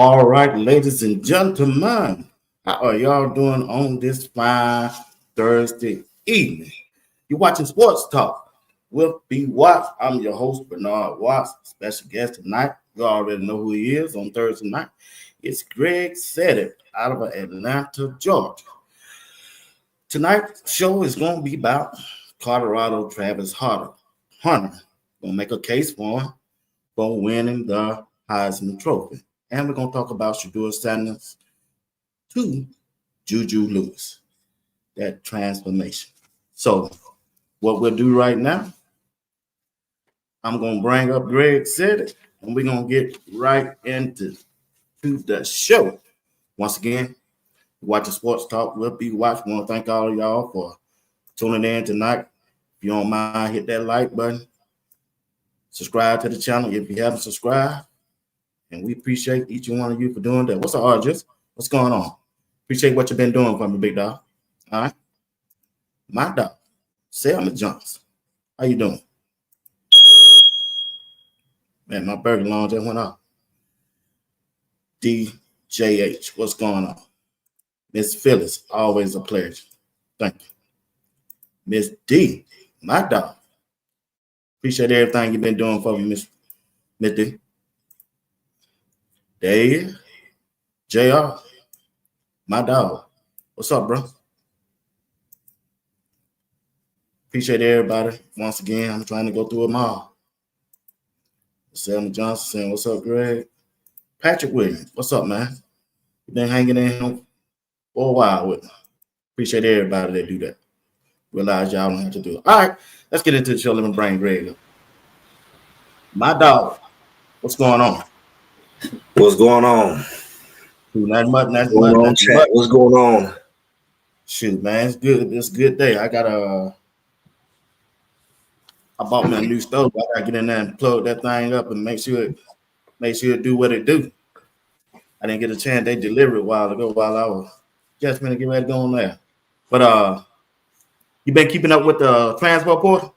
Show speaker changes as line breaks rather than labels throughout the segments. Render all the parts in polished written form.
All right, ladies and gentlemen, how are y'all doing on this fine Thursday evening? You're watching Sports Talk with B. Watts. I'm your host, Bernard Watts. Special guest tonight. You already know who he is on Thursday night. It's Greg Seddick out of Atlanta, Georgia. Tonight's show is going to be about Colorado Travis Hunter. Going to make a case for winning the Heisman Trophy. And we're going to talk about Shedeur Sanders to Juju Lewis, that transformation. So, what we'll do right now, I'm going to bring up Greg Said it, and we're going to get right into the show. Once again, watching Sports Talk will be watched. We want to thank all of y'all for tuning in tonight. If you don't mind, hit that like button. Subscribe to the channel if you haven't subscribed. And we appreciate each and one of you for doing that. What's up, Argis? What's going on? Appreciate what you've been doing for me, big dog. All right. My dog, Selma Johnson. How you doing? Man, my burger alarm just went off. DJH, what's going on? Miss Phyllis, always a pleasure. Thank you. Miss D, my dog. Appreciate everything you've been doing for me, Miss D. Dave, JR, my dog. What's up, bro? Appreciate everybody. Once again, I'm trying to go through them all. Selma Johnson saying, what's up, Greg? Patrick Williams, what's up, man? You've been hanging in for a while with me. Appreciate everybody that do that. Realize y'all don't have to do it. All right, let's get into the show. Let me bring Greg up. My dog, what's going on?
What's going on?
Nothing much.
What's going on?
Shoot, man, it's good. It's a good day. I bought me a new stove. I gotta get in there and plug that thing up and make sure it do what it do. I didn't get a chance. They delivered it a while ago while I was just gonna get ready to go on there. But you been keeping up with the transport portal?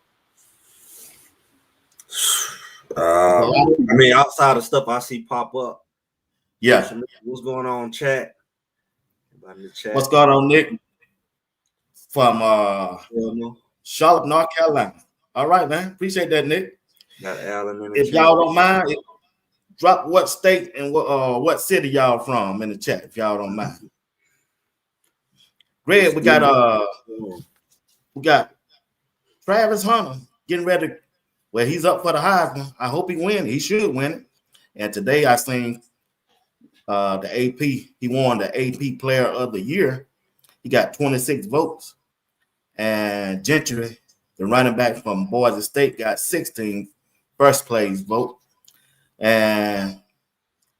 I mean, outside of stuff I see pop up.
Yeah.
What's going on, chat?
What's going on, Nick? From Charlotte, North Carolina. All right, man. Appreciate that, Nick.
Got Alan in the
if
chat.
y'all don't mind, drop what state and what city y'all from in the chat, if y'all don't mind. Greg, we got Travis Hunter getting ready. Well, he's up for the Heisman. I hope he wins. He should win it. And today I seen the AP. He won the AP Player of the Year. He got 26 votes. And Gentry, the running back from Boise State, got 16 first place vote. And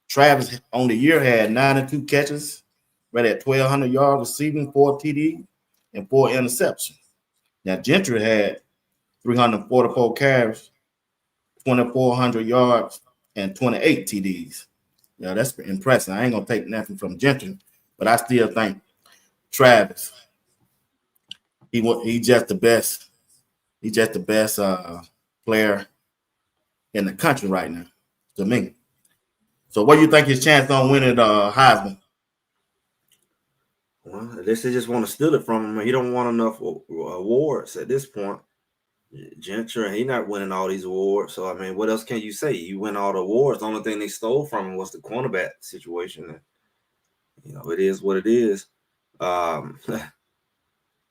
Travis on the year had 92 catches, right at 1,200 yards receiving, 4 TD, and 4 interceptions. Now, Gentry had 344 carries, 2,400 yards, and 28 TDs. Yeah, that's impressive. I ain't going to take nothing from Gentry, but I still think Travis, he's just the best. He's just the best player in the country right now, to me. So what do you think his chance on winning the Heisman?
Well, I guess they just want to steal it from him. He don't want enough awards at this point. Gentry, he not winning all these awards. So, I mean, what else can you say? You win all the awards. The only thing they stole from him was the cornerback situation. And, it is what it is.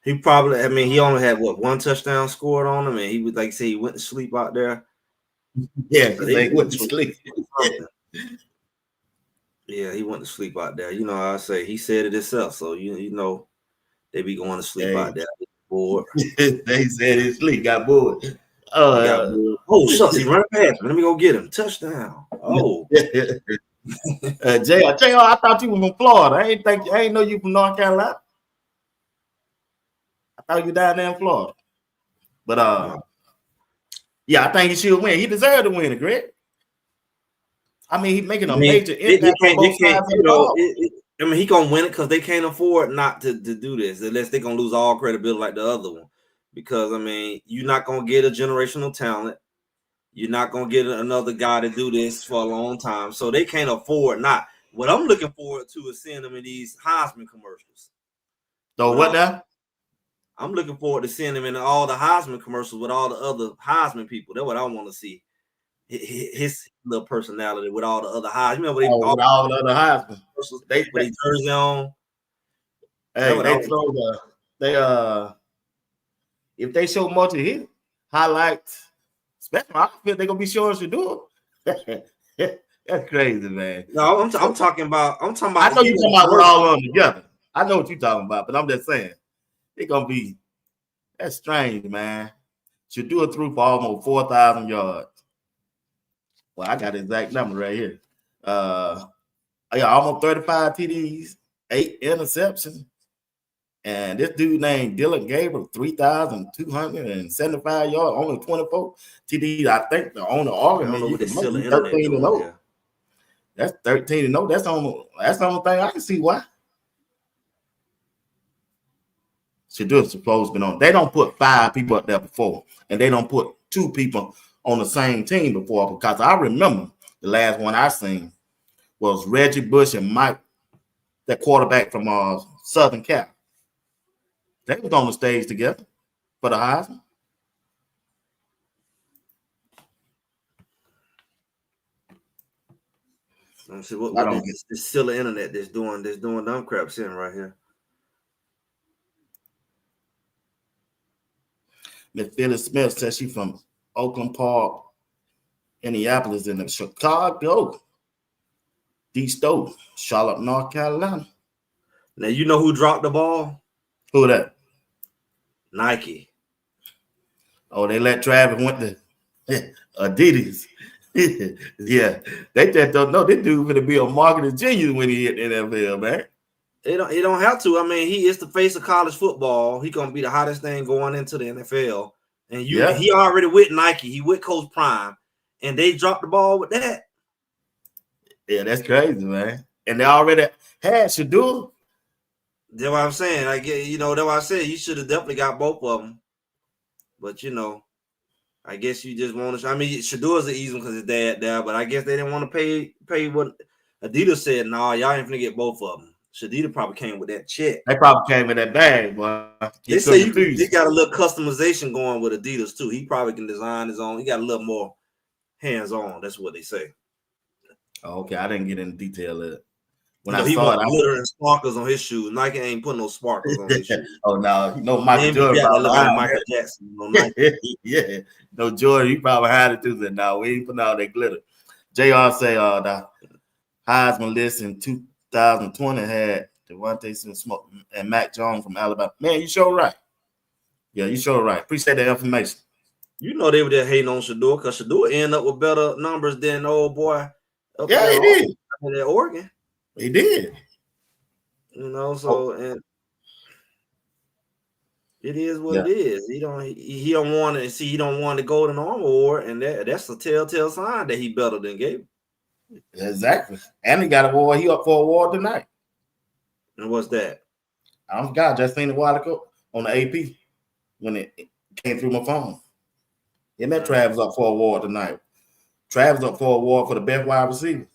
He probably, I mean, he only had, one touchdown scored on him. And he would, like you say, he went to sleep out there.
Yeah, he went to sleep.
Yeah, he went to sleep out there. I say he said it himself. So they be going to sleep out there. Bored.
They said his sleep got bored.
Oh, shucks, he ran past me. Let me go get him. Touchdown. Oh.
JR, I thought you were from Florida. I ain't know you from North Carolina. I thought you down there in Florida. But yeah, I think he should win. He deserved to win it, Greg. I mean, he's making a major impact on both sides of the ball.
He gonna win it because they can't afford not to do this unless they're gonna lose all credibility like the other one. Because you're not gonna get a generational talent. You're not gonna get another guy to do this for a long time. So they can't afford not. What I'm looking forward to is seeing them in these Heisman commercials.
So what now?
I'm looking forward to seeing him in all the Heisman commercials with all the other Heisman people. That's what I want to see. His little personality with all the other Heisman. You know,
with all the other Heisman.
They with his jersey on.
Hey, if they show much of his highlights, especially I feel they're gonna be showing Shador. That's crazy, man.
No, I'm talking about. I know
you're talking about with all of them together. I know what you're talking about, but I'm just saying it's gonna be. That's strange, man. Shador threw for almost 4,000 yards. Well, I got the exact number right here. Almost 35 TDs, 8 interceptions. And this dude named Dylan Gabriel, 3,275 yards, only 24 TDs. I think the owner argument you can make 13 and 0. That's 13 and 0. That's the only thing I can see why. Shador's supposed to be on. They don't put 5 people up there before, and they don't put 2 people on the same team before, because I remember the last one I seen was Reggie Bush and Mike, that quarterback from Southern Cal. They was on the stage together for the Heisman.
Let me see what this still the internet that's doing dumb crap sitting right here.
Miss Phyllis Smith says she's from Oakland Park, Indianapolis, in the Chicago, D-Stowe, Charlotte, North Carolina.
Now you know who dropped the ball?
Who that?
Nike.
Oh, they let Travis went to Adidas. Yeah, they just don't know this dude gonna be a marketing genius when he hit the NFL, man.
He don't have to. I mean, he is the face of college football. He gonna be the hottest thing going into the NFL. And he already with Nike. He with Coach Prime, and they dropped the ball with that.
Yeah, that's crazy, man. And they already had Shador.
That's what I'm saying. That's what I said. You should have definitely got both of them. But I guess you just want to. I mean, Shador's an easy one because his dad there, but I guess they didn't want to pay what Adidas said. Nah, y'all ain't gonna get both of them. Shadida probably came with that check.
They probably came with that bag, but
they say he got a little customization going with Adidas too. He probably can design his own. He got a little more hands-on. That's what they say.
Oh, okay, I didn't get into detail of it. When
he want glitter and sparkles on his shoes. Nike ain't putting no sparkles on his shoes.
Oh no, Michael Jordan.
Like Michael Jackson.
Yeah, no Jordan. He probably had it too. Said no, we ain't putting all that glitter. JR say the Heisman list in 2020 had Devontae Smith and Mac Jones from Alabama. Man, you sure right. Yeah, you sure right. Appreciate that information.
They were there hating on Shador because Shador ended up with better numbers than the old boy.
He did.
In Oregon.
He did.
So and it is what it is. He don't want to see. He don't want the Golden Arm Award, and that's a telltale sign that he better than Gabe.
Exactly. And he got an award. He up for an award tonight.
And what's that?
I forgot. Just seen it a while ago on the AP when it came through my phone. He met Travis up for an award tonight. Travis up for an award for the best wide receiver.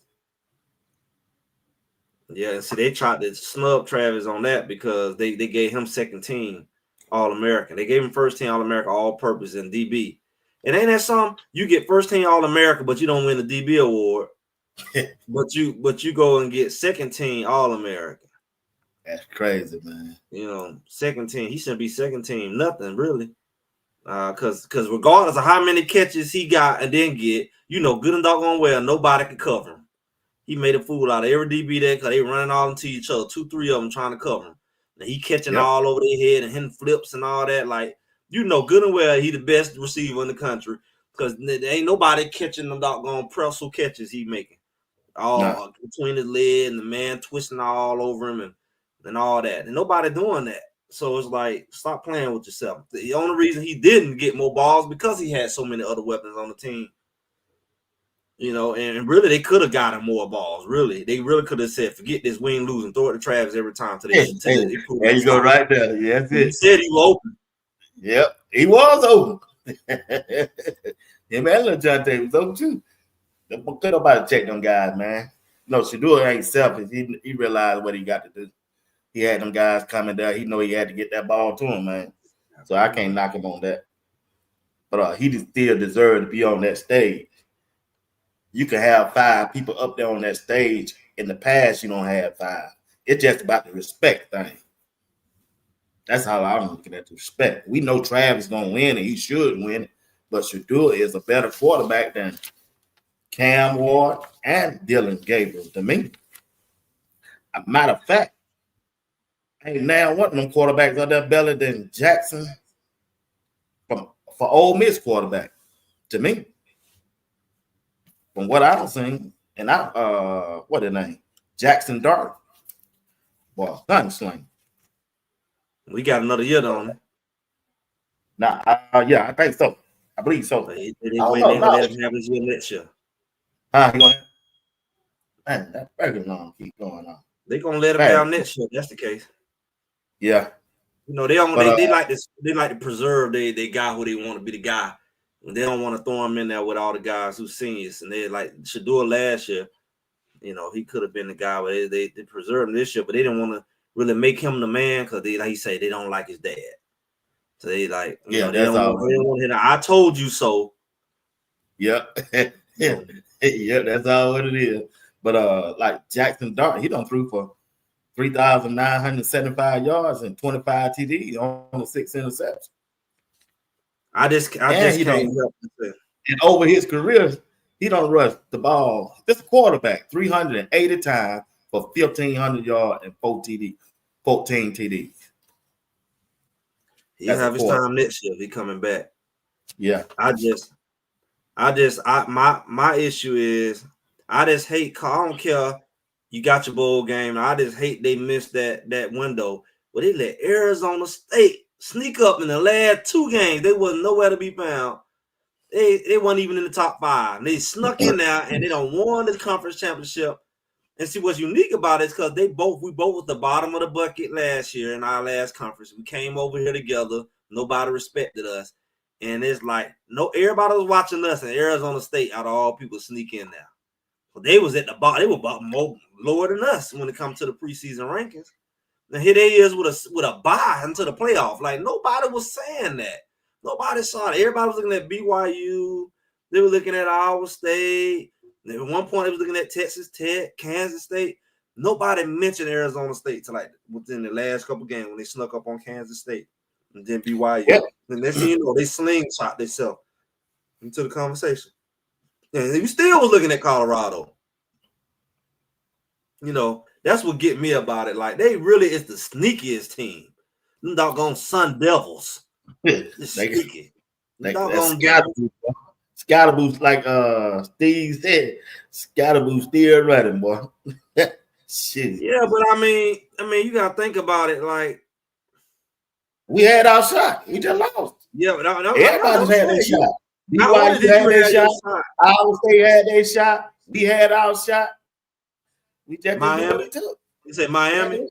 Yeah, see, they tried to snub Travis on that because they gave him second team All-American. They gave him first team All-American all-purpose in DB. And ain't that something? You get first team All-American, but you don't win the DB award. but you go and get second team All-American.
That's crazy, man.
Second team. He shouldn't be second team. Nothing really. Because regardless of how many catches he got and didn't get, good and doggone well, nobody could cover him. He made a fool out of every DB there because they running all into each other, 2-3 of them trying to cover him. And he catching all over their head and hitting flips and all that. Like, good and well, he the best receiver in the country because there ain't nobody catching them doggone pretzel catches he making. All between his leg and the man twisting all over him and all that. And nobody doing that. So it's like, stop playing with yourself. The only reason he didn't get more balls because he had so many other weapons on the team. And really they could have gotten more balls. Really, they really could have said, "Forget this, we ain't losing. Throw it to Travis every time." Today,
there you go, right there. Yes,
he said he was open.
Yep, he was open. Him and little John Davis open too. Could nobody check them guys, man. No, Shadua ain't selfish. He realized what he got to do. He had them guys coming there. He know he had to get that ball to him, man. So I can't knock him on that. But he still deserved to be on that stage. You can have 5 people up there on that stage. In the past, you don't have 5. It's just about the respect thing. That's how I'm looking at the respect. We know Travis gonna win and he should win it, but Shadua is a better quarterback than Cam Ward and Dylan Gabriel to me. A matter of fact, ain't now one of them quarterbacks out there better than Jackson for Ole Miss quarterback to me. From what I've seen, and what the name? Jackson Dart. Well, gunsling.
We got another year on him.
Now, yeah, I think so. I believe so.
They gonna let him have his year next year.
Man, that very long keep going on.
They gonna let him down next year. That's the case.
Yeah.
You know, they like this. They like to preserve they guy who they want to be the guy. They don't want to throw him in there with all the guys who's seniors. And they like Shadua last year. You know, he could have been the guy, but they preserved him this year, but they didn't want to really make him the man because they, like he say, they don't like his dad. So they like, they don't want him. I told you so.
Yep. Yeah, that's all what it is. But like Jackson Dart, he done threw for 3,975 yards and 25 TDs on the 6 interceptions.
I just can't help it.
And over his career, he don't rush the ball. This quarterback 380 times for 1,500 yards and 14 TDs.
He'll have his time next year if he coming back.
Yeah.
My issue is I just hate. I don't care. You got your bowl game. I just hate they missed that window. But they let Arizona State sneak up in the last 2 games. They wasn't nowhere to be found. They weren't even in the top 5. They snuck in there and they don't won the conference championship. And see what's unique about it is because we both was the bottom of the bucket last year in our last conference. We came over here together. Nobody respected us. And it's like everybody was watching us, and Arizona State out of all people sneak in there. But they was at the bottom. They were more lower than us when it comes to the preseason rankings. Now here they is with a bye into the playoff. Like nobody was saying that. Nobody saw it. Everybody was looking at BYU. They were looking at Iowa State. At one point, they was looking at Texas Tech, Kansas State. Nobody mentioned Arizona State till like within the last couple games when they snuck up on Kansas State and then BYU. Yep. And next thing you know, they slingshot themselves into the conversation. And we still was looking at Colorado. You know, that's what get me about it. Like they really is the sneakiest team. Them doggone Sun Devils. Sneaky.
Scatterboo's like Steve said. Scatterboo's still running, boy. Shit.
Yeah, but I mean, you gotta think about it. Like
we had our shot, we just lost.
Yeah, but
everybody's had their shot. BYU had their shot. Iowa State had their shot. We had our shot. We just
Miami
too.
You say Miami?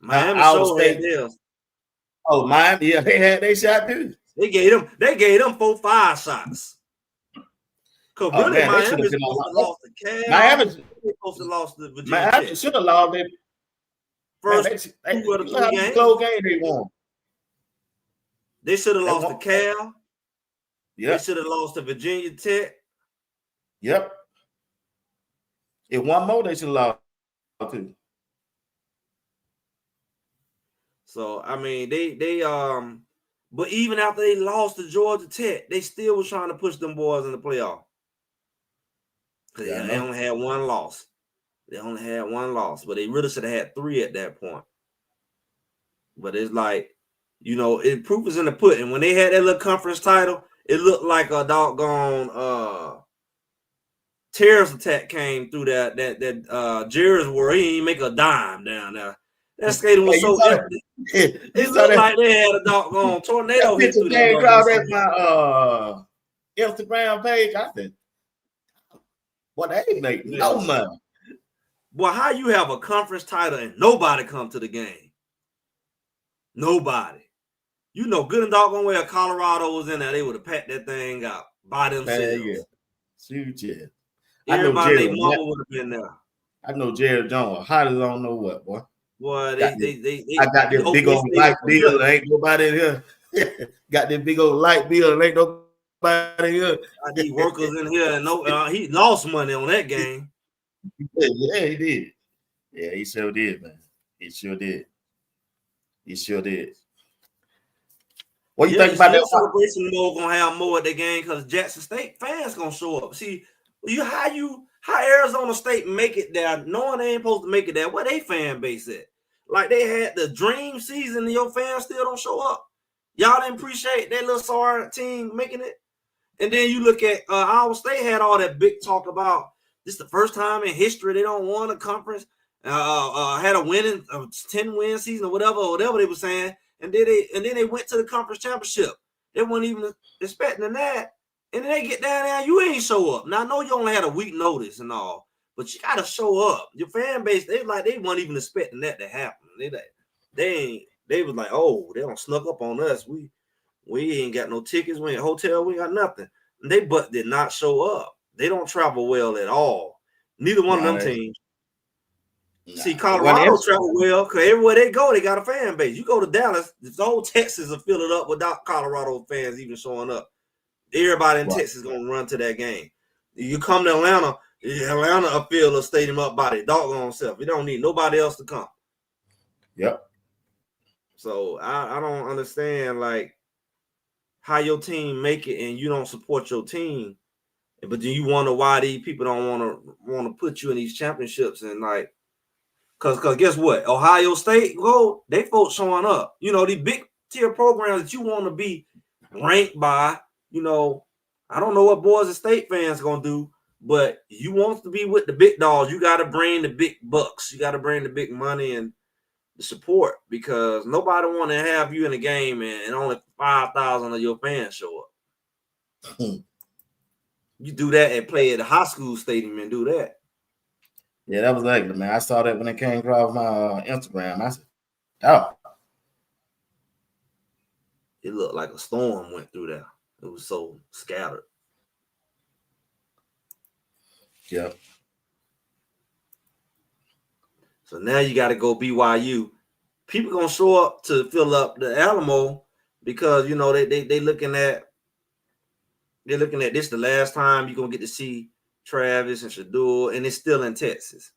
Miami Iowa State.
Oh, Miami, yeah, they had their shot too.
They gave them 4-5 shots. Because really, Miami supposed to lost the Cal. Miami supposed to lost the Virginia.
Miami should have lost it.
First 2 of the 3 games.
Close game they won.
They should have lost to Cal.
Yep.
They should have lost to Virginia Tech.
Yep. If one more, they should have lost too.
So I mean, they but even after they lost to Georgia Tech, they still was trying to push them boys in the playoff. They only had 1 loss. They only had 1 loss, but they really should have had 3 at that point. But it's like, proof is in the pudding. When they had that little conference title, it looked like a doggone terrorist attack came through that Jerry's where he ain't make a dime down there. That stadium was so empty. It looked like they had a doggone tornado hit through there.
That's my Instagram page. I said, "What they ain't make no money."
Well, how you have a conference title and nobody come to the game? Nobody. Good and doggone well Colorado was in there. They would have packed that thing out by themselves.
Yeah. Shoot, yeah. I know
Everybody, their
Jerry.
mama would have been there.
I know Jerry Jones. Hot as I don't know what, boy.
Boy,
I got this big old light bill. Ain't nobody in here. Got this big old light bill. Ain't nobody here.
I need workers in here, and he lost money on that game.
Yeah, he did. Yeah, he sure did, man. He sure did. He sure did. What you think about that
celebration mode gonna have more at the game because Jackson State fans gonna show up. See, how Arizona State make it there, knowing they ain't supposed to make it there. Where they fan base at? Like they had the dream season, and your fans still don't show up. Y'all didn't appreciate that little sorry team making it. And then you look at Iowa State had all that big talk about this is the first time in history they don't won a conference. Had a winning 10-win season or whatever they were saying. And then they went to the conference championship. They weren't even expecting that. And then they get down there, you ain't show up. Now I know you only had a week notice and all, but you gotta show up. Your fan base, they weren't even expecting that to happen. They was like, oh, they don't snuck up on us. We ain't got no tickets, we ain't hotel, we got nothing. And they did not show up. They don't travel well at all. Neither one of them teams. See, Colorado travel well because everywhere they go, they got a fan base. You go to Dallas, the whole Texas will fill it up without Colorado fans even showing up. Everybody in Texas is gonna run to that game. You come to Atlanta will fill the stadium up by their doggone self. You don't need nobody else to come.
Yep.
So I don't understand like how your team make it and you don't support your team, but then you wonder why these people don't want to put you in these championships and like. Cause guess what? Ohio State, they folks showing up. You know, these big tier programs that you want to be ranked by, you know, I don't know what Boise State fans gonna do, but you want to be with the big dogs. You got to bring the big bucks. You got to bring the big money and the support because nobody want to have you in a game and only 5,000 of your fans show up. You do that and play at a high school stadium and do that.
Yeah, that was ugly, man. I saw that when it came across my Instagram. I said, oh.
It looked like a storm went through there. It was so scattered.
Yeah.
So now you got to go BYU. People gonna show up to fill up the Alamo because you know they looking at this the last time you're gonna get to see Travis and Shador, and it's still in Texas.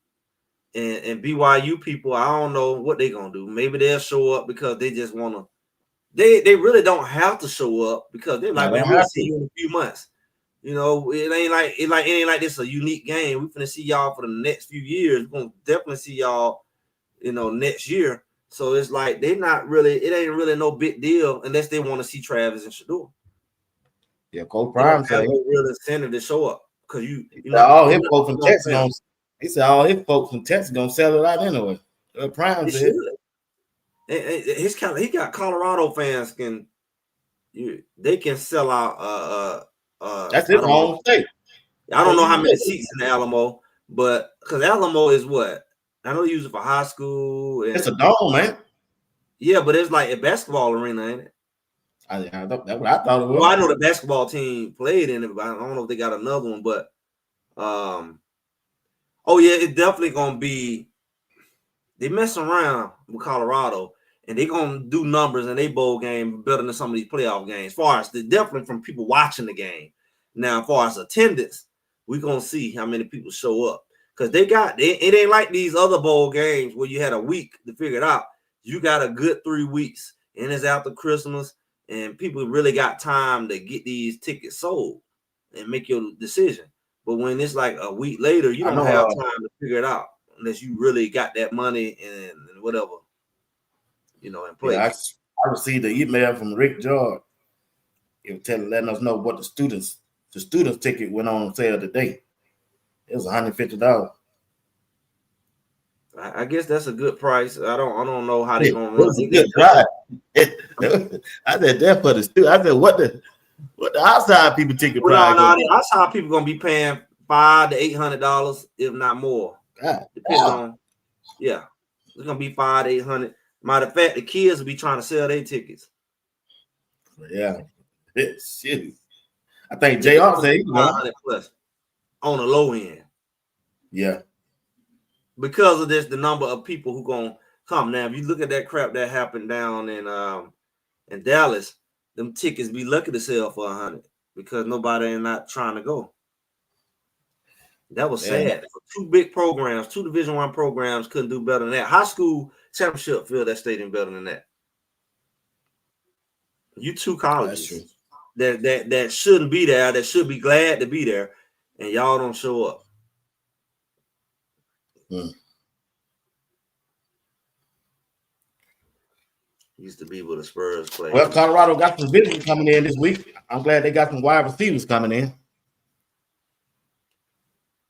And BYU people, I don't know what they're gonna do. Maybe they'll show up because they just wanna. They really don't have to show up because they're like, man, we'll see you in a few months. You know, it ain't like this a unique game. We're gonna see y'all for the next few years. We're gonna definitely see y'all, you know, next year. So it's like it ain't really no big deal unless they want to see Travis and Shador.
Yeah, Coach Prime
said no real incentive to show up because
all his folks from Texas he said all his folks from Texas gonna sell it out anyway. Prime said
he got Colorado fans they can sell out
that's his home state.
I don't know how many seats in the Alamo, but because Alamo is what I know they use it for high school.
It's a dome, man.
Yeah, but it's like a basketball arena, ain't it?
That's what I thought it was.
Well, I know the basketball team played in it, but I don't know if they got another one. But it's definitely gonna be. They mess around with Colorado, and they're gonna do numbers in their bowl game better than some of these playoff games. As far as definitely from people watching the game. Now, as far as attendance, we're gonna see how many people show up because it ain't like these other bowl games where you had a week to figure it out. You got a good 3 weeks, and it's after Christmas, and people really got time to get these tickets sold and make your decision. But when it's like a week later, you don't have time to figure it out unless you really got that money and whatever, you know, in place.
Yeah, I received an email from Rick George. It was letting us know what the students ticket went on sale today. It was $150.
I guess that's a good price. I don't know how they're gonna run.
It was a good price. I said that for the student. I said what the outside people ticket price?
No, the outside people gonna be paying $500 to $800, if not more. Depends on, it's gonna be $500 to $800. Matter of fact, the kids will be trying to sell their tickets.
Yeah, shit. I think JR said he was
$500 plus. on the low end.
Yeah.
Because of this, the number of people who gonna come. Now, if you look at that crap that happened down in Dallas, them tickets be lucky to sell for 100 because nobody ain't not trying to go. That was sad. Two big programs, two Division I programs couldn't do better than that. High school championship field that stadium better than that. You two colleges that shouldn't be there, that should be glad to be there, and y'all don't show up. Used to be where the Spurs play.
Well, Colorado got some visitors coming in this week. I'm glad they got some wide receivers coming in.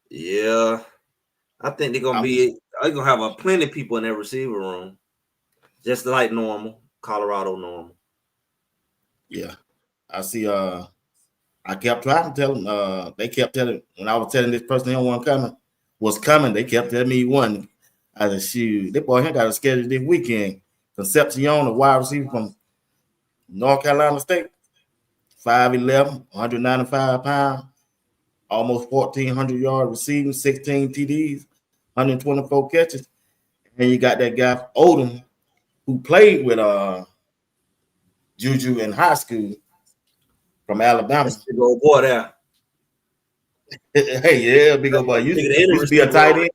Yeah, I think they're gonna have a plenty of people in their receiver room, just like normal, Colorado normal.
Yeah, I see. I kept trying to tell them. They kept telling when I was telling this person he was coming. They kept telling me he won. I said, "Shoot, that boy he got a schedule this weekend." Concepcion, a wide receiver from North Carolina State, 5'11", 195 pounds, almost 1,400 yards receiving, 16 TDs, 124 catches. And you got that guy Odom, who played with Juju in high school from Alabama.
Big old boy there.
Hey, yeah, big old boy. Used to be a tight end.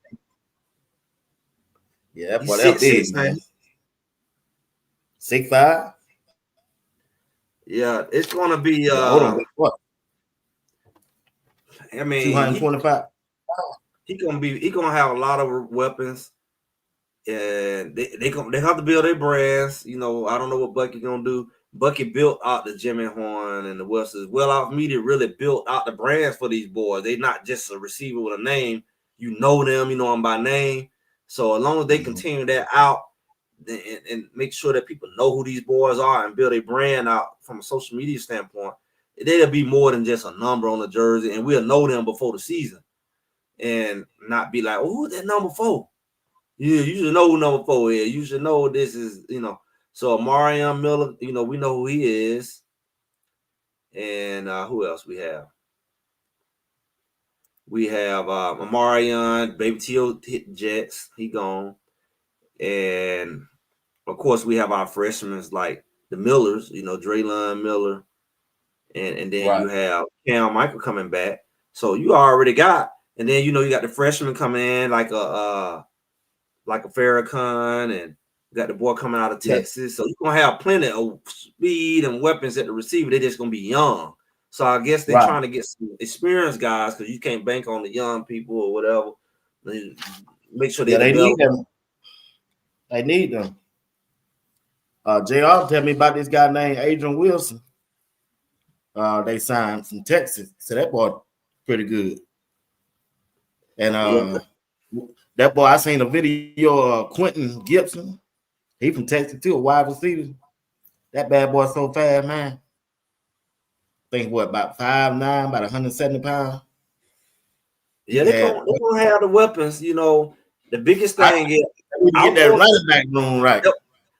Yeah, that boy, that big, man. 6'5".
Yeah, it's gonna be
Odom, what?
I mean,
225.
He gonna have a lot of weapons, and they have to build their brands. You know, I don't know what Bucky gonna do. Bucky built out the Jimmy Horn and the Westers. Well Off Media really built out the brands for these boys. They not just a receiver with a name. You know them, you know them by name. So as long as they continue that out and make sure that people know who these boys are and build a brand out from a social media standpoint, they'll be more than just a number on the jersey, and we'll know them before the season. And not be like, oh, that number 4. Yeah, you should know who number 4 is. You should know this is, you know. So Marion Miller, you know, we know who he is. And who else we have? We have Marion, Baby T.O. hit Jets. He gone. And, of course, we have our freshmen like the Millers, you know, Draylon Miller. And then you have Cam Michael coming back. So you already got. And then, you know, you got the freshmen coming in like a Farrakhan, and you got the boy coming out of Texas. So you're going to have plenty of speed and weapons at the receiver. They're just going to be young. So I guess they're trying to get some experienced guys because you can't bank on the young people or whatever. Make sure they
need them. They need them. JR tell me about this guy named Adrian Wilson. They signed from Texas. So that boy pretty good. And that boy, I seen a video of Quentin Gibson. He from Texas too, a wide receiver. That bad boy so fast, man. I think about 5'9", about 170 pounds.
Yeah, they're gonna have the weapons. You know, the biggest thing is
get that running back room right.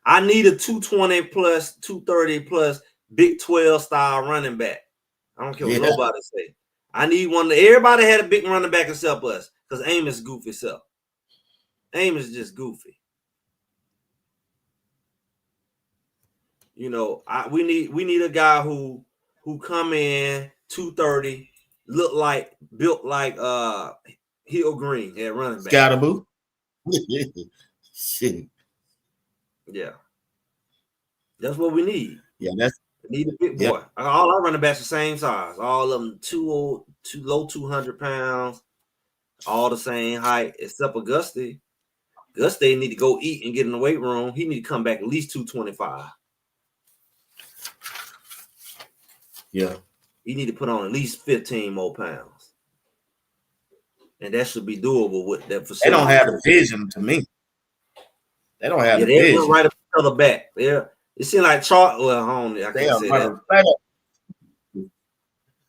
I need a 220 plus, 230 plus Big 12 style running back. I don't care what nobody say. I need one. Everybody had a big running back except us, because Amos goofy self. Amos is just goofy. You know, we need a guy who come in 230, built like Hill Green at running back.
Scatterboo. Shit.
Yeah. That's what we need.
Yeah,
we need a big boy. All our running backs the same size. All of them low 200 pounds, all the same height, except Auguste. Auguste need to go eat and get in the weight room. He need to come back at least 225.
Yeah.
He need to put on at least 15 more pounds. And that should be doable with that facility.
They don't have the vision to me. They don't have the vision.
They're right up the back. It seems like Charles. Well, I can't say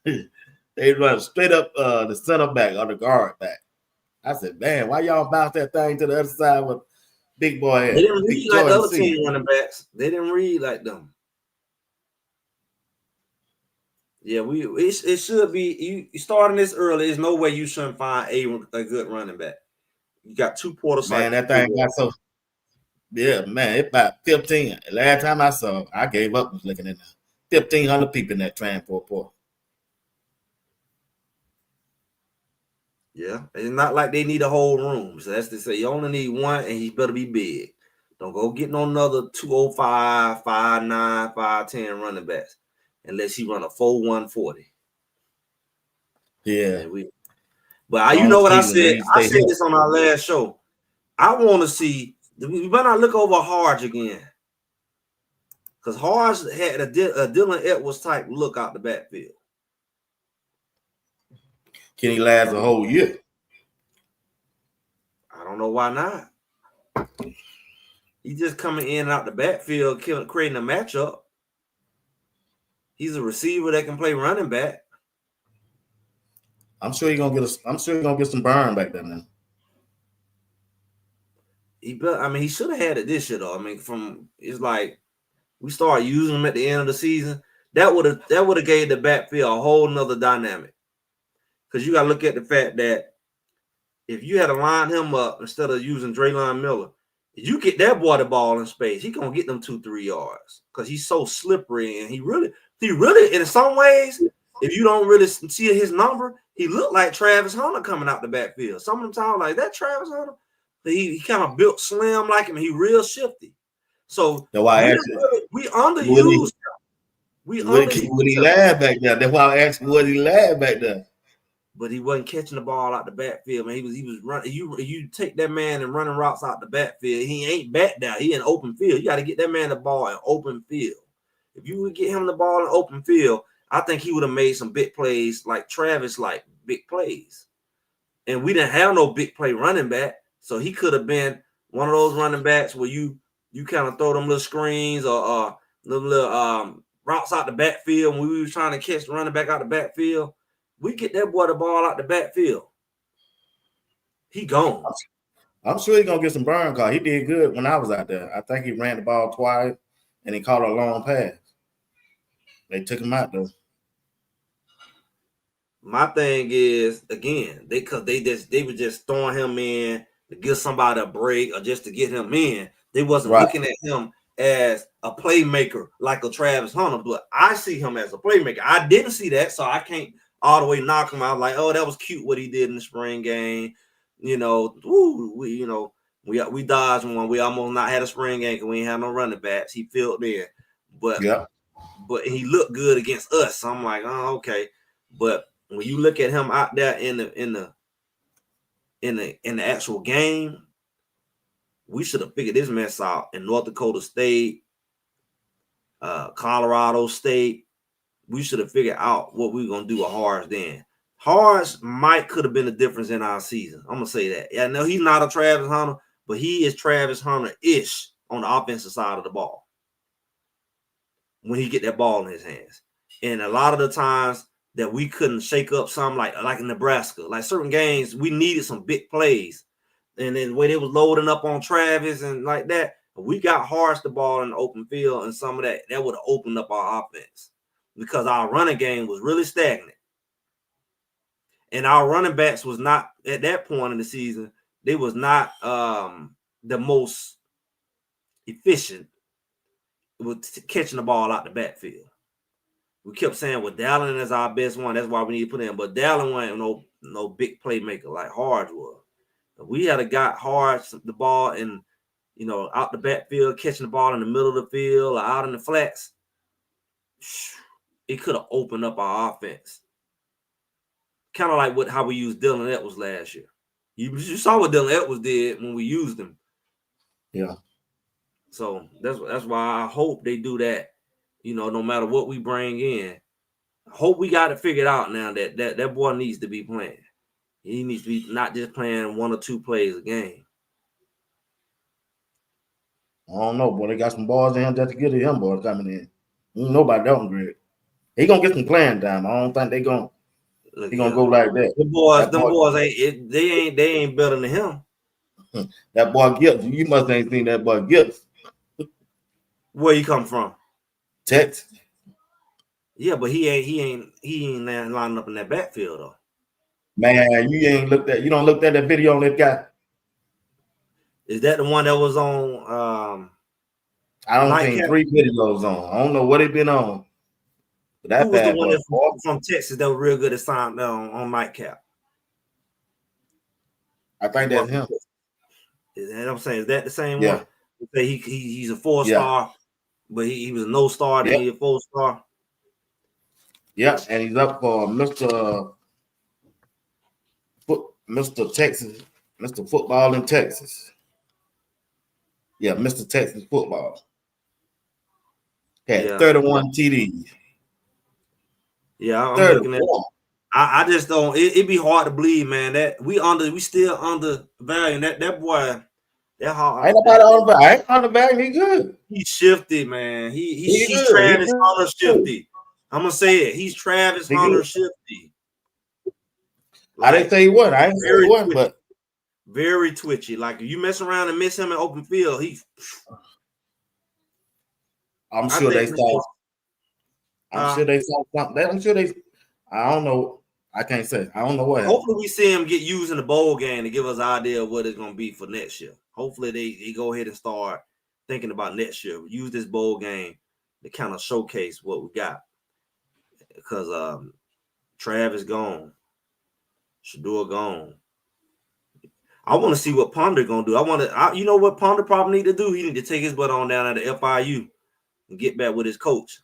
that.
They run straight up the center back or the guard back. I said, man, why y'all bounce that thing to the other side with big boy?
They didn't read like the other team running backs. They didn't read like them. Yeah, it should be you starting this early. There's no way you shouldn't find a good running back. You got 2 quarter
Man,
cycles.
that thing got so. Yeah, man, it's about 15. Last time I saw, I gave up was looking at 1,500 people in that transport port.
Yeah, it's not like they need a whole room. So that's to say, you only need one, and he better be big. Don't go get no another 205, 5'9", 5'10" running backs unless he run a 4.140.
Yeah.
And but you
Long
know what I
season,
said?
he
I
stay
said
healthy.
this on our last show. I want to see. We better not look over Harge again, because Harge had a Dylan Edwards type look out the backfield.
Can he last a whole year?
I don't know why not. He's just coming in and out the backfield, creating a matchup. He's a receiver that can play running back.
I'm sure he's gonna get some burn back there, man.
He should have had it this year though. I mean, it's like we started using him at the end of the season. That would have gave the backfield a whole nother dynamic. Because you got to look at the fact that if you had to line him up instead of using Draylon Miller, you get that boy the ball in space, he gonna get them 2-3 yards because he's so slippery and he really in some ways, if you don't really see his number, he looked like Travis Hunter coming out the backfield. Some of them talk like that Travis Hunter. He kind of built slim like him. He real shifty. So
That's why I asked
we underused him.
Would he laugh back there? That's why I asked you, would he laugh back there?
But he wasn't catching the ball out the backfield, man. He was running. You take that man and running routes out the backfield. He ain't back down. He in open field. You got to get that man the ball in open field. If you would get him the ball in open field, I think he would have made some big plays like Travis, like big plays. And we didn't have no big play running back, so he could have been one of those running backs where you kind of throw them little screens or little routes out the backfield when we was trying to catch the running back out the backfield. We get that boy the ball out the backfield. He gone.
I'm sure he's gonna get some burn because he did good when I was out there. I think he ran the ball twice and he caught a long pass. They took him out though.
My thing is again, they were just throwing him in to give somebody a break or just to get him in. They wasn't looking at him as a playmaker like a Travis Hunter, but I see him as a playmaker. I didn't see that, so I can't all the way knock him out like, oh, that was cute what he did in the spring game. We dodged one. We almost not had a spring game because we ain't have no running backs. He filled in, but he looked good against us. So I'm like, oh, okay. But when you look at him out there in the actual game, we should have figured this mess out in North Dakota State, Colorado State. We should have figured out what we were gonna do with Harge then. Harge could have been the difference in our season. I'm gonna say that. Yeah, no, he's not a Travis Hunter, but he is Travis Hunter-ish on the offensive side of the ball when he get that ball in his hands. And a lot of the times that we couldn't shake up something like in Nebraska, like certain games, we needed some big plays. And then the way they was loading up on Travis and like that, we got Harge the ball in the open field, and some of that would have opened up our offense because our running game was really stagnant. And our running backs was not, at that point in the season, they was not the most efficient with catching the ball out the backfield. We kept saying, well, Dallin is our best one. That's why we need to put in. But Dallin wasn't no big playmaker like Harge was. If we had got Harge the ball and, out the backfield, catching the ball in the middle of the field or out in the flats, it could have opened up our offense. Kind of like how we used Dylan Edwards last year. You saw what Dylan Edwards did when we used him.
Yeah.
So that's why I hope they do that. No matter what we bring in, I hope we got it figured out now that boy needs to be playing. He needs to be not just playing 1 or 2 plays a game.
I don't know, boy. They got some balls in him just to get him boy coming in. Nobody downgrade. He gonna get some playing time. I don't think they gonna go like that.
Them boys ain't better than him.
That boy Gibbs, you must ain't seen that boy Gibbs.
Where you come from?
Texas.
Yeah, but he ain't lining up in that backfield though.
Man, you don't look at that video on that guy.
Is that the one that was on
I don't think
Nightcap?
3 videos on. I don't know what it been on. But
Who
that
was the
bad
one
boy.
that's from Texas that was real good at signing on Nightcap?
I think that's him.
Is that what I'm saying? Is that the same
Yeah.
one? He's a 4-star,
Yeah.
but he was a no star, then he's a 4-star.
Yeah, and he's up for Mr. Texas, Mr. Football in Texas. Yeah, Mr. Texas Football. Had 31 TDs.
Yeah, I'm looking at it. I just don't. It'd be hard to believe, man. That we still undervaluing that boy. That hard.
Ain't nobody on the back. I ain't on the back. He good.
He's shifty, man. He's
good.
Travis Hunter shifty. I'm gonna say it. He's Travis Hunter shifty.
Like, I didn't say he was. I didn't say he was, but
very twitchy. Like if you mess around and miss him in open field,
I'm sure they saw. I'm sure they saw something. I'm sure they. I don't know. I can't say. I don't know what happened.
Hopefully we see him get used in the bowl game to give us an idea of what it's going to be for next year. Hopefully they go ahead and start thinking about next year. Use this bowl game to kind of showcase what we got. Because Trav is gone. Shador gone. I want to see what Ponder going to do. You know what Ponder probably need to do? He need to take his butt on down at the FIU and get back with his coach.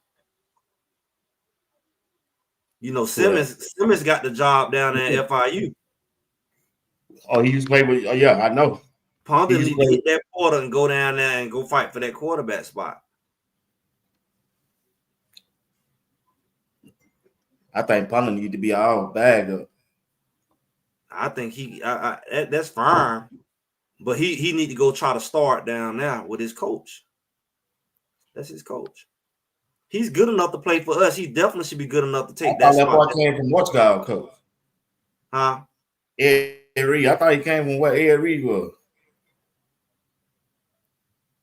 You know, Simmons got the job down there at FIU.
Oh, he used to play with. Oh, yeah, I know.
Ponder need to get that Porter and go down there and go fight for that quarterback spot.
I think Ponder need to be all bagged up.
I think that's fine, but he need to go try to start down there with his coach. That's his coach. He's good enough to play for us. He definitely should be good enough to take that spot.
That boy came from what's called coach?
Huh?
Ed Reed. I thought he came from where Ed Reed was.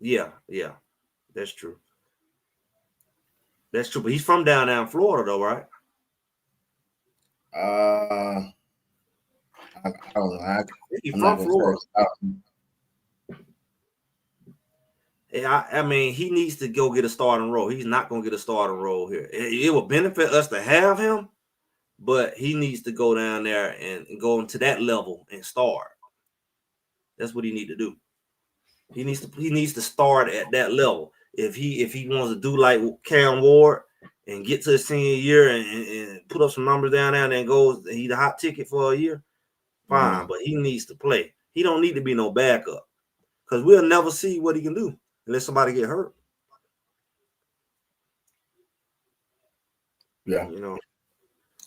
Yeah, that's true. That's true, but he's from down there in Florida, though, right?
I don't know.
He's from Florida. I mean, he needs to go get a starting role. He's not going to get a starting role here. It will benefit us to have him, but he needs to go down there and go into that level and start. That's what he needs to do. He needs to start at that level. If he wants to do like Cam Ward and get to his senior year and put up some numbers down there and then goes, he's a hot ticket for a year, fine. But he needs to play. He don't need to be no backup because we'll never see what he can do unless somebody get hurt.
Yeah,
you know.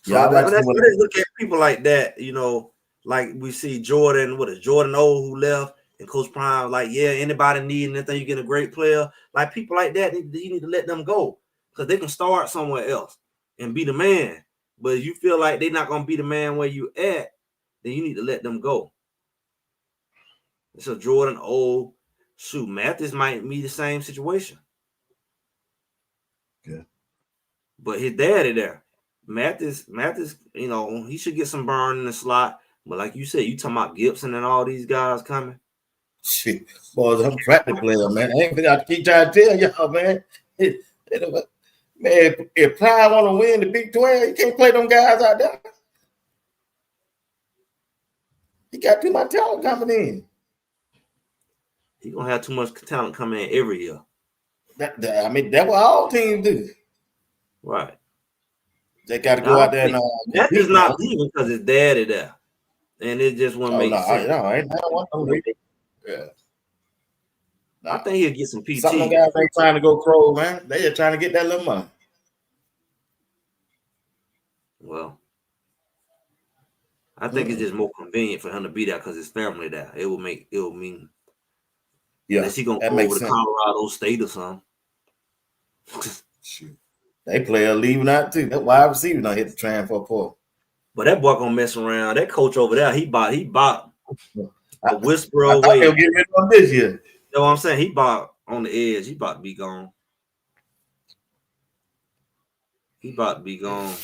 So yeah,
let's look at people like that. You know, like we see Jordan. What is Jordan O who left? And Coach Prime, like, yeah, anybody needing anything, you get a great player. Like people like that, you need to let them go because they can start somewhere else and be the man. But if you feel like they're not gonna be the man where you at, then you need to let them go. So Jordan O, shoot, Mathis might be the same situation.
Yeah.
But his daddy there, Mathis, you know, he should get some burn in the slot. But like you said, you talking about Gibson and all these guys coming.
Shit, boys, I'm practice player, man. I ain't got to keep trying to tell y'all, man. Man, if Prime want to win the Big 12, you can't play them guys out there. He got too much talent coming in.
He gonna have too much talent coming in every year.
I mean, that's what all teams do.
Right.
They got to go out there and
that is not leaving because his daddy there, and it just won't make sense.
Yeah.
I think he'll get some PT.
Some of them guys ain't trying to go pro, man. They just trying to get that little money.
Well, I think it's just more convenient for him to be there because his family there. It will mean. Yeah. Unless he gonna go over to Colorado State or something.
Shoot. They player leaving out too. That wide receiver not hit the transfer portal.
But that boy gonna mess around. That coach over there, he bought a whisper away.
He'll get rid of him this year.
You know what I'm saying? He bought on the edge. He about to be gone. He about to be gone.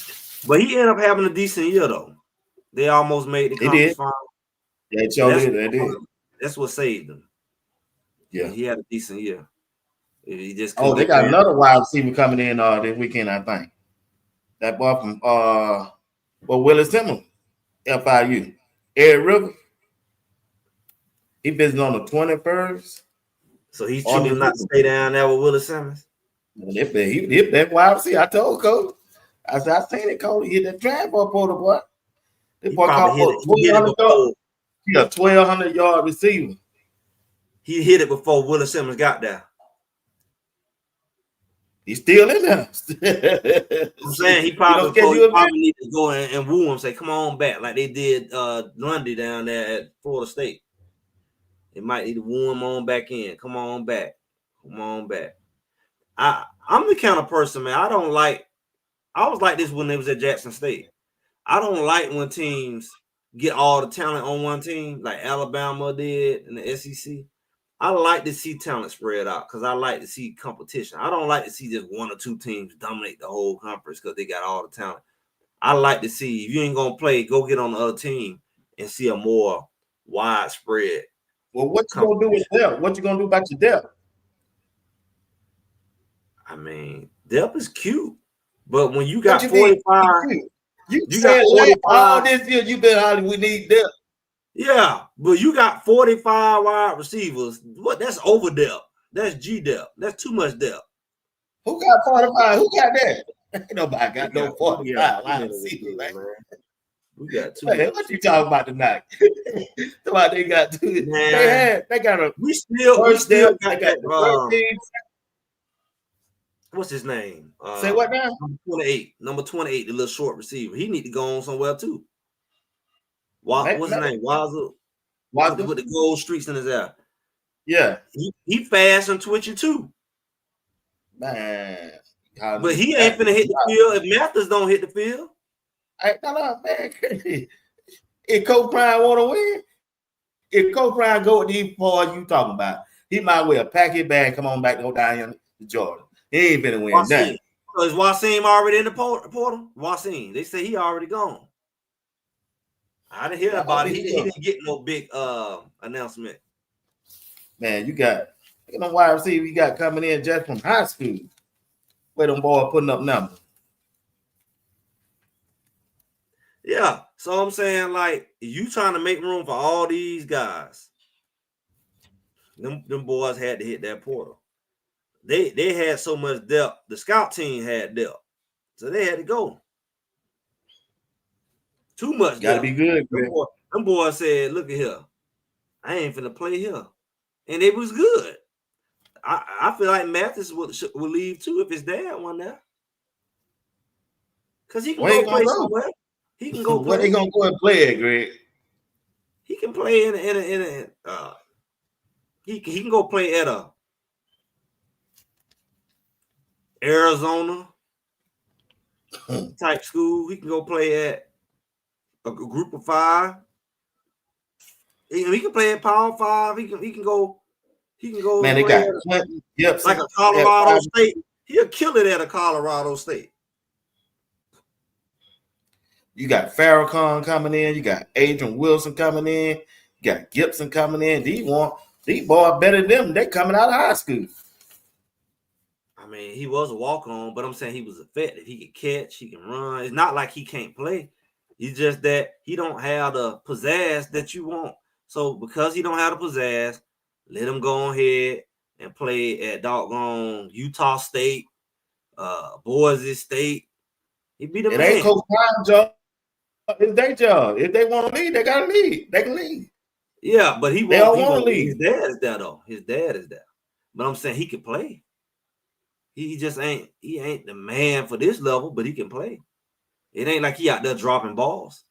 But he ended up having a decent year though. They almost made the conference final.
Yeah, it sure did. They did.
That's what saved him.
Yeah,
he had a decent year. He just
they got another wide receiver coming in this weekend, I think. That boy from Willis Simmons, FIU, Eric Rivers. He visiting on the 21st.
So he's choosing not to stay down there with Willis Simmons.
Well, if that wide receiver, I told Coach. I said, I seen it, Coach. He hit that drive up on the boy. This boy caught for 1,200 yards. He a 1,200 yard receiver.
He hit it before Willis Simmons got there.
He's still in there.
I'm saying he probably need to go and woo him, say, come on back, like they did Lundy down there at Florida State. They might need to woo him on back in. Come on back. Come on back. I'm the kind of person, man, I was like this when they was at Jackson State. I don't like when teams get all the talent on one team, like Alabama did in the SEC. I like to see talent spread out because I like to see competition. I don't like to see just one or two teams dominate the whole conference because they got all the talent. I like to see, if you ain't going to play, go get on the other team and see a more widespread.
Well, what you going to do with depth? What you going to do about your depth?
I mean, depth is cute, but when you got 45,
you got 45 all this year, you been out, we need depth.
Yeah, but you got 45 wide receivers. What? That's over depth. That's G depth. That's too much depth.
Who got 45? Who got that? Ain't nobody got no 45 wide receivers, man.
We got two.
Man, what you talking about tonight? Somebody they got two. They got a.
We still got that. What's his name?
Say what now?
Number 28, the little short receiver. He need to go on somewhere too. What's his name? Wazoo. With the gold streaks in his hair.
Yeah.
He fast and twitchy too.
Man.
But he ain't finna hit the field if Mathis don't hit the field.
No, man. If Coach Prime want to win, if Coach Prime go with these boys you talking about, he might well pack his bag, come on back, go down here to Jordan. He ain't finna win nothing.
So is Wasim already in the portal? Wasim, they say he already gone. I didn't hear about it. He didn't get no big announcement.
Man, you got wide receiver you got coming in just from high school. Where them boys putting up numbers.
Yeah, so I'm saying, like, you trying to make room for all these guys. Them boys had to hit that portal. They had so much depth. The scout team had depth, so they had to go. Too much.
Gotta be good.
Them boys said, "Look at here, I ain't finna play here," and it was good. I feel like Mathis will leave too if his dad won that, because he can go play somewhere. He can go play.
Where they gonna go and play at, Greg?
He can play in a he can go play at a Arizona type school. He can go play at a group of 5. He can play at Power 5. He can go.
Man, they got Clinton,
like a Colorado State. He'll kill it at a Colorado State.
You got Farrakhan coming in. You got Adrian Wilson coming in. You got Gibson coming in. These boys better than them. They coming out of high school.
I mean, he was a walk-on, but I'm saying he was effective. He can catch. He can run. It's not like he can't play. It's just that he don't have the pizzazz that you want. So because he don't have the pizzazz, let him go ahead and play at doggone Utah State, Boise State. He be the man. It ain't Coach
Prime job. It's their job. If they want to lead, they gotta lead. They can lead.
Yeah, but they don't want to lead. His dad is there though. His dad is there. But I'm saying he can play. He just ain't. He ain't the man for this level, but he can play. It ain't like he out there dropping balls.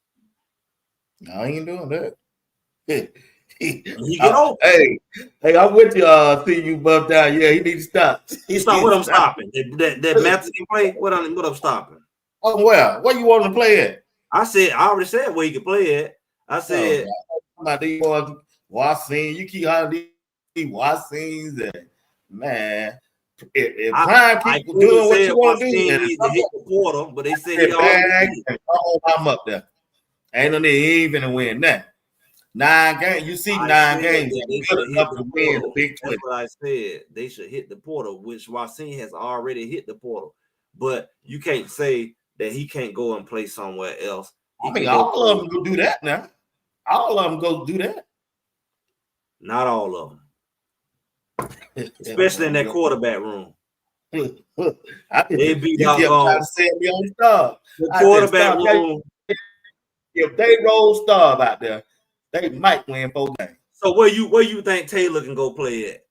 No, he ain't doing that.
He get open.
Hey, I'm with you. See you bump down. Yeah, he needs to stop.
Stop. What I'm stopping? That Mathis can play. What I'm stopping?
Oh well, where you want to play at?
I already said where he could play at. I said,
about these boys, Wasim. You keep hollering these Wasims, and man, If Prime keep doing what you want to do,
need to hit the portal, but they said he
already did. I'm up there. Ain't no need even to win that. 9 games. You see 9 games.
They should hit the
win
portal.
the Big 12.
That's what I said. They should hit the portal, which Wasim has already hit the portal. But you can't say that he can't go and play somewhere else.
I mean, all of them go do that now. All of them go do that.
Not all of them. Especially in that quarterback room. They be
trying to set me on Star.
The quarterback room.
If they roll Star out there, they might win 4 games.
So where you think Taylor can go play at?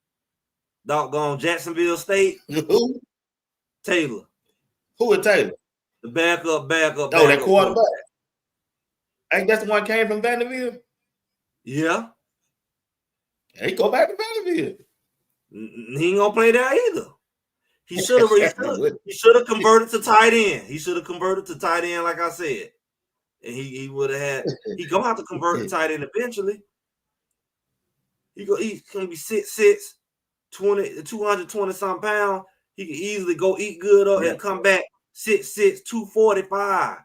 Doggone Jacksonville State?
Who?
Taylor.
Who is Taylor?
The backup.
Oh, that quarterback. Ain't that the one came from Vanderbilt?
Yeah.
He go back to Vanderbilt.
He ain't gonna play there either. He should have converted to tight end. He should have converted to tight end, like I said. And he would have had. He gonna have to convert to tight end eventually. He's gonna be 6'6", 220 some pounds. He can easily go eat good up and come back 6'6", 245.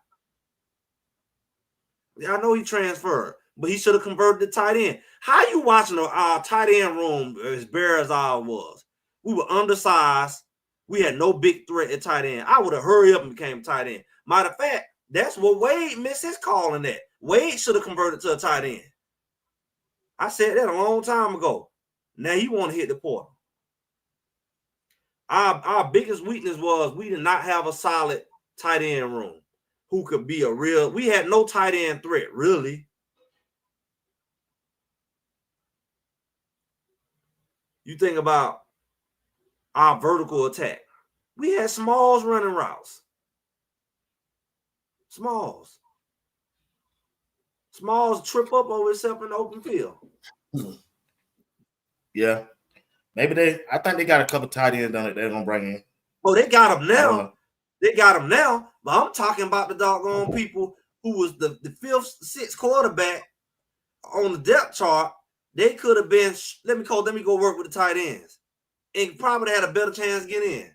I know he transferred, but he should have converted to tight end. How you watching our tight end room as bare as ours was? We were undersized. We had no big threat at tight end. I would have hurried up and became tight end. Matter of fact, that's what Wade missed his calling that. Wade should have converted to a tight end. I said that a long time ago. Now he want to hit the portal. Our biggest weakness was we did not have a solid tight end room who could be a real. We had no tight end threat, really. You think about our vertical attack. We had Smalls running routes. Smalls trip up over himself in the open field.
Yeah. Maybe I think they got a couple tight ends on it they're going to bring in.
Oh, they got them now. They got them now. But I'm talking about the doggone people who was the 5th, 6th quarterback on the depth chart. They could have been, let me go work with the tight ends. And probably had a better chance to get in.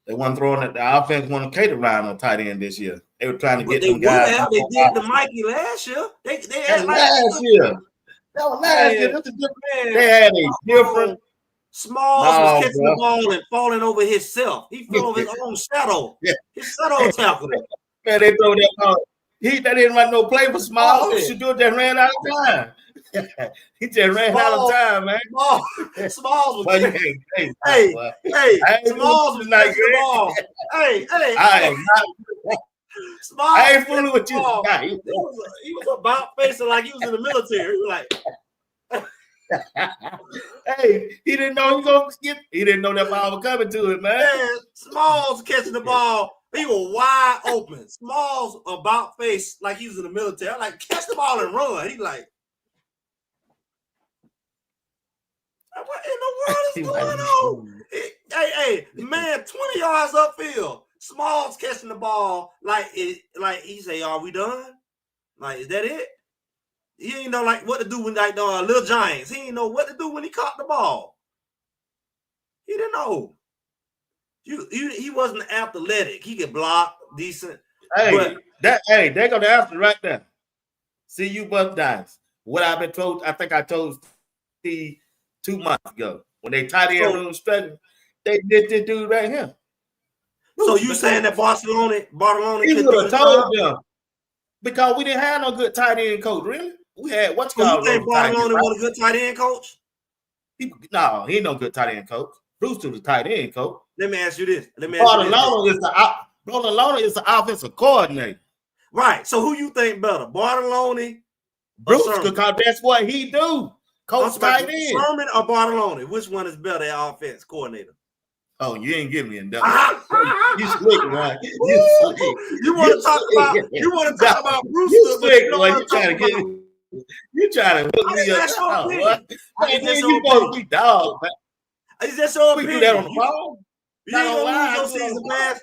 They weren't throwing it. The offense wanted to cater around on tight end this year. They were trying to get them guys.
They did the Mikey last year. They had
last year. That was last year. That's a different man. They had a different.
Smalls was catching the ball and falling over himself. He fell over his own shadow. Yeah. His shadow tackled him.
Man, they throw that ball. They didn't run no play for Smalls. He should do it. Just ran out of time. He just ran out of time, man.
Smalls was
Smalls was
catching the ball. Smalls,
I ain't fooling with you.
He was about facing like he was in the military. He was like,
he didn't know he was gonna skip. He didn't know that ball was coming to it, man.
Smalls catching the ball. He was wide open. Smalls about face like he was in the military. I'm like, catch the ball and run. He like, what in the world is going on? Hey, man, 20 yards upfield. Smalls catching the ball like he say, "Are we done? Like, is that it?" He didn't know like what to do when like the Little Giants. He didn't know what to do when he caught the ball. He didn't know. He wasn't athletic. He could block decent.
They go to after right there. See you Buckeyes. What I've been told, I think I told Steve 2 months ago when they tied in room struggling, they did this dude right here.
So you saying that Barcelona
he would have told them because we didn't have no good tight end coach, really. We had what's called.
You think Barcelona was a good tight end coach?
No, he ain't no good tight end coach. Brewster was tight end coach.
Let me ask you this.
Barcelona is the offensive coordinator.
Right. So who you think better, Barcelona?
Brewster, because that's what he do. Coach tight end.
Sherman or Barcelona? Which one is better at offense coordinator?
Oh, you ain't giving me a double. You slick, man.
You want to talk about Brewster?
You slick, boy. You trying to hook me up. You supposed to be dog, man.
Is that your opinion?
We do that on the phone.
You ain't gonna lose your season pass.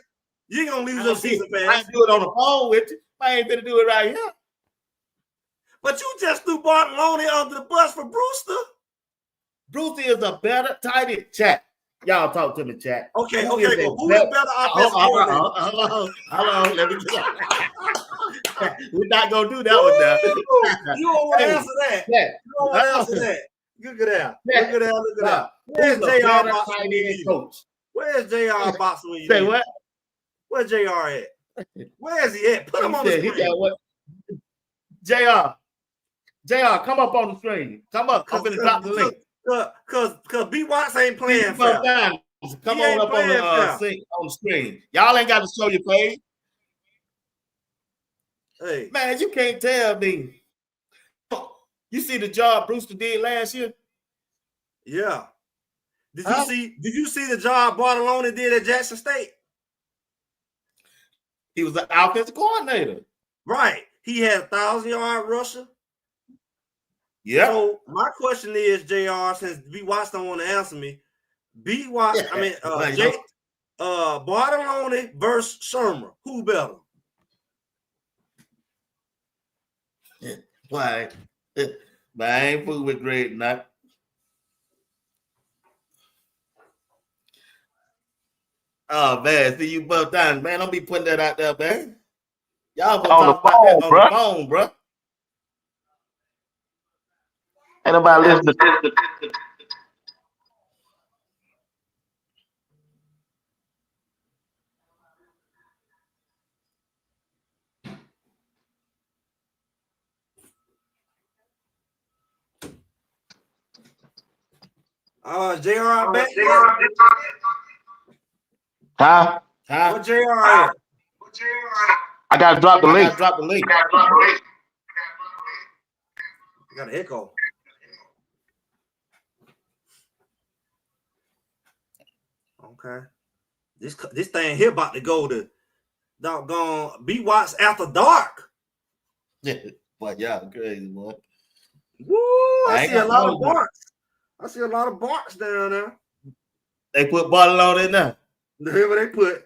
You ain't gonna lose your season pass.
I do it on the phone with you. I ain't gonna do it right here.
But you just threw Barcelona under the bus for Brewster.
Brewster is a better tight end. Chat. Y'all talk to me, chat.
Okay,
Who
okay,
is
well,
a
who is
better-
better
Hold
offensive
on,
coordinator?
hold on. Let me get We're not gonna do that one now.
You don't want to
Hey,
answer that.
yeah.
You don't want to answer that. Look at that.
Yeah.
Look at that. Look at that.
Who's
Where's
a
JR
better
Boxer
tight
when you
end
need him?
coach?
Where's JR Boxer when you
Say
need him?
what?
Where's JR at? Where's he at? Put him on the
He
screen.
got what? JR, come up on the screen. Come up. I'm gonna drop the link.
Cause B Watts ain't playing fair.
Come
He
on
ain't
up on the screen. Y'all ain't got to show your face.
Hey,
man, you can't tell me. You see the job Brewster did last year?
Yeah. Did you see the job Bartolone did at Jackson State?
He was the offensive coordinator.
Right. He had 1,000-yard rusher.
Yeah.
So my question is, JR, since B Watts don't want to answer me, Bartolone versus Shermer, who better?
Why? But I ain't fool with Greg not. Oh man, see you both times, man. Don't be putting that out there, man. Y'all gonna talk about that on the phone, bro.
Ain't nobody listening.
JR back.
Huh?
What JR at?
I gotta drop the link.
I got an echo. Okay. This thing here about to go to doggone B Watts after dark.
Yeah, boy, y'all crazy, boy.
Woo! I see a lot of barks. I see a lot of barks down there.
They put Bartolone in there.
Whatever they put.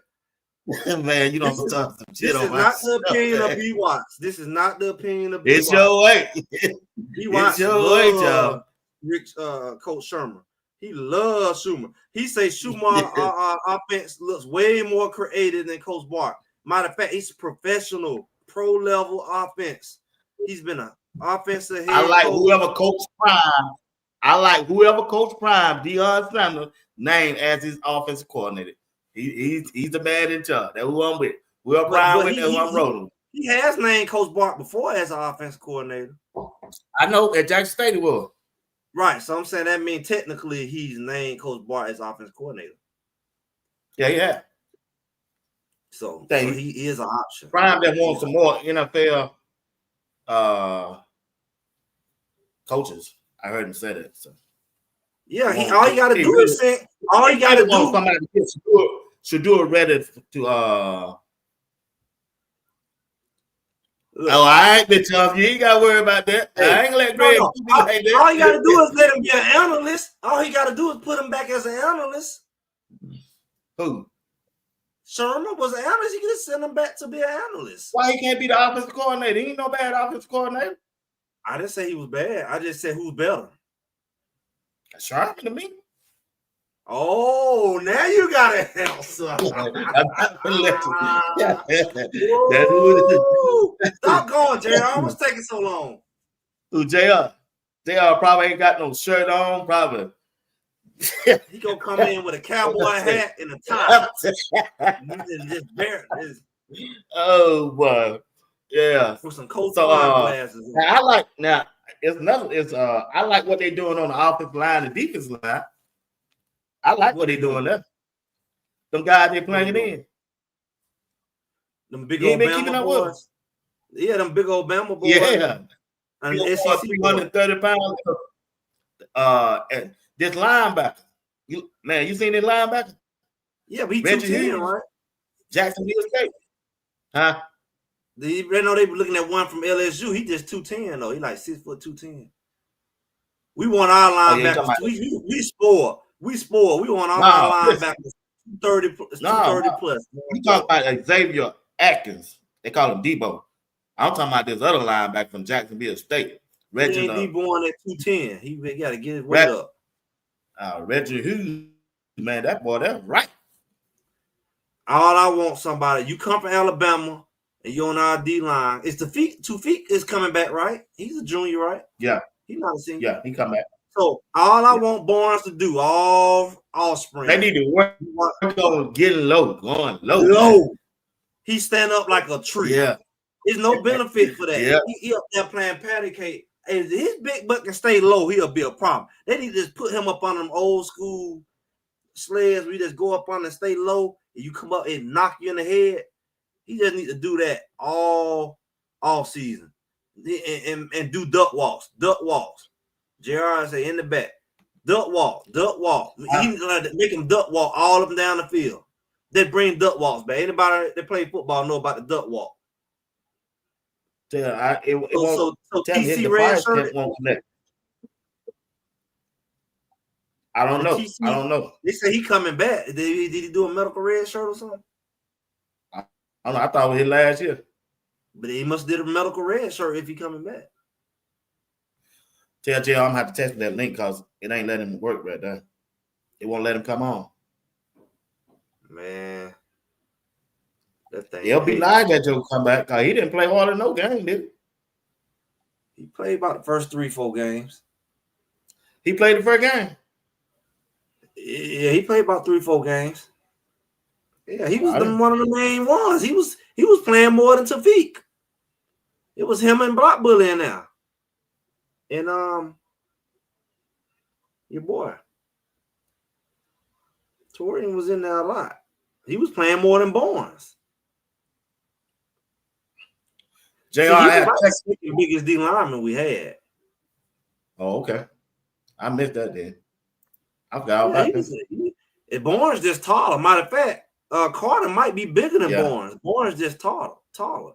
Man, you don't talk some shit on my
This is not the opinion of B Watts. This is not the opinion of B Watts.
It's your way.
B Watts loves Coach Shermer. He loves Schumer. He say Schumer offense looks way more creative than Coach Bart. Matter of fact, he's professional, pro level offense. He's been an offensive head
I like
coach.
whoever Coach Prime, Deion Sanders, named as his offensive coordinator. He's the man in charge. That's who I'm with. Whoever Prime with, that's who I'm rolling.
He has named Coach Bart before as an offensive coordinator.
I know at Jackson State he was.
Right. So I'm saying that means technically he's named Coach Bart as offensive coordinator.
Yeah.
So he is an option.
Prime that wants some more NFL coaches. I heard him say that. So
yeah, all you gotta do is say all you gotta do.
Somebody should do it ready to Oh, all right, bitch. You ain't gotta worry about that. Hey, I ain't gonna let Greg like that.
All you gotta do is let him be an analyst. All he gotta do is put him back as an analyst.
Who?
Sherman was an analyst. You can just send him back to be an analyst.
Why he can't be the offensive coordinator? He ain't no bad offensive coordinator.
I didn't say he was bad. I just said who's better.
Sharp to me.
Oh, now you got an answer. Stop going, JR. What's taking so long?
Who, JR? JR probably ain't got no shirt on, probably.
He gonna come in with a cowboy hat and a tie. And just bear this.
Oh boy. Yeah.
With some cold glasses.
I like I like what they're doing on the offensive line and defensive line. I like what they're doing there. Them guys they playing it in.
Them big old Bama boys. Yeah, them big old Bama boys.
Yeah.
And SEC
330 pounds. And this linebacker. You seen this linebacker?
Yeah, but he 210, right?
Jacksonville State. Huh?
They know they were looking at one from LSU. He just 210 though. He like 6 foot 210. We want our linebackers. We spoil. We want our linebackers 230 plus.
You talking about Xavier Atkins? They call him Debo. I'm talking about this other linebacker from Jacksonville State.
Reggie Debo at 210. He got to get his weight up.
Reggie Hughes Man, that boy, that's right.
All I want somebody. You come from Alabama and you're on our D line. It's Tufik is coming back, right? He's a junior, right?
Yeah,
He's not a senior.
yeah, he come back.
So all I want Barnes to do all spring.
They need to work on getting low, going low.
Low. He stand up like a tree.
Yeah.
There's no benefit for that.
Yeah.
He up there playing patty cake. If his big butt can stay low, he'll be a problem. They need to just put him up on them old school sleds. We just go up on and stay low, and you come up and knock you in the head. He just need to do that all season, and do duck walks. JR say in the back, duck walk. He need to make him duck walk all up and down the field. They bring duck walks back. Anybody that play football know about the duck walk.
Yeah,
So TC red shirt
won't connect. I don't know.
They say he coming back. Did he do a medical red shirt or something?
I don't know. I thought it was his last year.
But he must did a medical red shirt if he coming back.
Tell JR I'm gonna have to test that link because it ain't letting him work right there. It won't let him come on.
Man, that thing.
It'll be nice that Joe come back because he didn't play hard in no game, did he?
He played about the first 3-4 games.
He played the first game.
Yeah, he played about 3-4 games. Yeah, he was one of the main ones. He was playing more than Tafik. It was him and Block Bully in there. And your boy Torian was in there a lot. He was playing more than Barnes.
JR
had the biggest D lineman we had.
Oh, okay. I missed that then. I forgot about that.
Barnes just taller. Matter of fact, Carter might be bigger than Barnes. Barnes just taller. I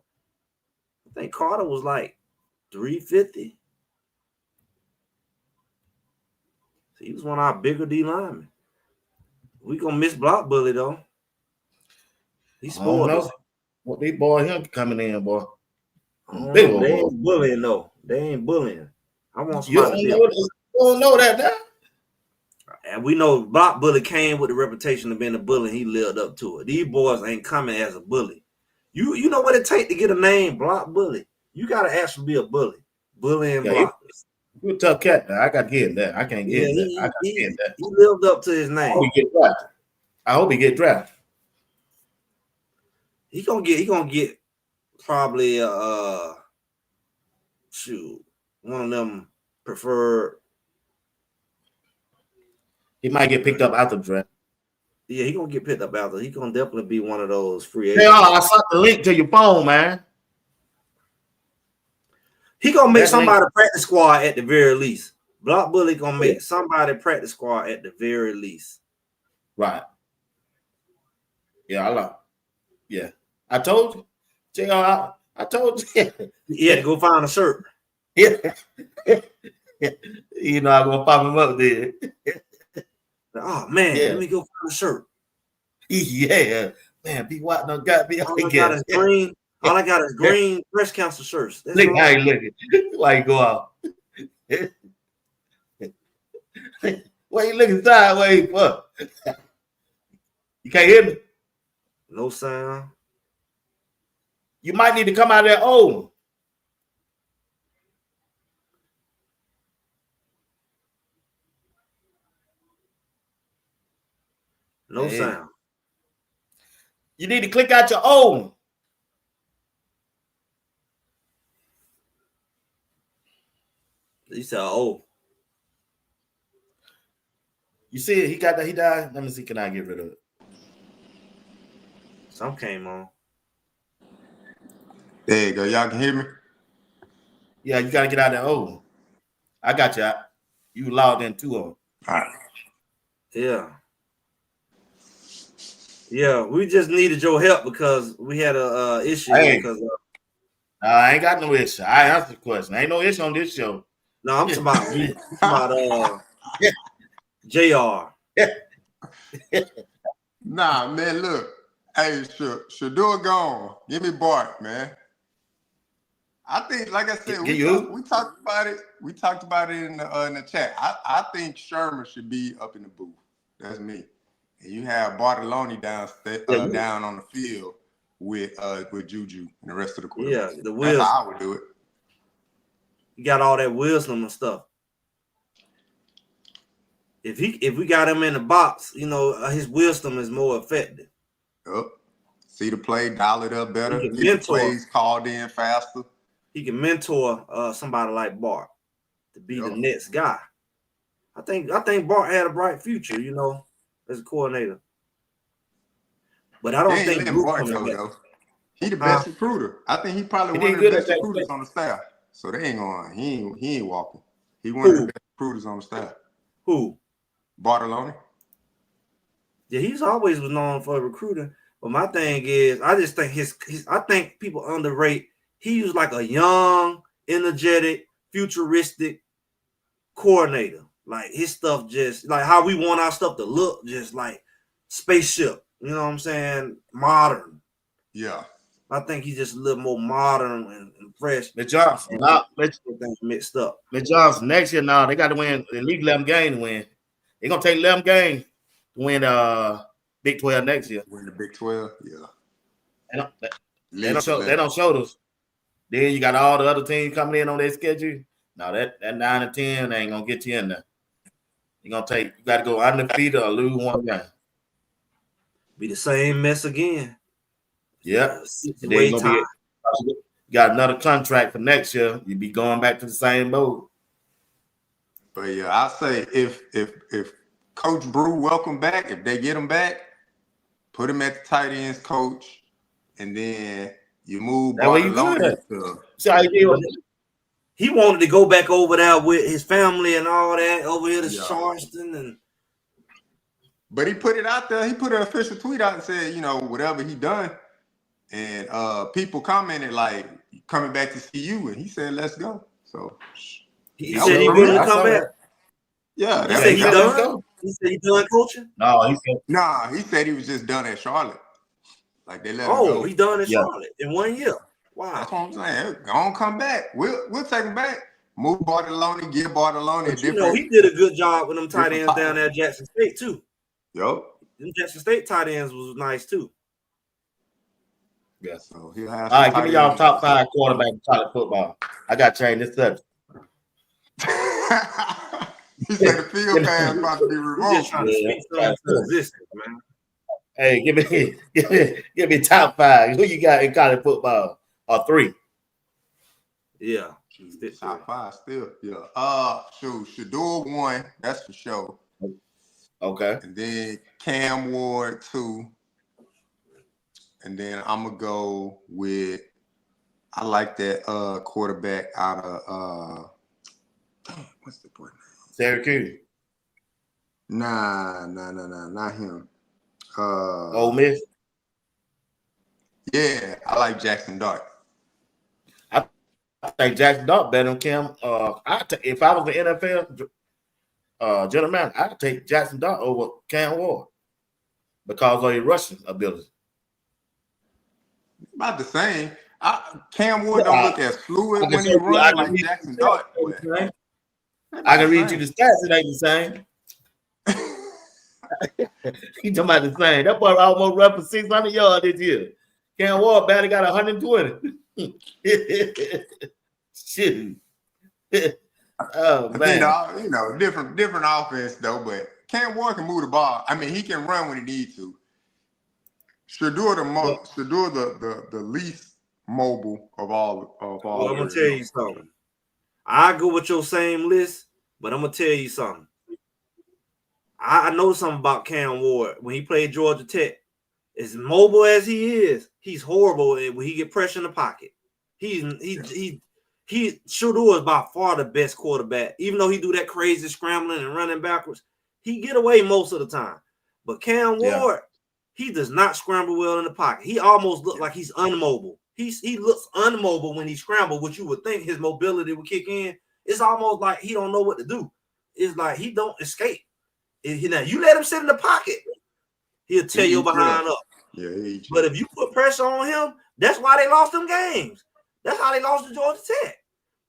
think Carter was like 350. So he was one of our bigger D linemen. We gonna miss Block Bully though. He spoiled us.
What they boy him coming in, boy.
They ain't bullying though. They ain't bullying. I want somebody
You don't know that now.
And we know Block Bully came with the reputation of being a bully, and he lived up to it. These boys ain't coming as a bully. You know what it takes to get a name, Block Bully. You gotta actually be a bully. Bully and block.
You're a tough cat now. I got to get that. I can't get that. I got to get that.
He lived up to his name.
I hope he get drafted.
He gonna get probably one of them preferred.
He might get picked up after the draft.
Yeah, he gonna get picked up after. He gonna definitely be one of those free agents.
Yeah, I sent the link to your phone, man.
He gonna make somebody practice squad at the very least. Block Bully gonna make somebody practice squad at the very least.
Right. Yeah, I like. Yeah, I told you, JR. I told you.
He had to go find a shirt.
Yeah. You know I'm gonna pop him up there.
Oh man, let me go find a shirt.
Yeah, man. Be white no got me.
All I got is green. All I got is green breast cancer shirts. That's
look how you looking. Why you go out? Why you looking sideways for? You can't hear me?
No sound.
You might need to come out of there old.
No sound.
You need to click out your own.
You said, oh.
You see it? He got that. He died. Let me see. Can I get rid of it?
Some came on.
There you go. Y'all can hear me?
Yeah, you got to get out of there old. I got you. You logged in too old.
All right.
Yeah. Yeah, we just needed your help because we had a issue. Because
I ain't got no issue. I answered the question. Ain't no issue on this show.
No, I'm talking about you. I'm talking JR.
Nah, man, look. Hey, Shadur gone. Give me Bart, man. I think, like I said, we talked about it. We talked about it in the chat. I think Sherman should be up in the booth. That's me. and you have Bartoloni down on the field with Juju and the rest of the quarterbacks.
Yeah,
that's how I would do it.
You got all that wisdom and stuff. If we got him in the box, his wisdom is more effective.
Yep. See the play, dial it up better, get
mentor,
the plays called in faster.
He can mentor somebody like Bart to be the next guy. I think Bart had a bright future, as a coordinator. But I don't think
Bart though. He the best recruiter. I think he probably one of the best recruiters on the staff. So they ain't going. He ain't walking. He one of the best recruiters on the staff.
Who?
Bartoloni.
Yeah, he's always was known for recruiting. But my thing is, I just think I think people underrate. He was like a young, energetic, futuristic coordinator. Like his stuff just like how we want our stuff to look, just like spaceship. You know what I'm saying? Modern.
Yeah.
I think he's just a little more modern and fresh.
But Johnson,
mixed up.
But Johnson, next year now they got to win at least 11 games to win. They're gonna take 11 games to win Big 12 next year.
Win the Big 12, yeah.
They don't show us. Then you got all the other teams coming in on their schedule. Now that 9 and 10 ain't gonna get you in there. You got to go undefeated or lose one game.
Be the same mess again.
Yeah. You got another contract for next year. You'd be going back to the same mode.
But yeah, I say if Coach Brew welcome back, if they get him back, put him at the tight ends coach, and then you move Bartoloni to.
He wanted to go back over there with his family and all that over here to Charleston and.
But he put it out there. He put an official tweet out and said, whatever he done. And people commented like, coming back to see you. And he said, let's go. So
he said he willing to come back.
Yeah.
He said he done? He said he done coaching?
No,
he said he was just done at Charlotte. Like they let him go.
Oh, he done at Charlotte in 1 year. Wow.
That's what I'm saying. Gonna come back. We'll take him back. Move Bartoloni, give Bartoloni a different.
He did a good job with them tight ends down there at Jackson State too.
Yep.
Them Jackson State tight ends was nice too.
Yeah.
So he'll have.
All right, give me y'all top 5 quarterback in college football. I got to change this subject.
He said the field pass about to be revoked.
Man.
Hey, give me top 5. Who you got in college football? Or 3?
Yeah.
Top 5 still. Yeah. Shador 1, that's for sure.
Okay.
And then Cam Ward 2. And then I'm gonna go with I like that quarterback out of what's the boy name?
Syracuse.
Nah, not him.
Ole Miss.
Yeah, I like Jackson Dart.
I think Jackson Dart better than Cam. If I was the NFL general manager, I'd take Jackson Dart over Cam Ward because of his rushing ability.
About the same. Cam Ward don't look as fluid when he runs like Jackson Dart.
I can read you the stats. It ain't the same. He talking about the same. That boy almost run for 600 yards this year. Cam Ward barely got 120. Shit. Oh man.
Different offense though, but Cam Ward can move the ball. I mean, he can run when he needs to. Shador the least mobile of all.
Well, I'm gonna tell you something. I go with your same list, but I'm gonna tell you something. I know something about Cam Ward. When he played Georgia Tech, as mobile as he is, he's horrible when he get pressure in the pocket. Shador is by far the best quarterback. Even though he do that crazy scrambling and running backwards, he get away most of the time. But Cam Ward, he does not scramble well in the pocket. He almost looks like he's unmobile. He looks unmobile when he scrambles, which you would think his mobility would kick in. It's almost like he don't know what to do. It's like he don't escape. Now you let him sit in the pocket, he'll tear your behind up.
Yeah,
but if you put pressure on him, that's why they lost them games. That's how they lost to Georgia Tech,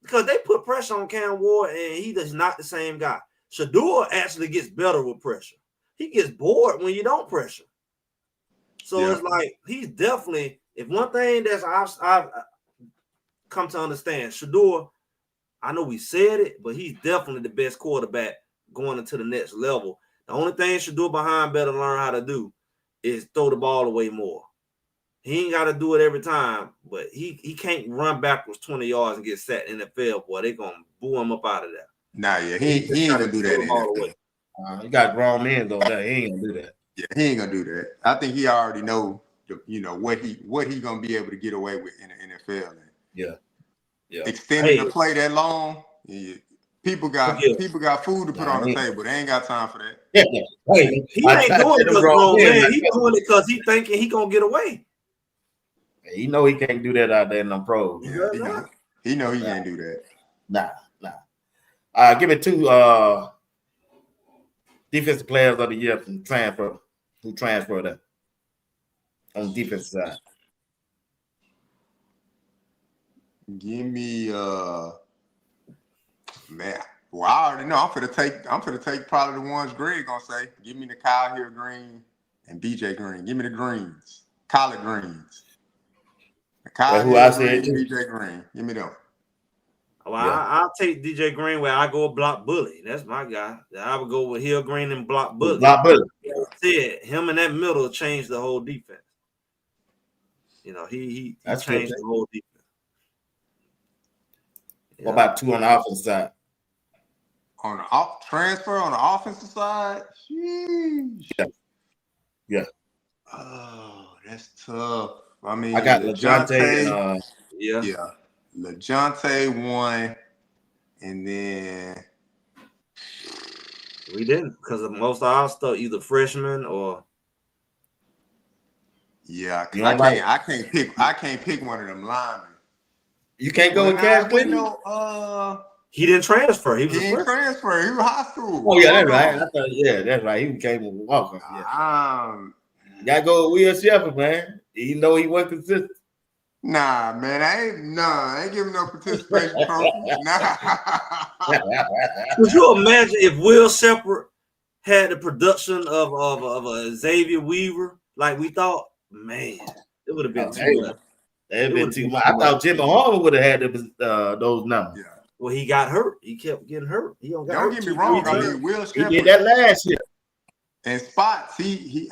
because they put pressure on Cam Ward, and he is not the same guy. Shador actually gets better with pressure. he gets bored when you don't pressure. So it's like he's definitely, if one thing that's I've come to understand, Shador, I know we said it, but he's definitely the best quarterback going into the next level. The only thing Shador behind better learn how to do is throw the ball away more. He ain't got to do it every time, but he can't run backwards 20 yards and get set in the NFL, boy. They're going to boo him up out of there.
Nah, yeah, he ain't going to do that in the
NFL. You got grown men over there. He ain't going to do that.
Yeah, he ain't going to do that. I think he already know, what he going to be able to get away with in the NFL.
Yeah.
Extending the play that long, people got food to put on the table. They ain't got time for that.
Yeah.
He ain't doing it because grown man. He's doing it because he thinking he going to get away.
He know he can't do that out there in the pros.
Yeah, he know he can't do that.
Nah. Give me 2 defensive players of the year from transfer who transferred up on the defensive side.
Give me man. Well, I already know I'm gonna take probably the ones Greg gonna say. Give me the Kyle Hill Green and BJ Green. Give me the greens. Collard greens. Kyle
who
Hill
I said
Green, BJ Green. Give me them.
Well, I'll take DJ Green where I go block Bully. That's my guy. I would go with Hill Green and block Bully. Said him in that middle changed the whole defense. He changed the whole defense.
What about 2 on the offensive side?
On the transfer on the offensive side? Sheesh.
Yeah.
Oh, that's tough. I mean,
I got LeJohntay.
LeJohntay one, and then
we didn't because of most of our stuff either freshman or.
Yeah, I can't pick one of them linemen.
You can't go with Cash Clinton?
He didn't transfer. He
didn't transfer. He was high school.
Oh, yeah, that's right. That's right. He came with Walker. Yeah. Gotta go with Will Shepherd, man. Even though he wasn't consistent.
Nah, man. I ain't giving no participation trophy. Nah.
Could you imagine if Will Shepherd had the production of a Xavier Weaver like we thought? Man, it would have been too much.
It would have been too much. I thought Jimmy Harmon would have had those numbers.
Yeah.
Well, he got hurt. He kept getting hurt. Don't
get me wrong. I mean, Will Shepherd.
He did that last year.
In spots, he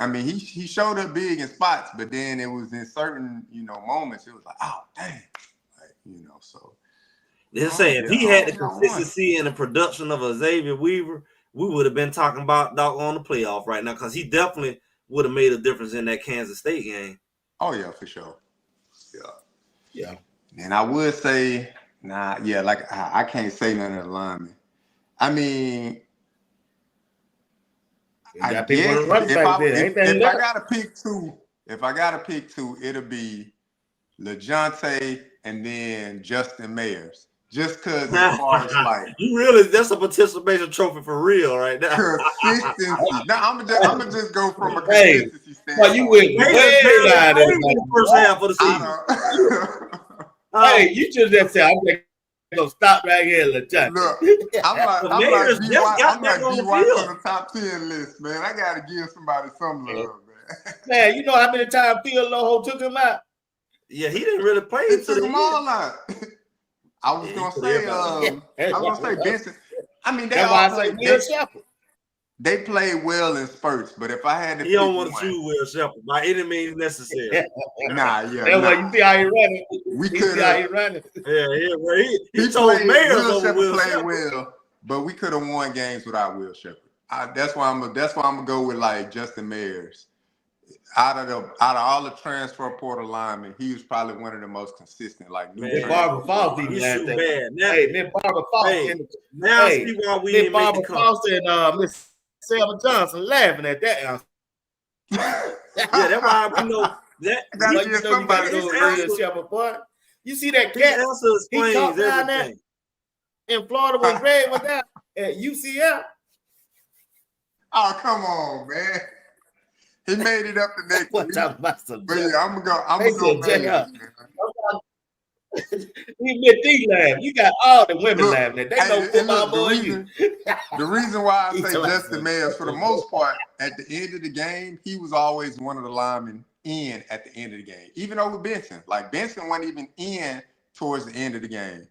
showed up big in spots, but then it was in certain, moments, it was like, oh, dang. So.
They're saying if he had the consistency and the production of a Xavier Weaver, we would have been talking about on the playoff right now because he definitely would have made a difference in that Kansas State game.
Oh, yeah, for sure.
Yeah.
And I would say, I can't say none of the linemen. I mean, I guess if I gotta pick two, it'll be LeJohntay and then Justin Mayers. Just because as far as like
that's a participation trophy for real right now.
Consistency. I'm gonna just go from a consistency standpoint.
Well, you went way down in
the first half of the season.
Hey, you just said I'm gonna stop right here, LeJohntay.
Look, I'm like D-White on the top 10 list, man. I gotta give somebody some love, man.
Man, you know how many times Phil Loho took him out?
Yeah, he didn't really play.
He took them all out. I was gonna say Benson. I mean, they played well in spurts, but if I had to,
he don't want to choose Will Shepherd by any means necessary.
You see how he running?
We could have.
He told Mayers
Will
over Will
Shepherd played well, but we could have won games without Will Shepherd. That's why I'm gonna go with like Justin Mayers. Out of all the transfer portal linemen, he was probably one of the most consistent. Like
Barbara Foster, Barbara Foster.
Now see why we didn't make the
Foster and Miss Selma Johnson laughing at that.
That's why I know
that. You see that cat? He talked down there in Florida when Greg was down at UCF.
Oh, come on, man. He made it up the next week. But yeah, I'm gonna go.
Even they laugh. You got all the women
Look,
laughing. They
hey,
know
and
football
look,
more than you.
the reason why I
He
say
talking about
Justin Mayers, for the most part, at the end of the game, he was always one of the linemen in at the end of the game. Even over Benson. Like, Benson wasn't even in towards the end of the game.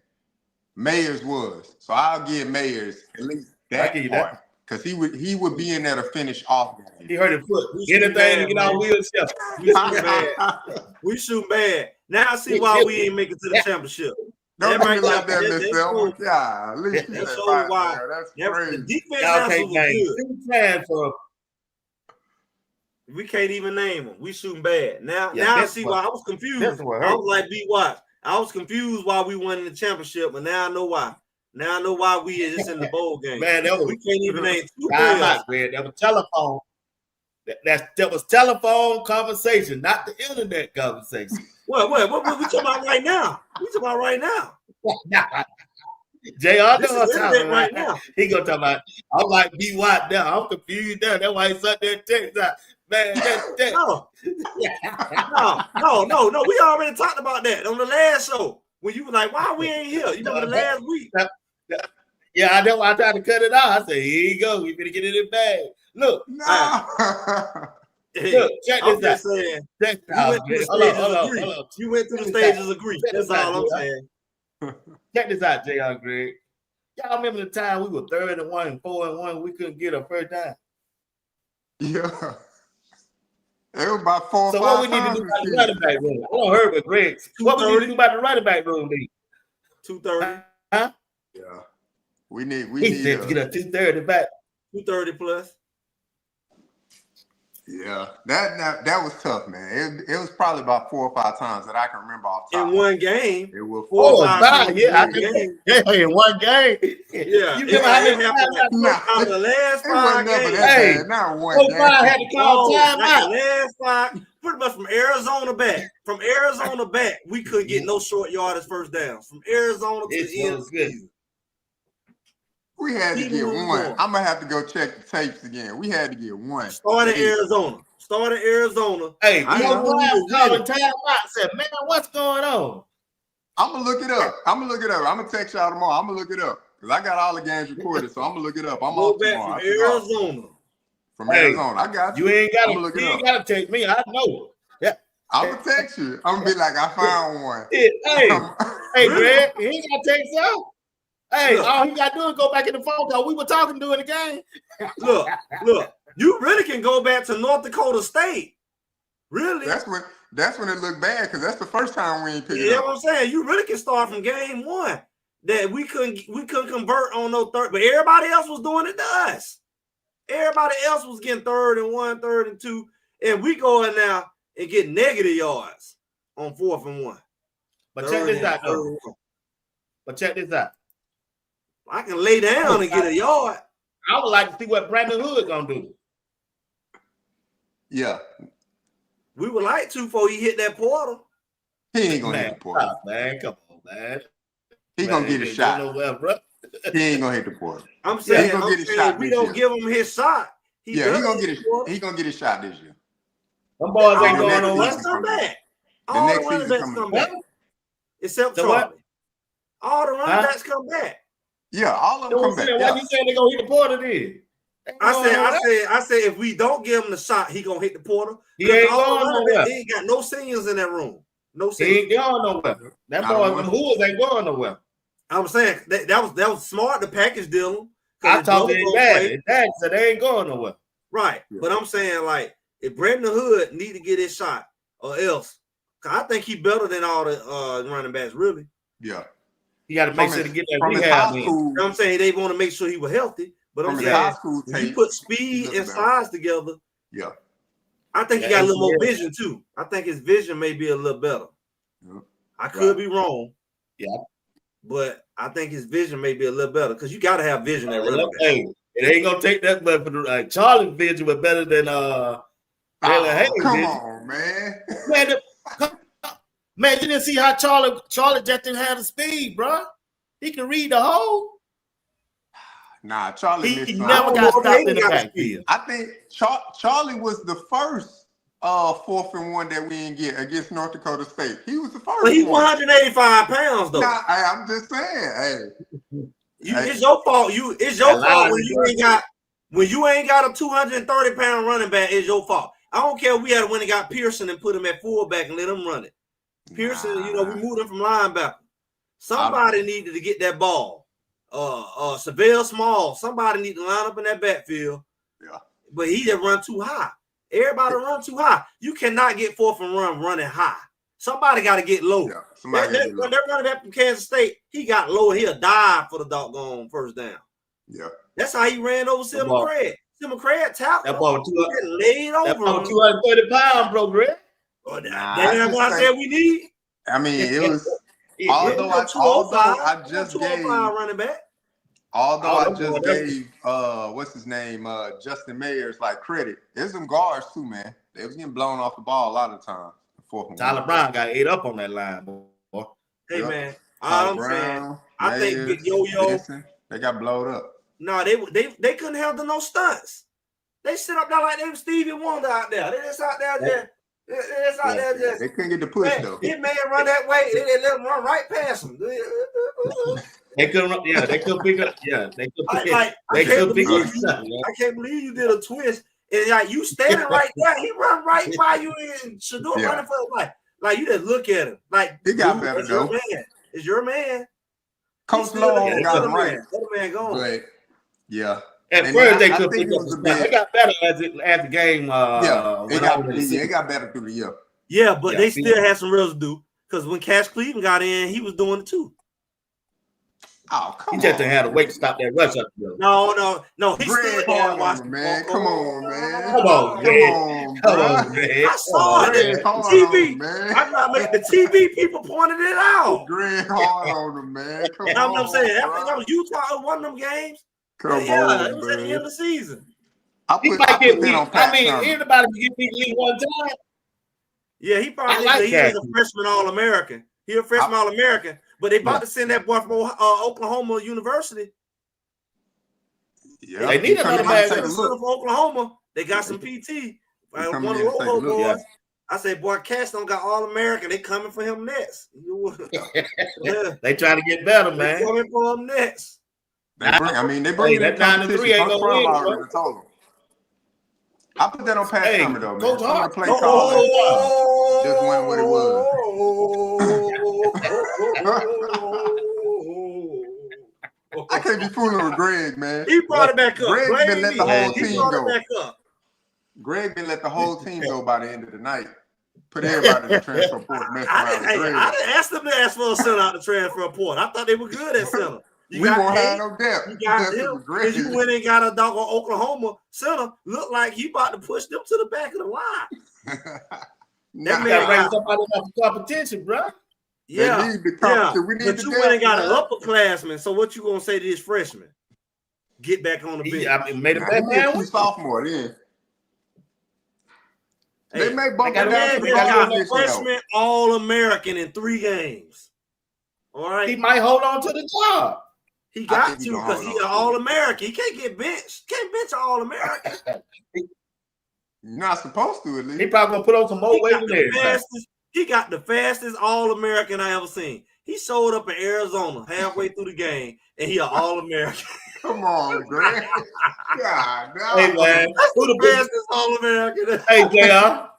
Mayers was. So I'll give Mayers at least
I give
that
you
part.
that.
Because he would be in there to finish off the
He
game.
hurt his foot.
We shoot
Anything
bad,
to get
man.
on wheels. Yeah.
We shoot bad. We shoot bad. Now I see why we ain't make it to the championship.
Don't
That
do me
right
like
there,
that, Miss Selma.
Yeah.
God, leave
That
that
shows
right
why.
there. That's
The
crazy.
defense
Y'all
answer
can't
was
name
good.
2 times for
We can't even name them. We shooting bad. Now I
this
see
one.
why I was confused.
This one
I
hurt.
was like, B. Watts. I was confused why we won the championship, but now I know why. Now I know why we are just in the bowl game.
Man, that was
We can't even name 2
time
players.
out, man. That was telephone. That was telephone conversation, not the internet conversation.
What we talking about right now? We talking about right now.
JR
This
know
is
what I'm
internet
talking
right
about.
now.
He gonna talk about. I'm like B. Watt now. I'm confused now. That's why he sat there and text out. Man, that.
No. We already talked about that on the last show. When you were like, why we ain't here? You remember the last week?
Yeah, I know. I tried to cut it off. I said, here you go. We finna get it in bag. Look,
No.
Hey,
check
I'm
this
just
out.
saying.
Check
You went through the stages of grief. You went through the stages of grief. That's all I'm saying.
Check this out, J.R. Greg. Y'all remember the time we were 3-1 and 4-1? We couldn't get a first down.
Yeah. It was about 4 or 5
So what we need to
times
do about the
this
running back room? I don't heard with Greg. What we need to do about the running back room, Lee?
230.
Huh?
Yeah. We need
He said to get a 230 back.
230 plus.
Yeah, that was tough, man. It was probably about 4 or 5 times that I can remember off top.
In one game.
It was
4 or 5
5, yeah.
in
one game.
Yeah.
You remember how many
times out of the last 5 games?
Hey,
not one game.
5 had to call time out.
The last 5, pretty much from Arizona back. We couldn't get no short yardage first downs. From Arizona to the end of the season.
We had to get one. I'm gonna have to go check the tapes again. We had to get one.
Started Arizona.
Hey, calling time out. Said, man, what's going on?
I'm gonna look it up. I'm gonna text y'all tomorrow. I'm gonna look it up because I got all the games recorded. So I'm gonna look it up. I'm off tomorrow.
From
Arizona. I got you.
You ain't gotta text me. I know. Yeah.
I'm gonna text you. I'm gonna be like, I found one.
Hey, Greg, he ain't gotta text out. Hey, all he gotta do is go back in the phone call. We were talking during the game.
Look. You really can go back to North Dakota State. Really?
That's when it looked bad because that's the first time we ain't picked it up.
You know what I'm saying? You really can start from game 1 that we couldn't convert on no third, but everybody else was doing it to us. Everybody else was getting 3rd and 1, 3rd and 2, and we go in now and get negative yards on 4th and 1.
But check this out, though.
I can lay down and get a yard.
I would like to see what Brandon Hood gonna do.
Yeah.
We would like to before he hit that portal.
He ain't gonna hit the portal.
Man, come on, man.
He gonna get a shot. He ain't gonna hit the portal.
I'm saying, we don't give him his shot.
He gonna get a shot this year.
Them boys ain't going nowhere.
Let's come back.
The next season coming back.
Except Charlie. All the running backs come back.
Yeah, all of them come back.
Why you saying they gonna hit the portal then?
I said if we don't give him the shot, he gonna hit the portal.
He ain't going nowhere.
He ain't got no seniors in that room. No
seniors.
He
ain't going nowhere. That boy, them Hoods ain't going nowhere.
I'm saying that was smart to package deal.
I talked to his dad. His dad said they ain't going nowhere.
Right, but I'm saying like if Brandon Hood need to get his shot or else, I think he better than all the running backs really.
Yeah.
You got to make sure to get that rehab in.
You know what I'm saying? They want to make sure he was healthy. But I'm saying when you put speed and size together,
yeah,
I think he got a little more vision too. I think his vision may be a little better.
Yeah.
I could be wrong.
Yeah.
But I think his vision may be a little better because you got to have vision at running back.
Hey, it ain't gonna take that much for the Charlie's vision was better than
come on, man.
Man, you didn't see how Charlie just didn't have the speed, bro. He can read the hole.
Nah, Charlie missed
he never got stopped in the backfield.
I think Charlie was the first 4th and 1 that we didn't get against North Dakota State. He was the first
But he's
one.
185 pounds though.
Nah, I'm just saying,
It's your fault. It's your fault when you ain't got a 230-pound running back. It's your fault. I don't care if we had went and got Pearson and put him at fullback and let him run it. Pearson, we moved him from linebacker. Somebody needed to get that ball. Savelle Small, somebody need to line up in that backfield.
Yeah.
But he just run too high. Everybody run too high. You cannot get 4th and running high. Somebody got to get low.
Yeah,
When they're running back from Kansas State, he got low. He'll dive for the doggone first down.
Yeah.
That's how he ran over Sim McCray. Sim McCray tapped
that ball
laid over.
That ball 230 pounds, bro, Greg.
That's what I said we need.
I mean, it was although I just gave
running back.
Although I just gave what's his name, Justin Mayers like credit. There's some guards too, man. They was getting blown off the ball a lot of times.
Tyler Brown got ate up on that line, boy.
Hey man, I'm saying, I think Big Yo-Yo,
they got blowed up.
No, they couldn't handle no stunts. They sit up there like they was Stevie Wonder out there. They just out there
They couldn't get the push though.
His man run that way, they let him run right past him.
They couldn't. Yeah, they could pick up. Yeah, they could pick up.
I can't believe you did a twist. And like you standing right there, he run right by you and Shador running for his life. Like you just look at him. Like
he got better though.
It's your man.
Coach Long got him right.
That man gone.
But yeah.
At first they could pick up. They got better as the game.
It got better through the year.
Yeah, but they still had some residue because when Cash Cleveland got in, he was doing it too.
Oh, come on.
He just didn't have to wait to stop that rush up there.
No. He's
Greg
still there
watching. Man, come on, man.
Come on, man.
I saw it. TV. I'm not making the TV people pointed it out.
Greg hard on him, man. Come on.
I'm saying that was Utah in one of them games.
Come on,
it was at the end of the season.
He might get beat. I mean, anybody can get beat at least one time.
Yeah, he probably he's a freshman All-American. He's a freshman All-American. But they about to send that boy from Oklahoma University.
Yeah,
they need another man
from Oklahoma. They got some PT. One of the local boys. I said, boy, Cash don't got All-American. They coming for him next.
They trying to get better, man.
They coming for him next.
They bring that 9-3 ain't gonna win. I put that on Pat Summer though, man. Some of the play calling just went what it was. I can't be fooling with Greg, man.
He brought it back up.
Greg been let the whole team go. Greg been let the whole team go by the end of the night. Put everybody in the transfer portal.
I didn't ask them to ask for a center out the transfer portal. I thought they were good at center.
We won't have no depth.
You got him. You went and got a dog on Oklahoma center. Looked like he about to push them to the back of the line.
That man bring somebody up for competition, bro.
Yeah. We need but you went and got an upperclassman. So what you gonna say to this freshman? Get back on the bench.
Made a bad man.
Sophomore then.
Hey,
they may bump down
a freshman All-American in 3 games. All right.
He might hold on to the job.
He got to because he's an All-American. He can't get benched. Can't bench an All-American.
You're not supposed to, at least.
He probably gonna put on some more weight than
He got the fastest All-American I ever seen. He showed up in Arizona halfway through the game, and he an All-American.
Come on, Greg. God, no.
Hey, man.
Who the fastest All-American?
Hey, JR.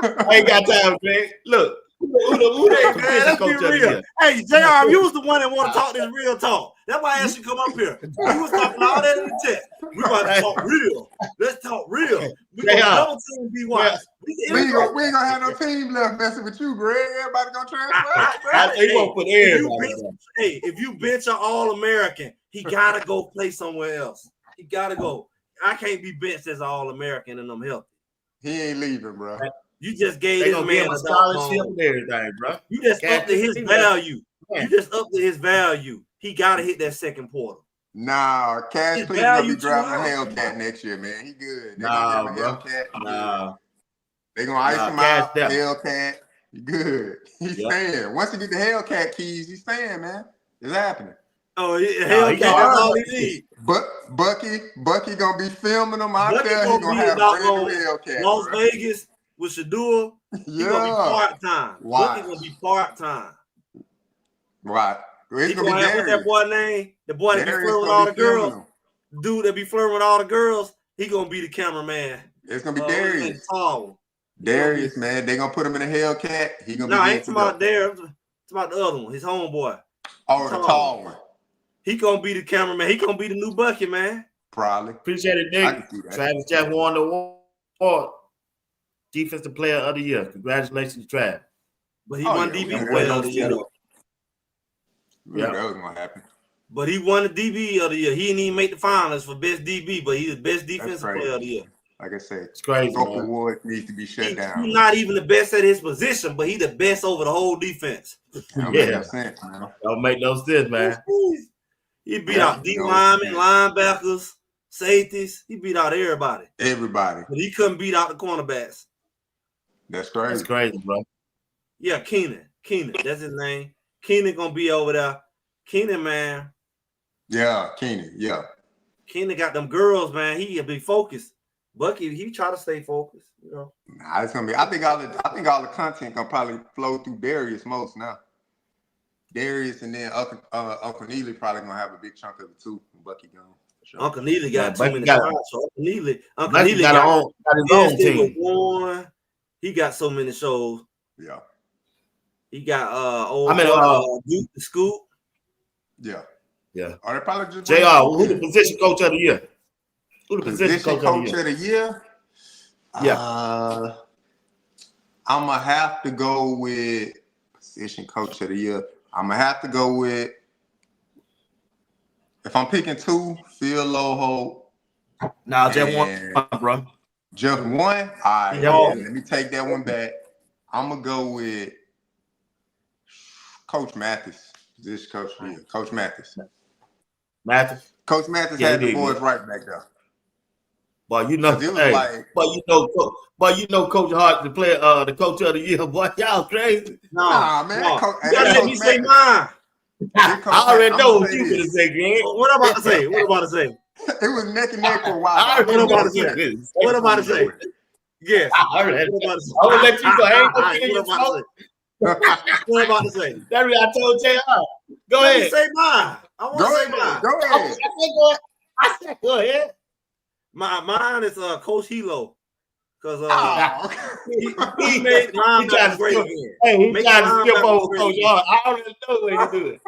I ain't got time, Greg. Look. Who
hey, man, let's be real. Hey, JR, you was the one that want to talk this real talk. That's why I asked you to come up here. You was talking all that in the chat. We about to talk real. Let's talk real. We gonna double team be wise.
We ain't gonna have no team left messing with you, Greg. Everybody gonna transfer.
He won't put everybody.
If you bench an All-American, he gotta go play somewhere else. He gotta go. I can't be benched as an All-American and I'm healthy.
He ain't leaving, bro.
You just gave this man
a scholarship and everything, bro.
You just up to his value. You just up to his value. He gotta hit that second portal.
Nah, Cash Cleveland gonna be driving a Hellcat next year, man. He good. They gonna give him a Hellcat. They gonna ice him out. Hellcat. He good. He's staying. Once he get the Hellcat keys, he's staying, man. It's happening.
Oh, Hellcat, that's all he needs.
But Bucky gonna be filming him out there. He gonna have a brand new Hellcat.
Las Vegas with Shadua, he gonna be
Yeah.
part-time.
Why?
Bucky gonna be part-time.
Right. It's
He
gonna be
gonna have, what's that
Darius.
boy name? The boy that be
Darius
flirting with
gonna
all
be
the girls.
filming them.
Dude that be flirting with all the girls, he gonna be the cameraman.
It's gonna be
What's his name?
Darius.
Tall one.
Darius, man. They gonna put him in a Hellcat. He gonna
No, I
be
ain't talking about there. It's about the other one, his homeboy.
Oh, the tall one.
He gonna be the cameraman. He gonna be the new Bucky, man.
Probably.
Appreciate it,
I
Nick.
can see that.
Travis just won the award. Defensive Player of the Year. Congratulations, Travis.
But he won DB
yeah,
Player of the Year, though.
Yeah, that was gonna happen.
But he won the DB of the year. He didn't even make the finals for best DB, but he's the best defensive
crazy.
player of the year.
Like I said,
It's crazy.
Scope Award needs to be shut down.
He's not even the best at his position, but he's the best over the whole defense.
That don't make no sense, man.
Don't make no sense, man.
He beat out D linemen, linebackers, safeties. He beat out everybody.
Everybody.
But he couldn't beat out the cornerbacks.
That's crazy.
That's crazy, bro.
Yeah, Keenan. That's his name. Keenan gonna be over there. Keenan, man.
Yeah, Keenan. Yeah.
Keenan got them girls, man. He'll be focused. Bucky, he try to stay focused, you know.
Nah, it's gonna be. I think all the content gonna probably flow through Darius most now. Darius and then Uncle Neely probably gonna have a big chunk of it too. Bucky gone. Sure.
Uncle Neely got too many
got
shots. So Uncle Neely
got his own team.
One. He got so many shows.
Yeah.
He got Duke the Scoop.
Yeah.
Yeah.
Or they probably just
JR, who the position coach of the year? Who the position coach
of the year?
Yeah.
I'm gonna have to go with position coach of the year. I'm gonna have to go with, if I'm picking two, Phil Loho.
Nah, just one, bro.
Just one? All right, let me take that one back. I'm gonna go with Coach Mathis. This coach of the year. Coach Mathis. Coach Mathis had the boys right back there.
Boy, you know, Coach Hart, the coach of the year. Boy, y'all crazy.
Nah, man.
You gotta let me say mine.
I already know what you gonna say, Greg.
What I'm about to say?
It was neck and neck for a while.
What I'm about to say? Yes.
I will let you go.
What I'm about to say?
That's what I told JR. Go ahead.
Say mine. I want to say mine.
Go ahead.
I said, go ahead.
Mine is Coach Hilo. Because
he made linebackers great again. Hey, he tried to skip over Coach Hart. I already know the way to do it.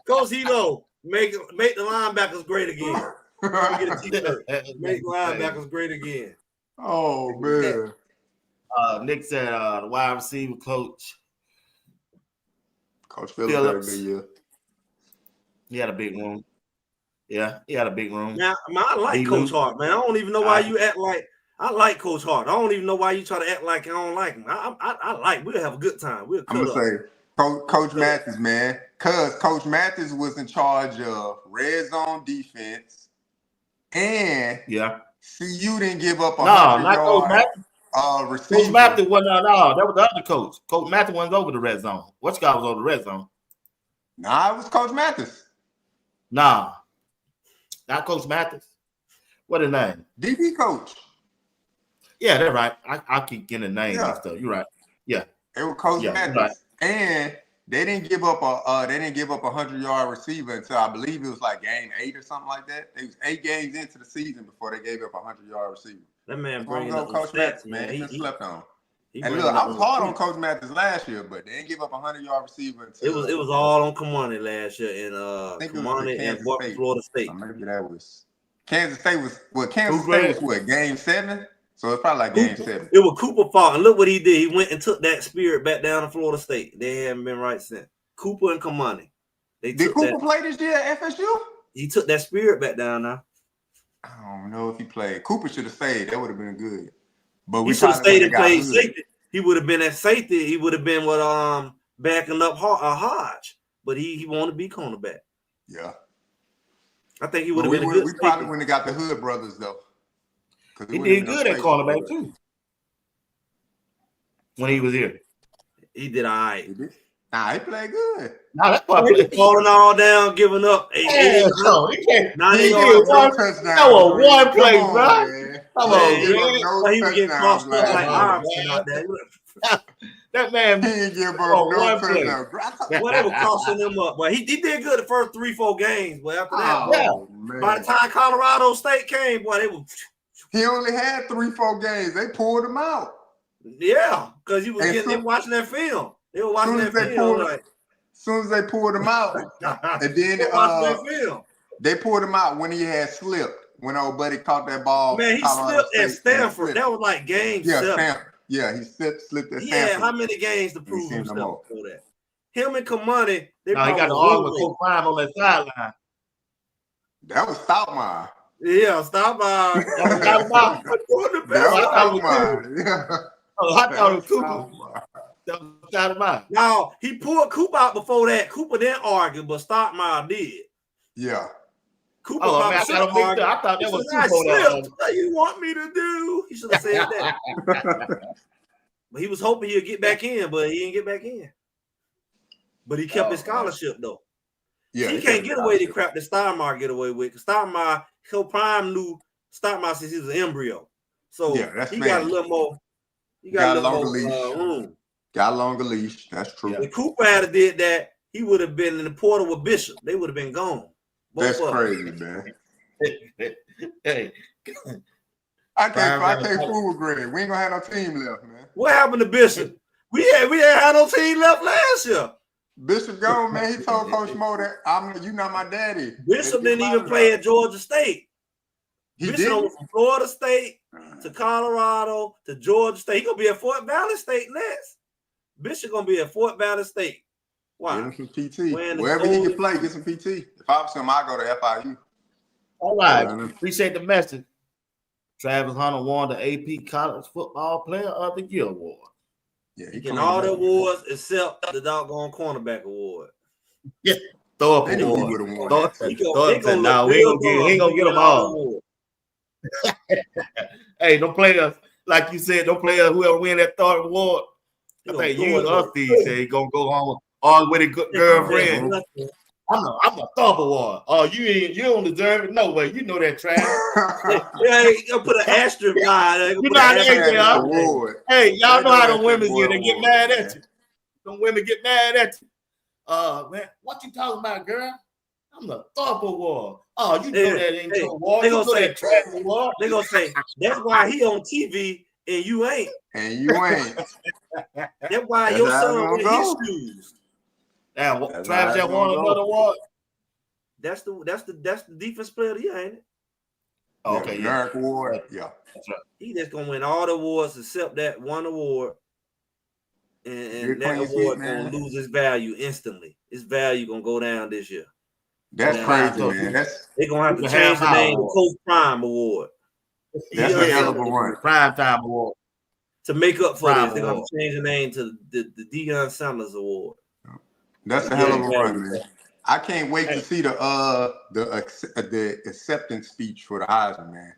Coach Hilo, make the linebackers great again. Get a t-shirt. Make linebackers great again.
Oh, man.
Nick said the wide receiver coach.
Coach Phillips.
He had a big room. Yeah, he had a big room.
Now, I like Coach Hart, man. I don't even know why you act like I like Coach Hart. I don't even know why you try to act like I don't like him. We'll have a good time. I'm
gonna say Coach Mathis, man, because Coach Mathis was in charge of red zone defense, and CU didn't give up 100 yards. Receiver.
Coach Mathis wasn't that was the other coach. Coach Mathis wasn't over the red zone. Which guy was over the red zone?
Nah, it was Coach Mathis.
Nah, not Coach Mathis. What his name?
DB coach.
Yeah, that's right. I keep getting the name and stuff. You're right. Yeah,
it was Coach Mathis,
right.
And they didn't give up a 100-yard receiver until I believe it was like game 8 or something like that. They was 8 games into the season before they gave up a 100-yard receiver.
That man bringing up
Coach Mathis, man. He slept on. And look, I was hard on Coach Mathis last year, but they didn't give up a 100-yard receiver until
it was all on Kamani last year in Kamani and Florida State.
Maybe that was Kansas State was game 7? So it's probably like game 7.
It was Cooper fault, and look what he did. He went and took that spirit back down to Florida State. They haven't been right since. Cooper and Kamani.
Did Cooper play this year at FSU?
He took that spirit back down now.
I don't know if he played. Cooper should have stayed. That would have been good. But
he should have stayed and played safety. He would have been at safety. He would have been with backing up Hodge. But he wanted to be cornerback.
Yeah.
I think he would have been a good.
We probably wouldn't have got the Hood brothers though.
He did good at cornerback too. When he was here.
He did all right.
Nah, he played good.
Nah, that's why he
falling all down, giving up.
He did one touchdown. That was one play, bro. Come
He
on,
ain't give up
Greg.
no
He was getting
touchdowns
crossed up like
last
Iverson
year.
out there.
That man
He ain't give up
on
no
one play.
touchdowns.
Well, they were crossing him up. Well, he did good the first 3-4 games, but after that,
Oh, man.
by the time Colorado State came, boy, they were.
He only had 3-4 games. They pulled him out.
Yeah, because he was
And
getting them watching that film. They were watching that film like.
As soon as they pulled him out, and then they pulled him out when he had slipped. When old buddy caught that ball,
man, he
Colorado
slipped at
State,
Stanford. That was like game 7.
Yeah, he slipped at Stanford.
He had how many games to prove himself before that? Him and Kamani, they
he got to argue with Coach Prime on that sideline.
That was Stoutmire.
Yeah, stop by.
That was
Stoutmire. Yeah.
Oh, I thought it was Cooper. That was Stoudemire.
No, he pulled Cooper out before that. Cooper didn't argue, but Stoudemire did.
Yeah.
Cooper
Oh, man, I thought that was Cooper.
What you want me to do? He should have said that. But he was hoping he'd get back in, but he didn't get back in. But he kept his scholarship, though.
Yeah,
he can't get away with the crap that Stoudemire get away with. Because Stoudemire, Hill Prime knew Stoudemire since he was an embryo. So he got a little more. He got a little more room.
Got a longer leash. That's true.
If Cooper had did that, he would have been in the portal with Bishop. They would have been gone.
That's crazy, man.
Hey.
I can't fool with Greg. We ain't gonna have no team left, man.
What happened to Bishop? We ain't had no team left last year.
Bishop gone, man. He told Coach Mo that you not my daddy.
Bishop didn't even play at Georgia State. Bishop went from Florida State to Colorado to Georgia State. He gonna be at Fort Valley State next. Bishop gonna be at Fort Valley State. Why?
Give him some PT. Wherever he can play, get some PT. If I was him, I go to FIU.
All right. Appreciate the message. Travis Hunter won the AP College Football Player of the Year award.
Yeah,
he getting all the awards except the doggone cornerback award.
Yeah, throw up award. No, we ain't gonna get them all. Hey, no players, like you said, no players whoever win that third award. I think you and us these say gonna go home all with a good girlfriend. I'm a thumb award. Oh, you don't deserve it. No way. You know that, Travis.
Yeah, you gonna put an asterisk by it.
You know how they award. Hey, y'all know how the women get. They get mad at you. Some women get mad at you. Man, what you talking about, girl? I'm the thumb award. Oh, you know that ain't your award. They gonna say Travis award.
They gonna say that's why he on TV and you ain't. That's why your son with his shoes.
Now, Travis that won another award.
That's the defense player of the year, ain't it?
Oh, okay,
Eric Ward. Yeah,
that's right. He just gonna win all the awards except that one award, and that award gonna lose its value instantly. Its value gonna go down this year.
That's crazy, man.
They're gonna have to change the name to Coach Prime Award.
That's a hell of a run.
Prime Time Award.
To make up for this, they're gonna change the name to the Deion Sanders Award.
That's a hell of a run, man. I can't wait to see the acceptance speech for the Heisman, man.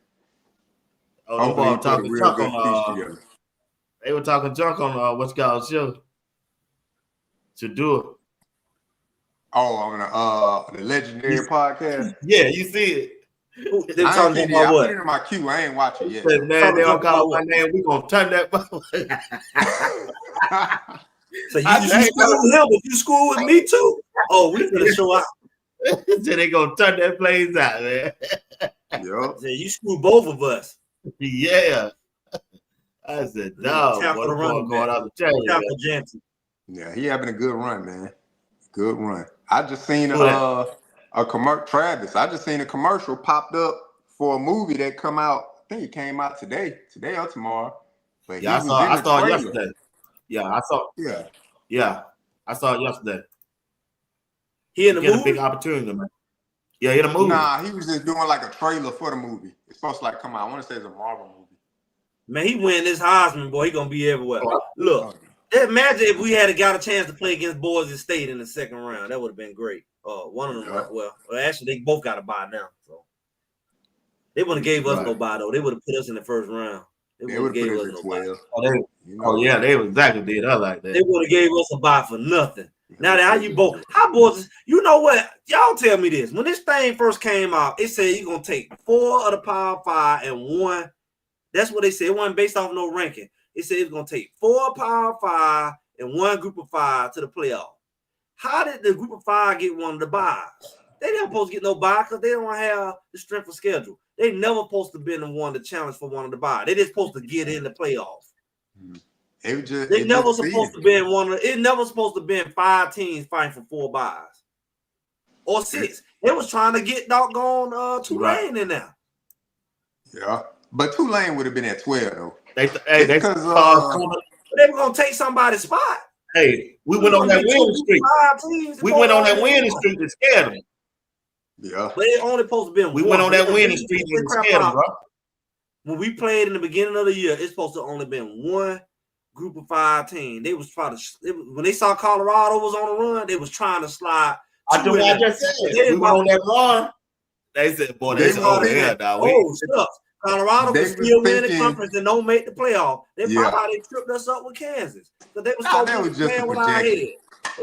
Oh, they were talking junk on they were talking junk on what's called show. To do it.
Oh, on the legendary podcast.
Yeah, you see it.
They're talking about what?
I put it in my queue. I ain't watching yet.
Man, they don't call my name. We gonna turn that.
So you school with him, but you school with me too. Oh, we gonna show out.
So they gonna turn that place out, man.
Yep.
So you school both of us.
Yeah. I said, dog, what going out the chain?
Yeah, he having a good run, man. Good run. I just seen a commercial. Travis, I just seen a commercial popped up for a movie that come out. I think it came out today or tomorrow. But
yeah, I saw it yesterday. Yeah, I saw. Yeah, I saw it yesterday.
He in the movie?
A big opportunity, man. Yeah, in the movie.
Nah, he was just doing like a trailer for the movie. It's supposed to like come out. I want to say it's a Marvel movie.
Man, he win this Heisman, boy. He gonna be everywhere. Look, imagine if we had got a chance to play against Boise State in the second round. That would have been great. One of them, well, actually, they both got a bye now. So they wouldn't have gave us no bye though. They would have put us in the first round. They would have gave us no bye.
They exactly did her like that.
They would have gave us a bye for nothing. Now that how boys, you know what? Y'all tell me this. When this thing first came out, it said you're gonna take 4 of the Power 5 and 1 That's what they said. It wasn't based off no ranking. They said it's going to take 4 Power 5 and 1 Group of 5 to the playoff. How did the Group of 5 get one of the buys? They didn't supposed to get no bye because they don't have the strength of schedule. They never supposed to be the one to challenge for one of the bye. They just supposed to get in the playoff. They never supposed to be in one of. It never supposed to be in 5 teams fighting for 4 buys or 6. They was trying to get doggone Tulane in there.
Yeah, but Tulane would have been at 12 though.
They
were gonna take somebody's spot.
Hey, we went on that winning streak. We went on that winning streak and scared them.
Yeah,
but it only supposed to be.
We went on that winning streak and scared them, bro.
When we played in the beginning of the year, it's supposed to only been 1 Group of 5 team. They was trying to when they saw Colorado was on the run, they was trying to slide.
I just said we went on that run. They said, "Boy, they over here, dog."
Shucks. Colorado can still win the conference and don't make the playoff. They probably tripped us up with Kansas. So they was
just a projection.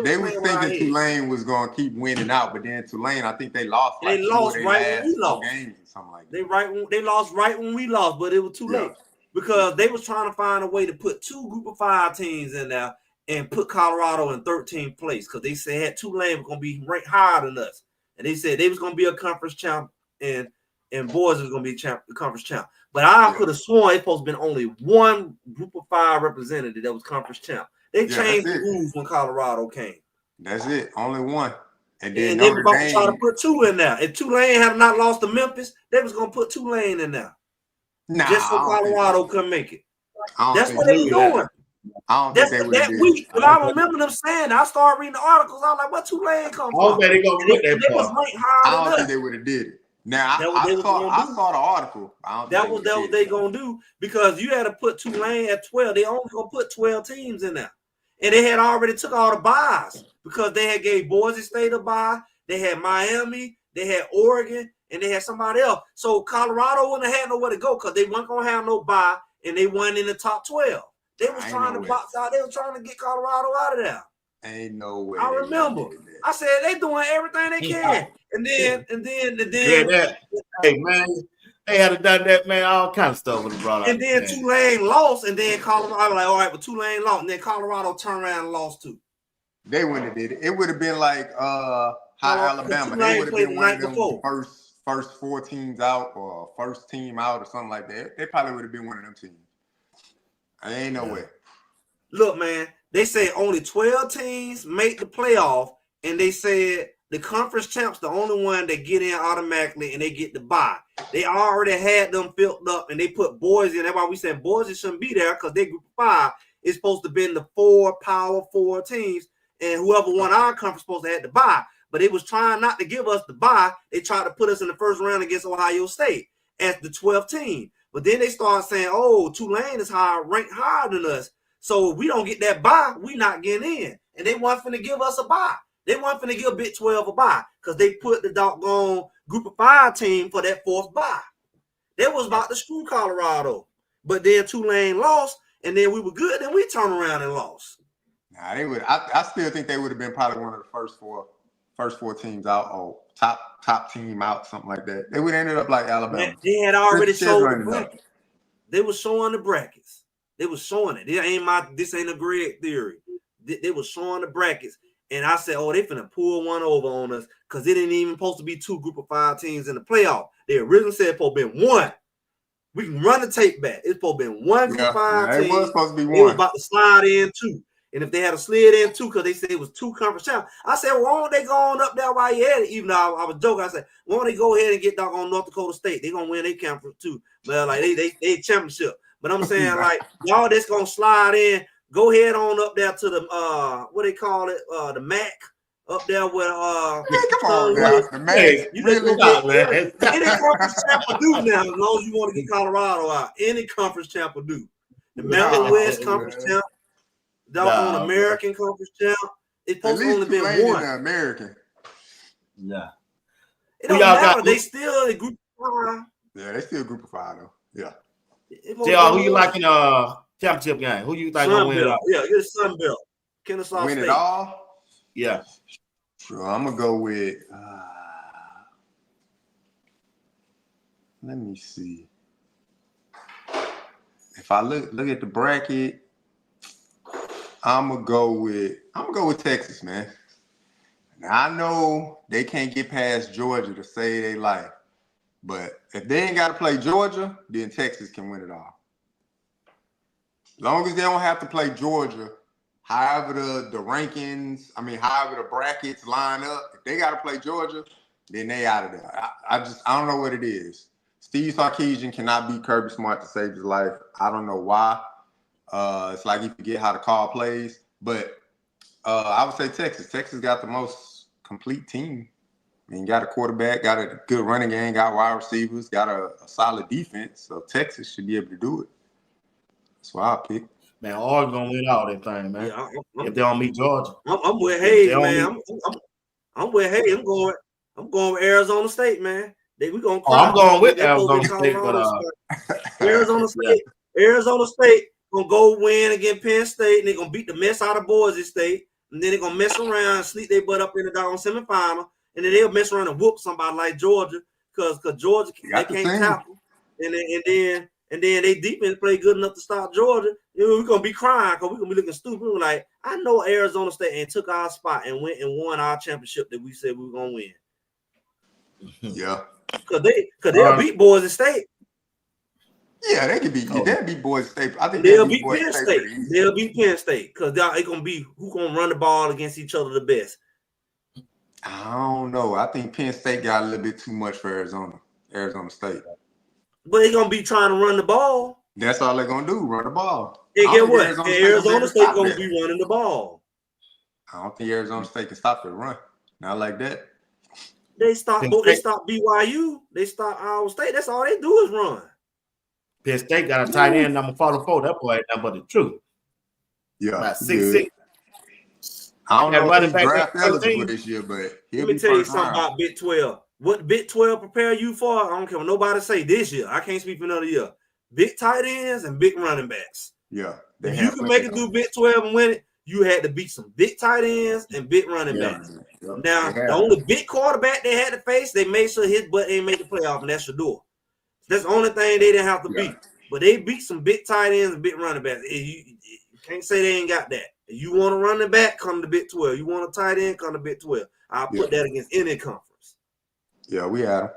They was thinking Tulane was going to keep winning out, but then Tulane, I think they lost.
They lost right when we lost.
Games or something like
that. They lost right when we lost, but it was too late because they was trying to find a way to put 2 Group of 5 teams in there and put Colorado in 13th place because they said Tulane was going to be ranked higher than us, and they said they was going to be a conference champ and boys was going to be conference champ. But I could have sworn it's supposed to have been only 1 Group of 5 representative that was conference champ. They changed the rules when Colorado came.
That's it. Only 1. And then
they were about to try to put 2 in there. If Tulane had not lost to Memphis, they was going to put Tulane in there. Just so Colorado couldn't make it. That's what they were doing. That week, but I remember them saying, I started reading the articles. I was like, what Tulane come from?
They gonna get that
they was ranked higher than us.
I don't think they would have did it. Now I saw the article.
That was what they gonna do because you had to put Tulane at 12. They only gonna put 12 teams in there, and they had already took all the buys because they had gave Boise State a bye. They had Miami, they had Oregon, and they had somebody else. So Colorado wouldn't have had nowhere to go because they weren't gonna have no bye, and they weren't in the top 12. They was trying to box out. They was trying to get Colorado out of there.
Ain't no way.
I remember. I said they doing everything they can. And then
hey man, they had done that, man. All kind of stuff with brought up.
And then Tulane lost, and then Colorado. I was like, all right, but Tulane lost, and then Colorado turned around and lost too.
They wouldn't have did it. It would have been like how Alabama. They would have been one of them first 4 teams out or first team out or something like that. They probably would have been one of them teams. Ain't no way.
Look, man, they say only 12 teams make the playoff, and they said the conference champs the only one that get in automatically, and they get the bye. They already had them filled up, and they put Boise in. That's why we said Boise shouldn't be there because they Group of 5 is supposed to be in the 4 Power 4 teams, and whoever won our conference supposed to have the bye. But they was trying not to give us the bye. They tried to put us in the first round against Ohio State as the 12th team. But then they started saying, oh, Tulane is ranked higher than us. So if we don't get that bye, we not getting in. And they weren't finna give us a bye. They weren't finna give Big 12 a bye because they put the doggone Group of 5 team for that 4th bye. They was about to screw Colorado. But then Tulane lost, and then we were good, and we turned around and lost.
Nah, they would. I still think they would have been probably one of the first four teams out or top team out, something like that. They would have ended up like Alabama.
They had already showed the brackets. They were showing the brackets. They was showing it. This ain't a Greg theory. They was showing the brackets. And I said, oh, they finna pull one over on us because it didn't even supposed to be 2 Group of 5 teams in the playoff. They originally said it's supposed to be 1. We can run the tape back. It's supposed to be 1 Group of 5 teams.
It was supposed to be 1.
It was about to slide in 2. And if they had a slid in 2 because they said it was 2 conference champs, I said, well, why don't they go on up there while you at it? Even though I was joking, I said, why don't they go ahead and get doggone North Dakota State? They're going to win their conference too. Well, like they championship. But I'm saying, like, y'all that's going to slide in, go ahead on up there to the, what they call it, the MAC. Up there with
come on, the MAC.
You really got, man. Any conference champ will do now, as long as you want to get Colorado out. Any conference champ will do. The Mountain West conference champ, doggone American conference champ. It's supposed to only be 1.
American.
Yeah.
It don't matter. They still a Group of 5.
Yeah, they still a Group of 5 though. Yeah.
JR, who you like in championship game? Who you think gonna win it all?
Yeah, get Sun Belt. Kennesaw
State. Win it all?
Yeah.
Sure, I'm gonna go with. Let me see. if I look at the bracket, I'm gonna go with Texas, man. Now I know they can't get past Georgia to save their life, but if they ain't got to play Georgia, then Texas can win it all. As long as they don't have to play Georgia, however the rankings, however the brackets line up, if they got to play Georgia, then they out of there. I don't know what it is. Steve Sarkisian cannot beat Kirby Smart to save his life. I don't know why. It's like he forget how to call plays. But I would say Texas. Texas got the most complete team. Got a quarterback, got a good running game, got wide receivers, got a solid defense. So Texas should be able to do it. That's why I pick.
Man, Oregon gonna win all that thing, man.
Yeah,
if they don't meet Georgia,
I'm with Hayes, man. I'm with Hayes. I'm going with Arizona State, man. We gonna cry.
I'm going with Arizona State, but
Arizona State. Arizona State gonna go win against Penn State, and they're gonna beat the mess out of Boise State, and then they're gonna mess around and sleep their butt up in the down semifinal, and then they'll mess around and whoop somebody like Georgia, because Georgia they can't tackle, and then they defense play good enough to stop Georgia. We're gonna be crying because we're gonna be looking stupid. We're like, I know Arizona State and took our spot and went and won our championship that we said we were gonna win.
Yeah,
because they'll beat Boise State.
Yeah, they can beat. They'll beat Boise State. I think
they'll beat Penn State. They'll beat Penn State because they're gonna be who gonna run the ball against each other the best.
I don't know. I think Penn State got a little bit too much for Arizona State.
But they're gonna be trying to run the ball.
That's all they're gonna do, run the ball.
And get what? Arizona State gonna be running the ball.
I don't think Arizona State can stop the run. Not like that.
They stop BYU. They stop Iowa State. That's all they do is run.
Penn State got a tight end number 44. That boy ain't nothing but the truth.
Yeah,
about 6'6".
I don't know if he's draft eligible this year, but
let me tell you something about Big 12. What Big 12 prepare you for? I don't care what nobody say this year. I can't speak for another year. Big tight ends and big running backs.
Yeah.
If you can make it through Big 12 and win it, you had to beat some big tight ends and big running backs. Yeah. Now, the only big quarterback they had to face, they made sure his butt ain't make the playoff, and that's Shador. That's the only thing they didn't have to beat. But they beat some big tight ends and big running backs. You can't say they ain't got that. If you want a running back, come to Big 12. You want a tight end, come to Big 12. I'll put that against any conference.
Yeah, we had them.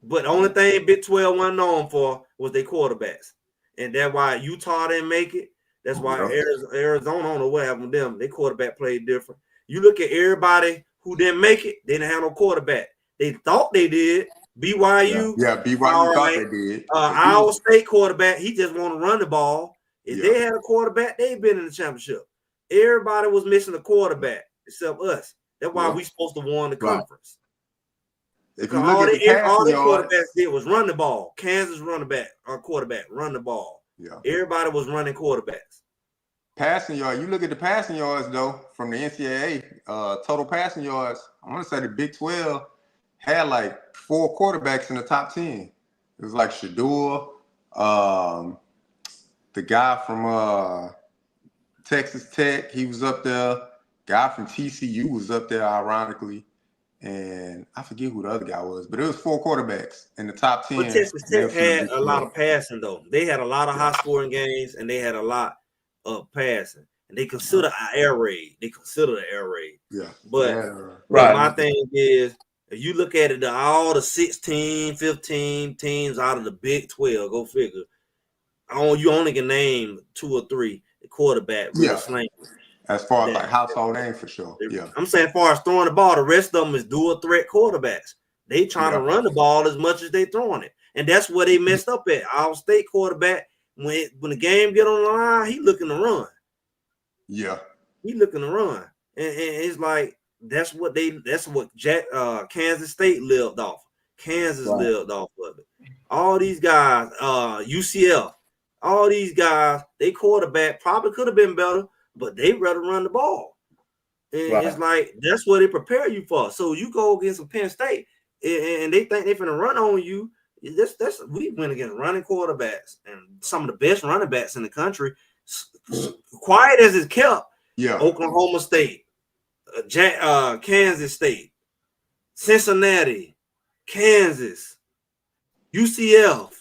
But the only thing Big 12 wasn't known for was their quarterbacks. And that's why Utah didn't make it. That's why Arizona, I don't know what happened with them. Their quarterback played different. You look at everybody who didn't make it, they didn't have no quarterback. They thought they did. BYU.
Yeah, BYU thought they did.
Iowa State quarterback, he just want to run the ball. If they had a quarterback, they'd been in the championship. Everybody was missing a quarterback except us. That's why we supposed to win the conference.
If you look at
all the quarterbacks did was run the ball. Kansas running back or quarterback run the ball.
Yeah,
everybody was running quarterbacks.
Passing yards. You look at the passing yards though from the NCAA. Total passing yards. I want to say the Big 12 had like 4 quarterbacks in the top 10. It was like Shador, the guy from Texas Tech. He was up there. Guy from TCU was up there, ironically. And I forget who the other guy was, but it was 4 quarterbacks in the top 10.
But Texas Tech had a lot of passing, though. They had a lot of high-scoring games, and they had a lot of passing. And they consider an air raid.
Yeah.
But my thing is, if you look at it, all the 16, 15 teams out of the Big 12, go figure. You only can name 2 or 3 quarterback. Slang.
As far as like household name for sure. Yeah.
I'm saying as far as throwing the ball, the rest of them is dual threat quarterbacks. They trying to run the ball as much as they throwing it. And that's where they messed up at. Iowa State quarterback, when the game get on the line, he looking to run.
Yeah.
He looking to run. And it's like that's what Kansas State lived off. Kansas lived off of it. All these guys, UCF, all these guys, they quarterback probably could have been better, but they rather run the ball. And it's like, that's what they prepare you for. So you go against a Penn State and they think they're going to run on you. We went against running quarterbacks and some of the best running backs in the country. Quiet as it's kept.
Yeah.
Oklahoma State, Kansas State, Cincinnati, Kansas, UCF.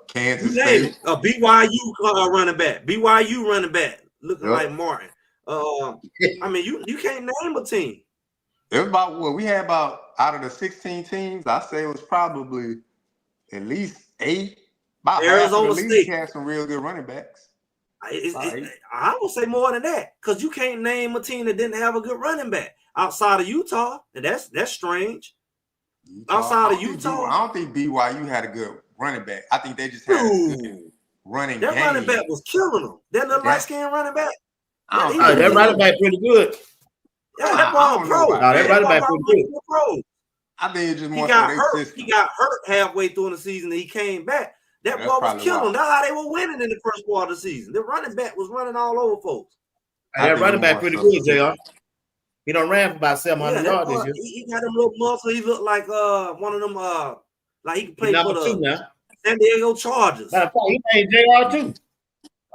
Kansas
You name
State.
it. BYU running back. BYU running back looking like Martin. I mean, you can't name a team.
It was about what we had about out of the 16 teams. I say it was probably at least 8. About half of the league had some real good running backs.
I would say more than that because you can't name a team that didn't have a good running back outside of Utah, and that's strange. Outside of Utah,
I don't think BYU had a good running back. I think they just had a good running game.
That running back was killing them. That little light-skinned running back.
That running back pretty good.
Yeah, that ball pro.
That running back pretty good.
Pro.
I think it's just more
he got hurt. He got hurt halfway through the season and he came back. That ball was killing them. That's how they were winning in the first part of the season. The running back was running all over folks.
That running back pretty good, JR. He done ran for about 700 yards this year.
He got them little muscle. He looked like one of them like he could play for the San Diego Chargers.
He played JR too.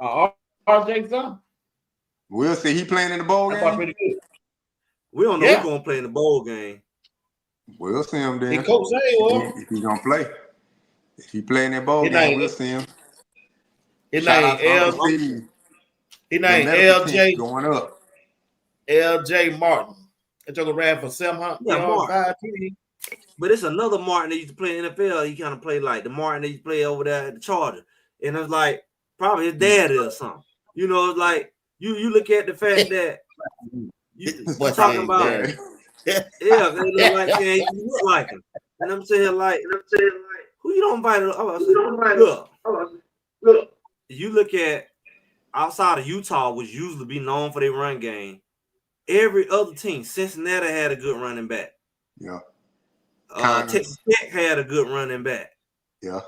RJ son.
We'll see. He playing in the bowl game.
Pretty good.
We don't know who's gonna play in the bowl game.
We'll see him then.
If
he's gonna play. If he play in that bowl game, we'll see him.
His name LJ
going up.
LJ Martin. That took a ran for 700.
But it's another Martin that used to play in the NFL. He kind of played like the Martin that used to play over there at the Chargers. And it's like probably his daddy or something. You know, it's like you look at the fact that you talking about they look like you look like him. And I'm saying like who you don't invite? Look. You look at outside of Utah, which usually be known for their run game. Every other team, Cincinnati had a good running back.
Yeah.
Texas Tech had a good running back.
Yeah.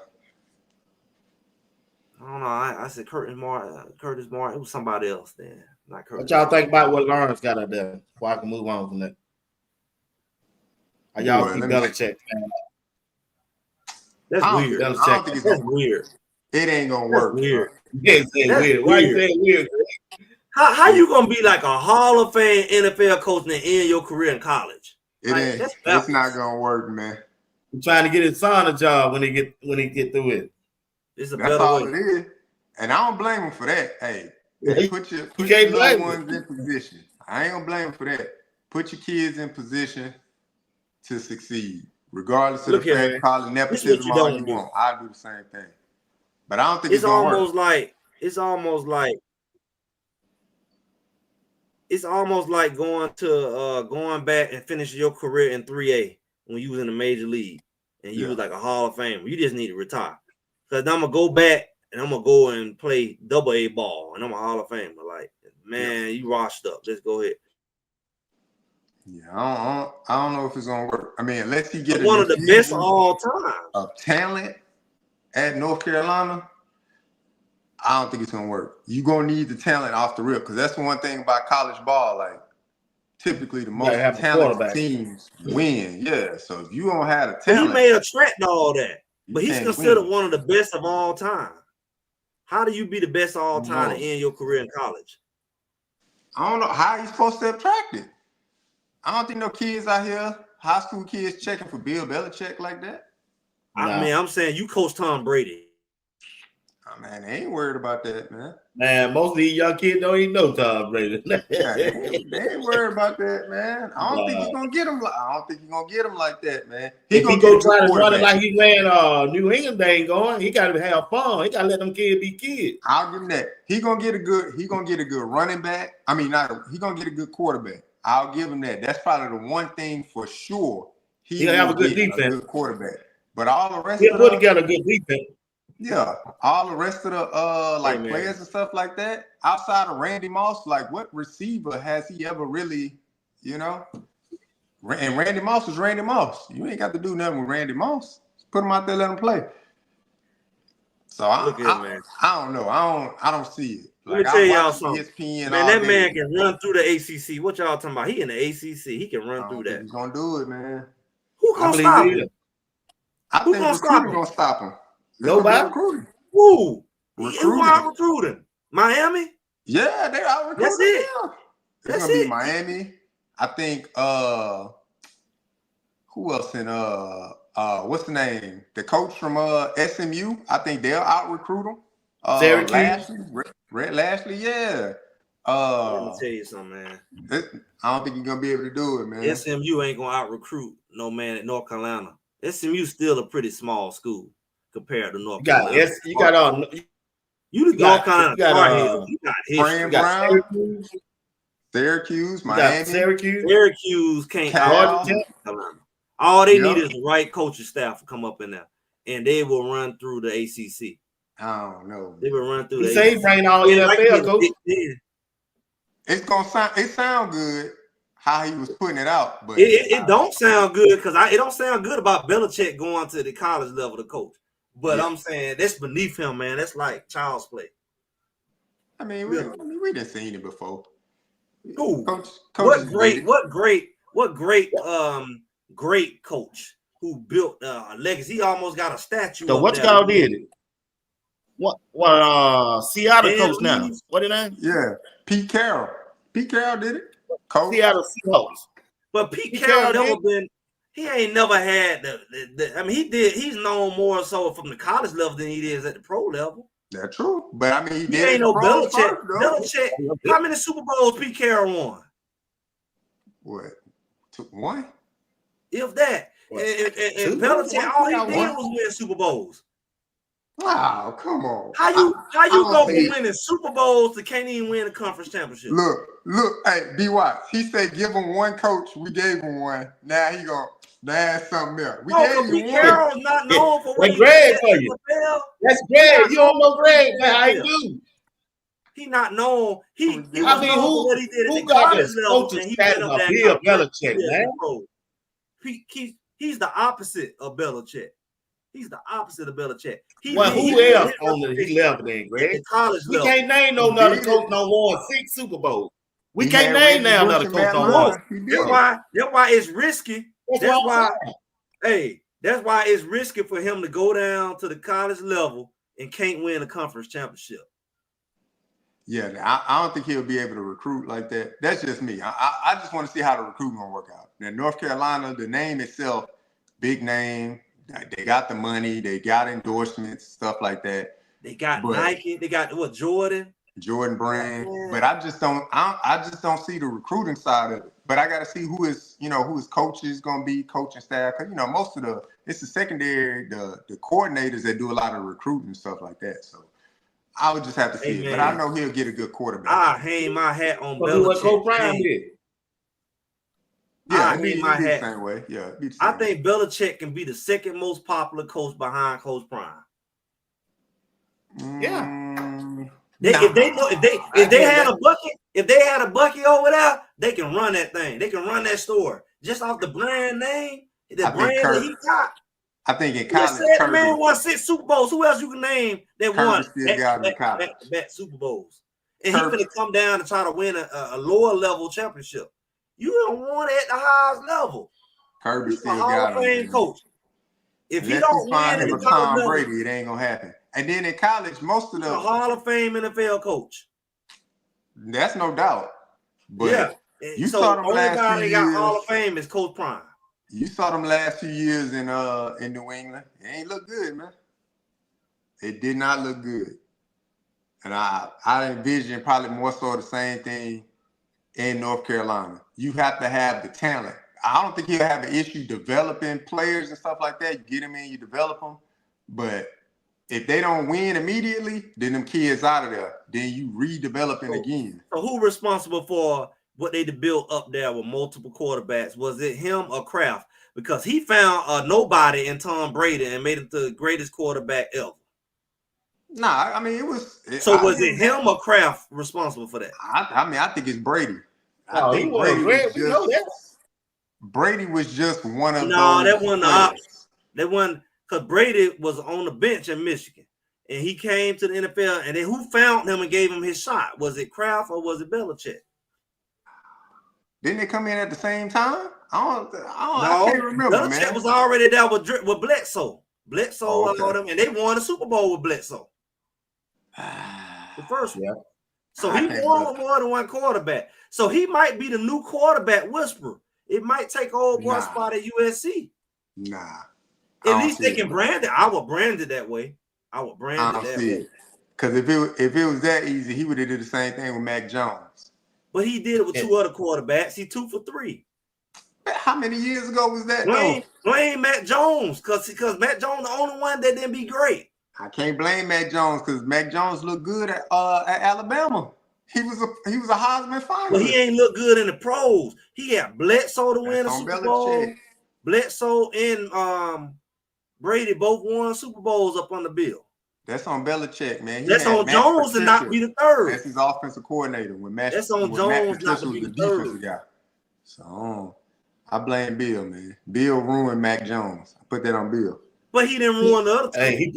I don't know. I said Curtis Martin. It was somebody else then. Not Curtis.
What y'all think about what Lawrence got out there? Before I can move on from that. Y'all keep Belichick.
That's weird. That's weird.
It ain't gonna work.
Weird.
Weird. Why you saying weird?
How you gonna be like a Hall of Fame NFL coach and end your career in college?
It's not gonna work, man.
I'm trying to get his son a job when he get through it.
It's a
That's
better
all
way.
it is. And I don't blame him for that. Hey, put your loved ones in position. I ain't gonna blame him for that. Put your kids in position to succeed, regardless of the fact calling nepotism all you want. I do the same thing, but I don't think it's almost
work. It's almost like going back and finishing your career in 3A when you was in the major league and you was like a Hall of Famer. You just need to retire. Because I'm gonna go back and I'm gonna go and play AA ball and I'm a Hall of Famer. Like, man, you washed up. Let's go ahead.
Yeah, I don't know if it's gonna work. I mean, unless he get
one of the best of all time
of talent at North Carolina, I don't think it's gonna work. You're gonna need the talent off the rip because that's the one thing about college ball. Like, typically the most talented teams win. Yeah, so if you don't have the talent,
he may attract all that, but he's considered one of the best of all time. How do you be the best of all time to end your career in college?
I don't know how he's supposed to attract it. I don't think no kids out here, high school kids, checking for Bill Belichick like that.
I mean, I'm saying you coach Tom Brady.
Oh, man, they ain't worried about that, man.
Man, most of these young kids don't even know Tom Brady.
They ain't worried about that, man. I don't think he's gonna get him. I don't think he's gonna get him like that, man.
If he go try to run it like he ran New England, they ain't going. He got to have fun. He got to let them kids be kids.
I'll give him that. He gonna get a good running back. I mean, he gonna get a good quarterback. I'll give him that. That's probably the one thing for sure. He'll
have a good defense,
a good quarterback. But all the rest
he'll put together a good defense.
Yeah, all the rest of the players and stuff like that, outside of Randy Moss, like what receiver has he ever really, you know? And Randy Moss is Randy Moss. You ain't got to do nothing with Randy Moss. Just put him out there, let him play. So I don't know. I don't see it.
Let me tell y'all something. Man, that man can run through the ACC. What y'all talking about? He in the ACC. He can run through that.
He's gonna do it, man.
Who gonna stop him?
I think recruiting gonna stop him.
Nobody.
Who? Who are recruiting? Miami?
Yeah, they are recruiting.
That's it.
It's gonna be Miami. I think who else in what's the name? The coach from SMU. I think they'll out recruit him.
Syracuse.
Lashley, Red Lashley, yeah.
Let me tell you something, man.
I don't think you're gonna be able to do it, man.
SMU ain't gonna out recruit no man at North Carolina. SMU still a pretty small school compared to North Carolina.
You got
North Carolina. You got
Fran Brown, Syracuse, Miami,
Syracuse can't out North Carolina. All they need is the right coaching staff to come up in there, and they will run through the ACC.
I don't know.
They will run through the
ACC. Bring all NFL coach.
It's gonna sound good how he was putting it out, but
it don't sound good because it don't sound good about Belichick going to the college level to coach. But I'm saying that's beneath him, man. That's like child's play.
I mean, we done seen it before.
Ooh, what great great coach who built a legacy. He almost got a statue.
So what y'all did it? What Seattle coach now? What did I?
Yeah, Pete Carroll. Pete Carroll did it. Coach.
Seattle Seahawks.
But Pete Carroll never been. He ain't never had the. I mean, he did. He's known more so from the college level than he is at the pro level.
That's true. But I mean,
he ain't no Belichick. Belichick. How many Super Bowls Pete Carroll won?
What? One?
If that. And Belichick, all he did was win Super Bowls.
Wow, come on.
How you go from winning Super Bowls to can't even win a conference championship?
Look, hey, B. Watts, he said give him one coach, we gave him one. Now he gonna that's something else. We gave you one.
Carroll's not known for what he
did for you. That's Greg. You don't know Greg, man. How you do?
He not known. He was known for what he did at the
got
college level.
And he went up there. Belichick, man.
He's the opposite of Belichick. He's the opposite of Belichick.
Who else on he left then, Greg? We can't name no another coach no more 6 Super Bowls. We can't name now another coach no more.
That's why it's risky. That's why it's risky for him to go down to the college level and can't win a conference championship.
Yeah, I don't think he'll be able to recruit like that. That's just me. I just want to see how the recruitment gonna work out. Now, North Carolina, the name itself, big name. They got the money, they got endorsements, stuff like that.
They got Nike, they got Jordan
brand. Yeah. But I just don't see the recruiting side of it. But I got to see who his coach is going to be, coaching staff. Because most of it's the secondary, the coordinators that do a lot of recruiting and stuff like that. So I would just have to see it. But I know he'll get a good quarterback.
I hang my hat on Belichick.
What Coach Brown did.
Yeah, be the same way. Yeah,
I think Belichick can be the second most popular coach behind Coach Prime.
Yeah.
If they had a bucket over there, they can run that thing. They can run that store just off the brand name, the brand that he got.
I think in college,
the man won 6 Super Bowls. Who else you can name that won back Super Bowls? And he's going to come down and try to win a lower level championship. You don't want it at the highest level.
Kirby still
got
him.
Fame coach. If he don't win at the
Tom Brady, it ain't gonna happen. And then in college, most of the
Hall of Fame NFL coach.
That's no doubt. But you
saw them last few years. Got Hall of Fame is Coach Prime.
You saw them last few years in New England. It ain't look good, man. It did not look good. And I envision probably more so the same thing in North Carolina. You have to have the talent. I don't think he'll have an issue developing players and stuff like that. You get them in, you develop them. But if they don't win immediately, then them kids out of there. Then you redeveloping again.
So who responsible for what they built up there with multiple quarterbacks? Was it him or Kraft? Because he found a nobody in Tom Brady and made him the greatest quarterback ever.
Nah, I mean, it was.
Was it him or Kraft responsible for that?
I think it's Brady.
I think
Brady was just one of those.
No, that wasn't the option. That wasn't because Brady was on the bench in Michigan, and he came to the NFL. And then who found him and gave him his shot? Was it Kraft or was it Belichick?
Didn't they come in at the same time? I can't remember.
Belichick
man.
was already there with Bledsoe. Bledsoe allowed them, and they won the Super Bowl with Bledsoe. The first one.
Yeah.
So he won with more than one quarterback. So he might be the new quarterback whisperer. It might take old boy spot at USC.
Nah.
At least they can brand it. I would brand it that way. I would brand it that way.
Because if it was that easy, he would have did the same thing with Mac Jones.
But he did it with two other quarterbacks. He 2 for 3.
How many years ago was that?
Blame Mac Jones because Mac Jones the only one that didn't be great.
I can't blame Mac Jones because Mac Jones looked good at Alabama. He was a Heisman finalist.
But he ain't look good in the pros. He had Bledsoe to win a Super Bowl. Bledsoe and Brady both won Super Bowls up on the bill.
That's on Belichick, man.
That's on Jones to not be the third.
That's his offensive coordinator.
That's on Jones not to be the third
guy. So I blame Bill, man. Bill ruined Mac Jones. I put that on Bill.
But he didn't ruin the other two.
Hey,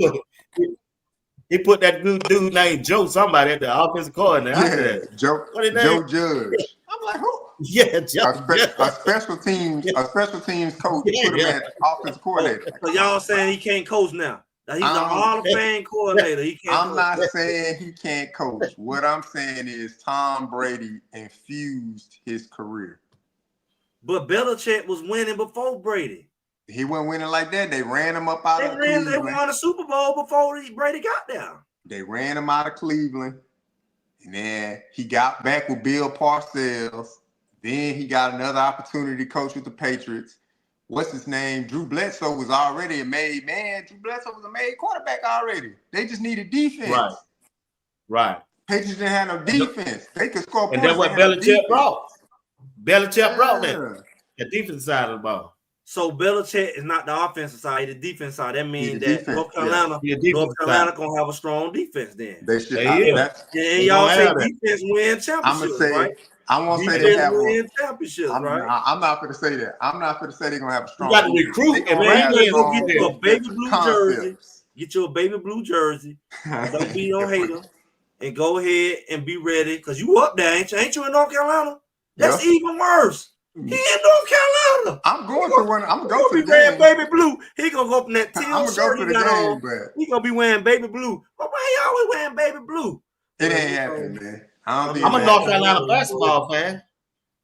he put that good dude named Joe somebody at the offensive coordinator.
Yeah, Joe Judge. I'm like, who?
Yeah, Joe.
A special teams coach put him at offensive coordinator.
So y'all saying he can't coach now? He's an Hall of Fame coordinator. He can't.
I'm not saying he can't coach. What I'm saying is Tom Brady infused his career.
But Belichick was winning before Brady.
He wasn't winning like that. They ran him up out of Cleveland.
They won a Super Bowl before Brady got there.
They ran him out of Cleveland. And then he got back with Bill Parcells. Then he got another opportunity to coach with the Patriots. What's his name? Drew Bledsoe was already a made man. Drew Bledsoe was a made quarterback already. They just needed defense.
Right.
Patriots didn't have no defense. They could score points.
And that's what Belichick brought. Belichick brought that. The defense side of the ball.
So Belichick is not the offensive side, the defense side. That means that North Carolina gonna have a strong defense then.
They should.
And y'all say defense win championships, right?
I won't say they have
win championships, right?
I'm not going to say that. I'm not going to say they're going to have a strong.
You got to recruit, and man,
you go get you a baby blue jersey. Get you a baby blue jersey. Don't be no hater, and go ahead and be ready because you up there, ain't you? Ain't you in North Carolina? That's even worse. He in North Carolina.
I'm going to one. I'm going to
be wearing baby blue. He gonna go up in that teal shirt he got on. He gonna be wearing baby blue. But why he always wearing baby blue?
It ain't happening, man.
I'm a North Carolina basketball fan.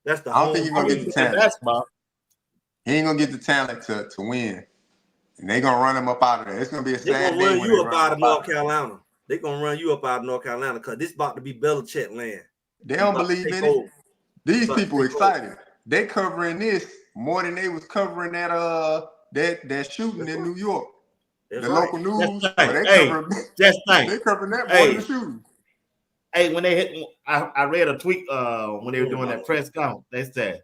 That's the.
I don't think he's gonna get the talent. Basketball. He ain't gonna get the talent to win, and they gonna run him up out of there. It's gonna be a sad day.
They gonna run you up out of North Carolina. They gonna run you up out of North Carolina because this about to be Belichick land.
They don't believe in it. These people excited. They covering this more than they was covering that shooting in New York. The local news.
They
covering that more than the shooting.
Hey, when they hit, I read a tweet when they were doing that press conference. They said,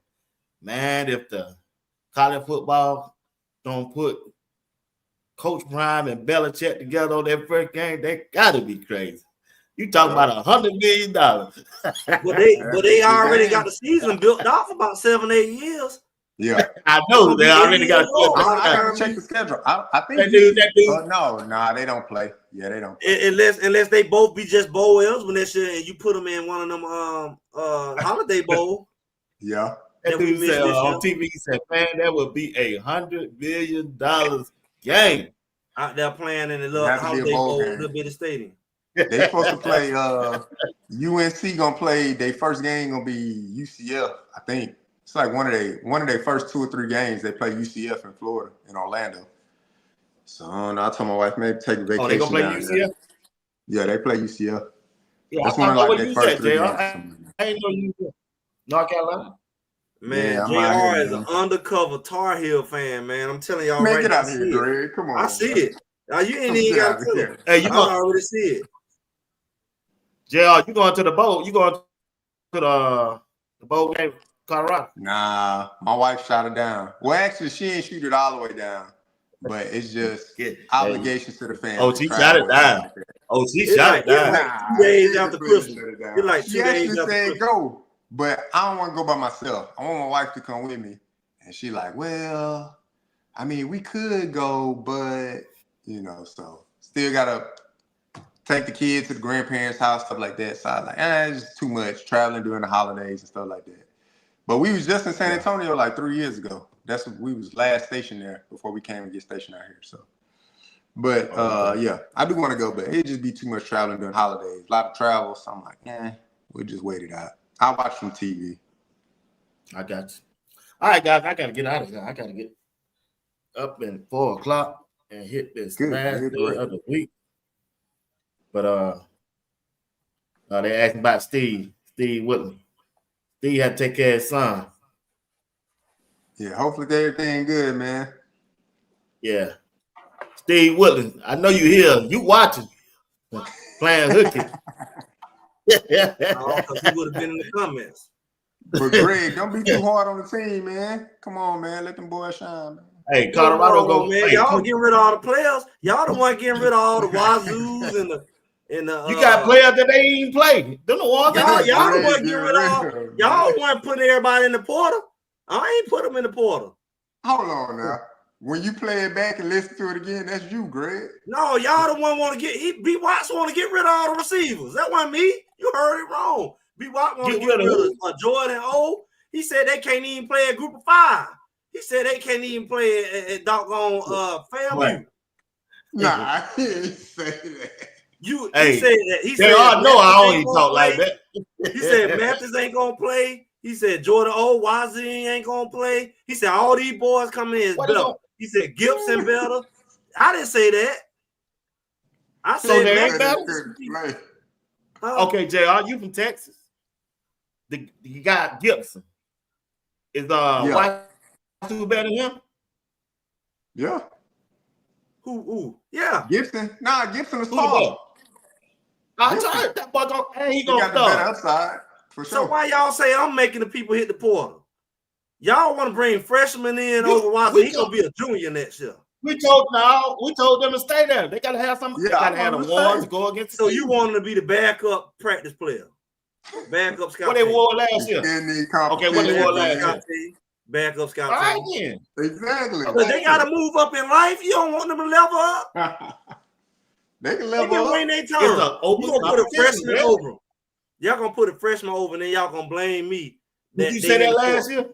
"Man, if the college football don't put Coach Prime and Belichick together on their first game, they gotta be crazy." You talking about $100 million?
But they already got the season built off about 7-8 years.
Yeah,
I know they already got.
I gotta check the schedule. I think
that dude.
No, they don't play. Yeah, they don't play.
Unless they both be just bowl eligible next year, and you put them in one of them holiday bowl.
Yeah,
that dude said on TV. He said, "Man, that would be $100 million game
out there playing in the little holiday bowl, little bit of stadium."
They supposed to play. UNC gonna play. Their first game gonna be UCF. I think. It's like one of their first 2 or 3 games. They play UCF in Florida, in Orlando. So I told my wife, maybe take a vacation.
Oh, they gonna play UCF?
Yeah, they play UCF.
Yeah, that's one of like their first 3 games. I ain't know you North Carolina.
Man, JR is an undercover Tar Heel fan, man. I'm telling y'all right now.
Get out here, Greg. Come on.
I see it. Now you ain't even got to tell it.
Hey, I
already see it.
JR, you going to the bowl? You going to the bowl game? Colorado.
Nah, my wife shot it down. Well, actually, she ain't shoot it all the way down, but it's just obligations to the family.
Oh, she shot it down. She shot it down.
Like 2 days after Christmas. It's like 2 days after
said
Christmas.
Go, but I don't want to go by myself. I want my wife to come with me, and she like, well, I mean, we could go, but so still gotta take the kids to the grandparents' house, stuff like that. So I was like, it's just too much traveling during the holidays and stuff like that. But we was just in San Antonio like 3 years ago. That's when we was last stationed there before we came and get stationed out here. So, but yeah, I do want to go, but it'd just be too much traveling during holidays. A lot of travel. So I'm like, we'll just wait it out. I'll watch some TV.
I got you. All right, guys, I gotta get out of here. I gotta get up at 4:00. and hit this
Good,
last
good
day
break.
of the week. But they asked about Steve Whitman. Steve had to take care of his son.
Yeah, hopefully everything good, man.
Yeah. Steve Whitman, I know you here. You watching. Playing hooky.
Oh, because he would have been in the comments.
But Greg, don't be too hard on the team, man. Come on, man. Let them boys shine, man.
Hey, Colorado go
man.
play.
Y'all getting rid of all the players. Y'all the one getting rid of all the Wazoos and the
You got players that they ain't even play. Them the ones
y'all the
Greg,
one getting rid of all.
them,
Y'all
man.
the one putting everybody in the portal. I ain't put them in the portal.
Hold on now. When you play it back and listen to it again, that's you, Greg.
No, y'all the one want to get B. Watts want to get rid of all the receivers. That wasn't me. You heard it wrong. B. Watts want to get rid of Jordan O. He said they can't even play a group of 5. He said they can't even play a doggone FAMU.
Nah, he didn't say that.
He said that. He said
I know I only talk like that.
He said Mathis ain't gonna play. He said Jordan O. YZ ain't gonna play. He said all these boys coming in is better. He said Gibson better. I didn't say that. I said
they ain't better. Okay, JR, you from Texas? You got Gibson. Is YZ better than him?
Yeah.
Who? Yeah.
Gibson. Nah, Gibson is tall.
I tried that boy. He
got the better upside for sure.
So why y'all say I'm making the people hit the portal? Y'all want to bring freshmen in over Watson? He's gonna be a junior next year.
We told them to stay there. They gotta have some. They gotta have the ones to go against.
So you want him to be the backup practice player, backup scout.
What they wore last year?
Okay,
what they wore last year?
Backup scout.
All right, then.
Exactly.
But they gotta move up in life. You don't want them to level up.
They can level up.
Win their turn. You're gonna put a freshman over them. Y'all gonna put a freshman over, and then y'all gonna blame me.
Did you say that last year?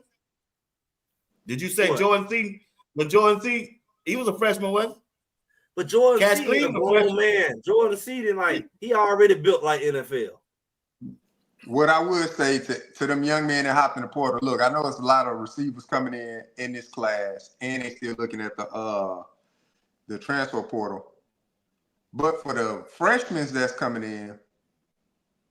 Did you say Jordan C? But Jordan C, he was a freshman, wasn't he?
But Jordan C is a grown man. Jordan C didn't he already built like NFL.
What I would say to them young men that hopped in the portal, look, I know it's a lot of receivers coming in this class, and they still looking at the transfer portal. But for the freshmen that's coming in,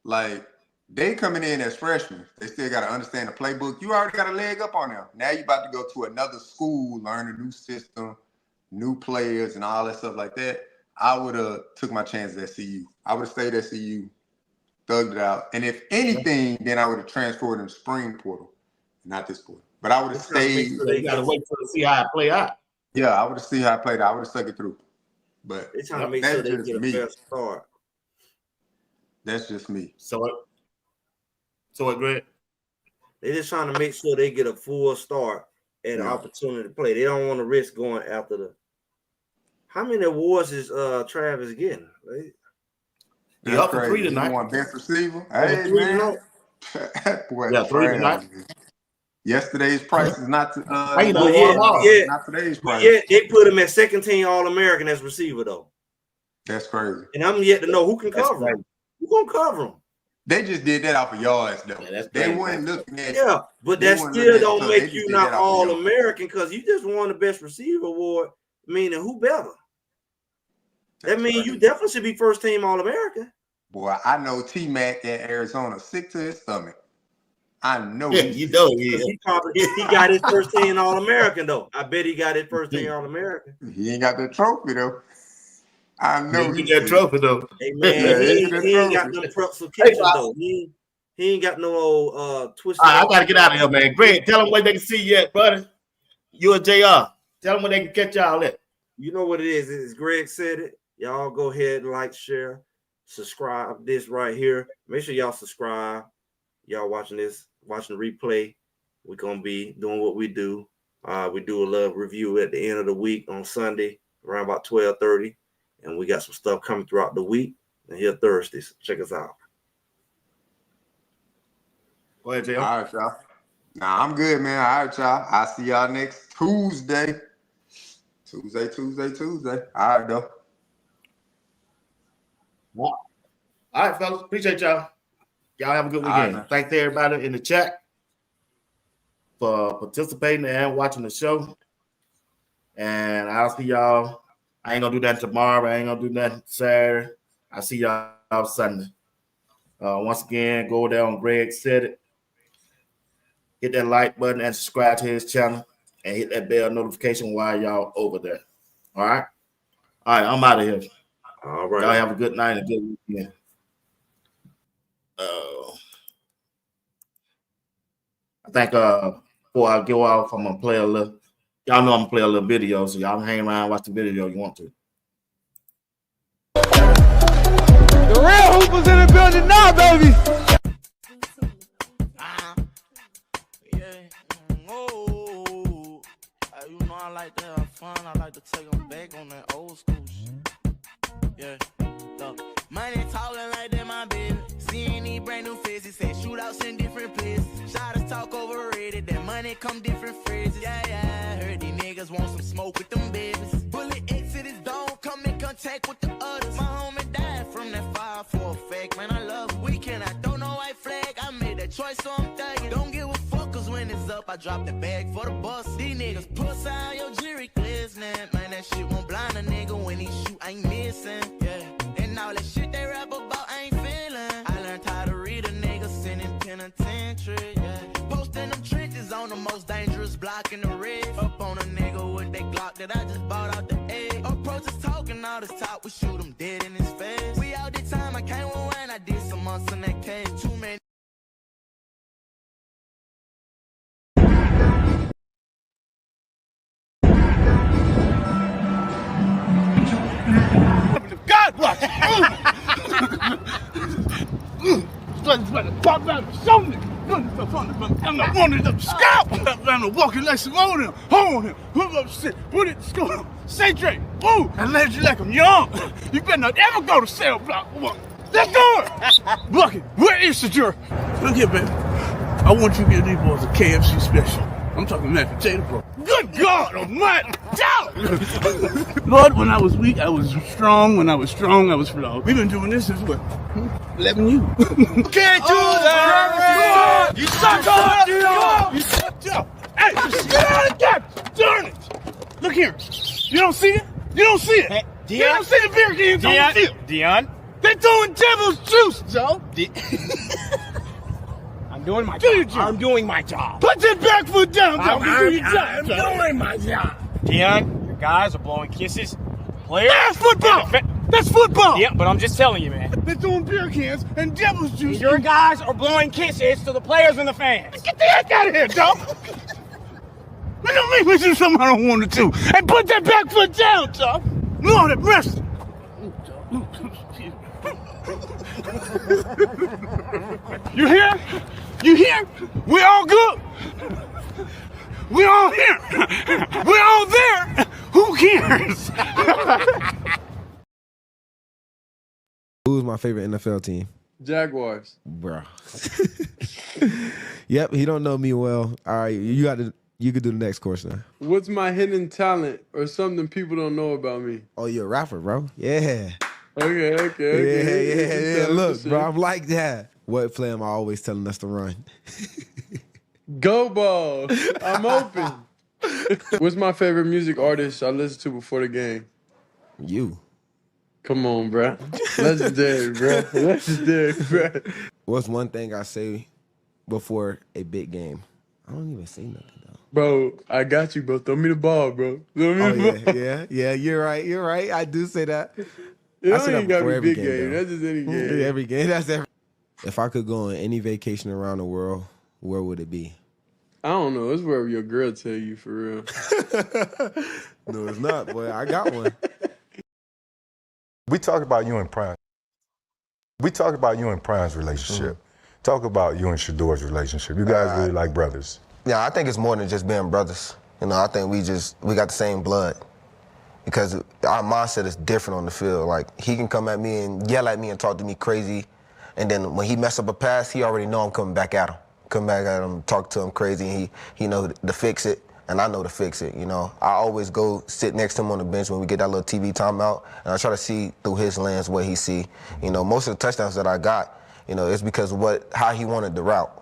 like they coming in as freshmen, they still got to understand the playbook. You already got a leg up on them. Now you about to go to another school, learn a new system, new players, and all that stuff like that. I would have took my chances at CU. I would have stayed at CU, thugged it out, and if anything, then I would have transferred in the spring portal, not this portal. But I would have stayed.
You got to wait to see how it play out.
Yeah, I would have seen how I played. I would have stuck it through. But
they're trying to make sure they get a fair start.
That's just me.
So what, Greg?
They're just trying to make sure they get a full start and an opportunity to play. They don't want to risk going after the. How many awards is Travis getting?
He up for 3 tonight.
You want best receiver? Hey, man. Boy,
3 tonight.
Yesterday's price is not
not
today's price.
Yeah, they put him at second team All-American as receiver though.
That's crazy.
And I'm yet to know who can cover him. Who gonna cover him?
They just did that off of yards though. Yeah, they weren't looking at.
Yeah, but that still don't make you not All-American because you just won the best receiver award. Meaning who better? That means you definitely should be first team All-American.
Boy, I know T-Mac at Arizona sick to his stomach. I know.
Yeah, you know,
he got his first team All-American though. I bet he got his first team All-American.
He ain't got that trophy though. I know
he got that trophy though.
Hey man, he ain't got them pretzel kitchen though. He ain't got no twist.
I gotta get out of here, man. Greg, tell them where they can see you at, brother. You and JR. Tell them where they can catch y'all at.
You know what it is. As Greg said it. Y'all go ahead and like, share, subscribe this right here. Make sure y'all subscribe. Y'all watching the replay. We're gonna be doing what we do. We do a little review at the end of the week on Sunday around about 12:30. And we got some stuff coming throughout the week. And here Thursdays. Check us out.
Go ahead, JR.
All right, y'all. Nah, I'm good, man. All right, y'all. I'll see y'all next Tuesday. Tuesday. All right, though.
All right, fellas. Appreciate y'all. Y'all have a good weekend. Right, thanks to everybody in the chat for participating and watching the show. And I'll see y'all I ain't gonna do that tomorrow. I ain't gonna do that Saturday. I see y'all Sunday. Once again, go there on Greg Said It. Hit that like button and subscribe to his channel and hit that bell notification while y'all over there. All right? All right, I'm out of here.
All right.
Y'all have a good night and good weekend. I think before I go off, I'm gonna play a little. Y'all know I'm gonna play a little video, so y'all hang around and watch the video if you want to.
The real hoopers in the building now, baby.
You know I like to have fun. I like to take them back on that old school shit. Yeah, look. Money talking like that, my baby. Seeing these brand new faces, say shootouts in different places. Shotters talk overrated, that money come different phrases. Yeah, I heard these niggas want some smoke with them babies. Bullet exit is dome, come in contact with the others. My homie died from that fire for a fact, man, I love him. We cannot throw no white flag, I made that choice, so I'm thugging. Don't give a fuck, cause when it's up, I drop the bag for the bus. These niggas puss out your jury glistening. Man, that shit won't blind a nigga when he shoot, I ain't missing. Yeah, and all that shit they rap about, I ain't feeling. I learned how to read a nigga sitting penitentiary, yeah. Posting them trenches on the most dangerous block in the red. Up on a nigga with that Glock that I just bought out the egg. Approaches talking all this talk, we shoot him dead in his face. We out the time, I came with wine, I did some months in that cave. Too many.
God bless. Pop out and show me. I'm not one of them scalp. I'm walking like some old him. Hold him. Hook up shit. Put it in school. Say Drake. Boo. I let you like I'm young. You better not ever go to cell block. Let's go. Bucket, where is the jury? Look here, baby. I want you to give these boys a KFC special. I'm talking mashed potato, bro. Good God almighty! Lord, when I was weak, I was strong. When I was strong, I was flawed. We've been doing this since what? 11 years. Can't do that! You suck up! You sucked up! Hey, get out of that! Darn it! Look here. You don't see it? You don't see it? Hey, you don't see the beer cans on the field.
Dion?
They're throwing devil's juice, Joe.
I'm doing my job. I'm doing my job.
Put that back foot down, Joe.
I'm doing my job. Dion, your guys are blowing kisses. Players.
That's football. That's football.
Yeah, but I'm just telling you, man.
They're throwing beer cans and devil's juice.
Your guys are blowing kisses to the players and the fans.
Get the heck out of here, Joe. Man, don't make me do something I don't want to do. And put that back foot down, Joe. Lord have mercy. You hear? You hear? We all good. We all here. We all there. Who cares?
Who's my favorite NFL team?
Jaguars.
Bro. Yep, he don't know me well. All right, you could do the next question now.
What's my hidden talent or something people don't know about me?
Oh, you're a rapper, bro. Yeah.
Okay.
Yeah. Look, bro, I'm like that. What play am I always telling us to run?
Go ball. I'm open. What's my favorite music artist I listen to before the game?
You.
Come on, bro. Legendary, bro.
What's one thing I say before a big game? I don't even say nothing, though.
Bro, I got you, bro. Throw me the ball, bro.
Yeah, you're right. I do say that.
I say that before every game. That's just any game.
Every game. That's every. If I could go on any vacation around the world, where would it be?
I don't know. It's wherever your girl tell you, for real.
No, it's not, boy. I got one.
We talked about you and Prime. We talked about you and Prime's relationship.
Mm-hmm.
Talk about you and Shador's relationship. You guys really like brothers.
Yeah, I think it's more than just being brothers. You know, I think we got the same blood. Because our mindset is different on the field. Like, he can come at me and yell at me and talk to me crazy. And then when he mess up a pass, he already know I'm coming back at him. Come back at him, talk to him crazy, and he know to fix it, and I know to fix it, you know. I always go sit next to him on the bench when we get that little TV timeout, and I try to see through his lens what he see. You know, most of the touchdowns that I got, you know, it's because of how he wanted the route.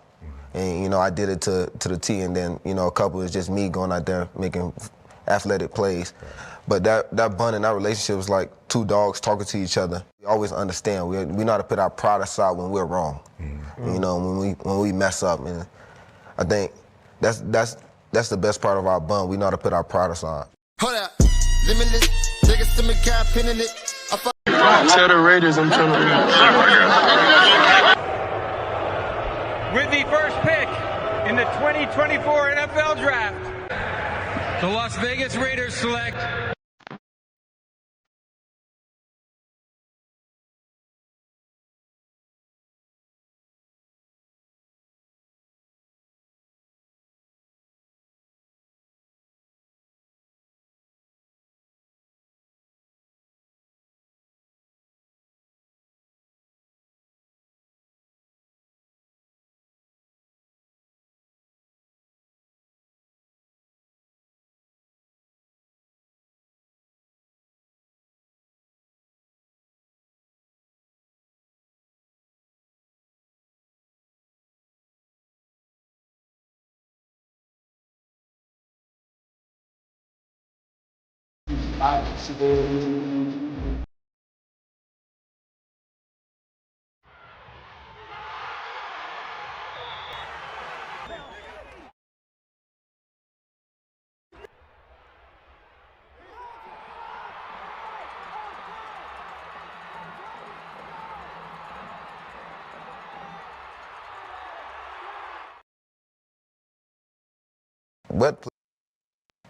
And, you know, I did it to the T, and then, you know, a couple is just me going out there making athletic plays. But that bond and that relationship is like two dogs talking to each other. We always understand. We know how to put our pride aside when we're wrong. You know, when we mess up. And I think that's the best part of our bond. We know how to put our pride aside.
Hold up. Limitless. Niggas to me, cap pinning it.
Tell the Raiders I'm trying to
With the first pick in the 2024 NFL Draft, the Las Vegas Raiders select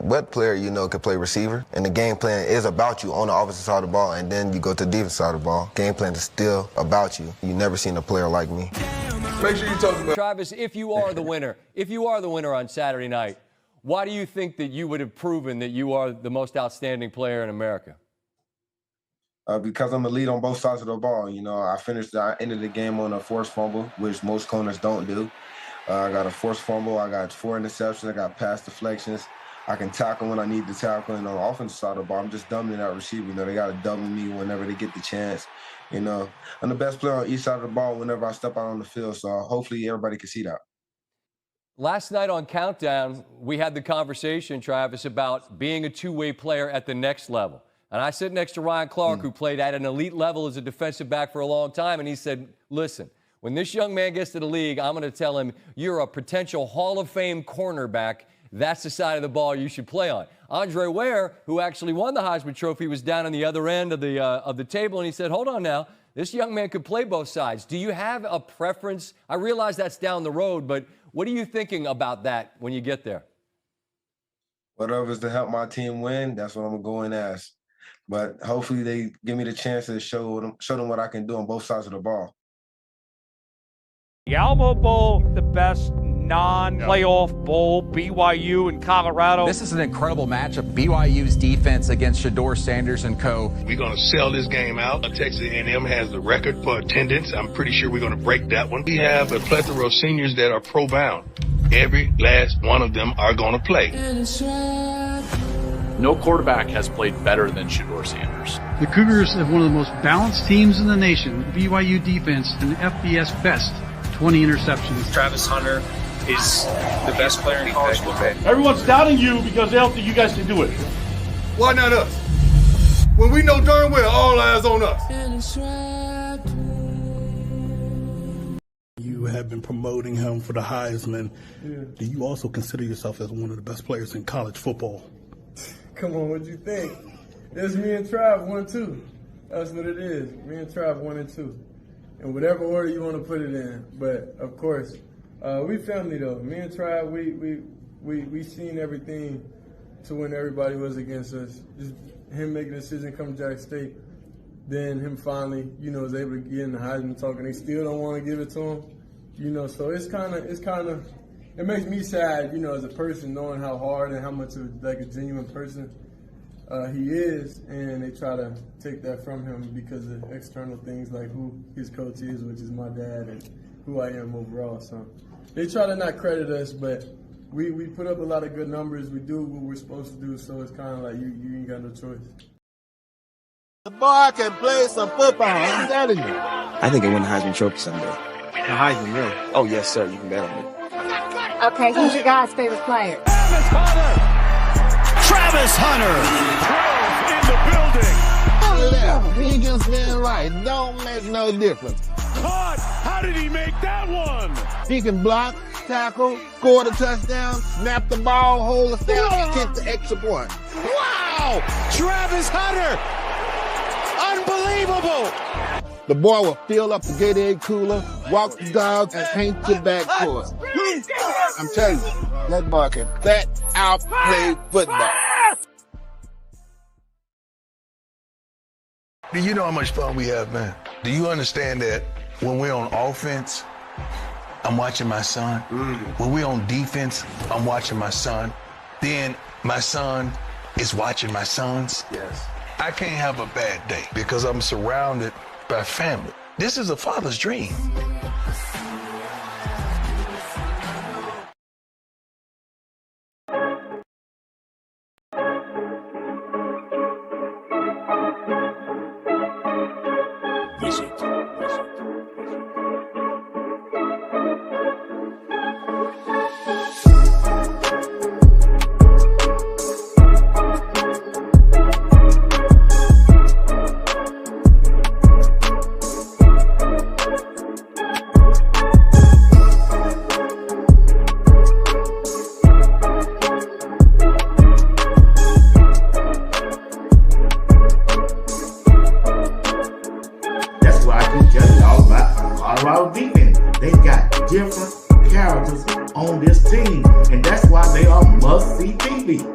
Wet player, you know, can play receiver, and the game plan is about you on the opposite side of the ball, and then you go to the defense side of the ball. Game plan is still about you. You never seen a player like me.
Make sure you talk about
Travis, if you are the winner on Saturday night, why do you think that you would have proven that you are the most outstanding player in America?
Because I'm a lead on both sides of the ball. You know, I ended the game on a forced fumble, which most corners don't do. I got a forced fumble. I got 4 interceptions. I got pass deflections. I can tackle when I need to tackle. And on the offensive side of the ball, I'm just dumbing that receiver. You know, they got to double me whenever they get the chance. You know, I'm the best player on each side of the ball whenever I step out on the field. So hopefully everybody can see that.
Last night on Countdown, we had the conversation, Travis, about being a two-way player at the next level. And I sit next to Ryan Clark, who played at an elite level as a defensive back for a long time, and he said, listen, when this young man gets to the league, I'm going to tell him you're a potential Hall of Fame cornerback. That's the side of the ball you should play on. Andre Ware, who actually won the Heisman Trophy, was down on the other end of the table, and he said, hold on now, this young man could play both sides. Do you have a preference? I realize that's down the road, but what are you thinking about that when you get there?
Whatever's to help my team win, that's what I'm going to ask. But hopefully they give me the chance to show them what I can do on both sides of the ball.
the Alamo Bowl, the best non-playoff bowl, BYU and Colorado.
This is an incredible matchup. BYU's defense against Shedeur Sanders and co.
We're going to sell this game out. Texas A&M has the record for attendance. I'm pretty sure we're going to break that one. We have a plethora of seniors that are pro-bound. Every last one of them are going to play.
No quarterback has played better than Shedeur Sanders.
The Cougars have one of the most balanced teams in the nation. BYU defense and FBS best. 20 interceptions.
Travis Hunter is the best player in college football.
Everyone's doubting you because they don't think you guys can do it. Why not us? When we know darn well all eyes on us. You have been promoting him for the Heisman. Yeah. Do you also consider yourself as one of the best players in college football?
Come on, what'd you think? It's me and Trav 1-2. That's what it is. Me and Trav 1 and 2. In whatever order you want to put it in. But of course, we family though. Me and Trav, we seen everything to when everybody was against us. Just him making a decision come Jack State. Then him finally, was able to get in the Heisman talk, and they still don't want to give it to him. So it makes me sad, as a person, knowing how hard and how much of a genuine person he is, and they try to take that from him because of external things like who his coach is, which is my dad, and who I am overall. So they try to not credit us, but we put up a lot of good numbers. We do what we're supposed to do, so it's kind of like you ain't got no choice.
The boy can play some football, I'm telling you.
I think I win the Heisman Trophy someday.
The Heisman, really?
Oh, yes, sir. You can bet on it.
Okay, who's your guy's favorite player?
Travis Hunter
the building.
Left, he can spin right. Don't make no difference.
Caught. How did he make that one?
He can block, tackle, score the touchdown, snap the ball, hold the snap, kick the extra point.
Wow! Travis Hunter. Unbelievable.
The boy will fill up the Gatorade cooler, walk the dog, and paint your backcourt. I'm telling you, that boy can flat out play football.
Do you know how much fun we have, man? Do you understand that when we're on offense, I'm watching my son? When we're on defense, I'm watching my son. Then my son is watching my sons.
Yes.
I can't have a bad day because I'm surrounded by family. This is a father's dream.
That's why I keep telling y'all about Colorado defense. They got different characters on this team, and that's why they are must-see TV.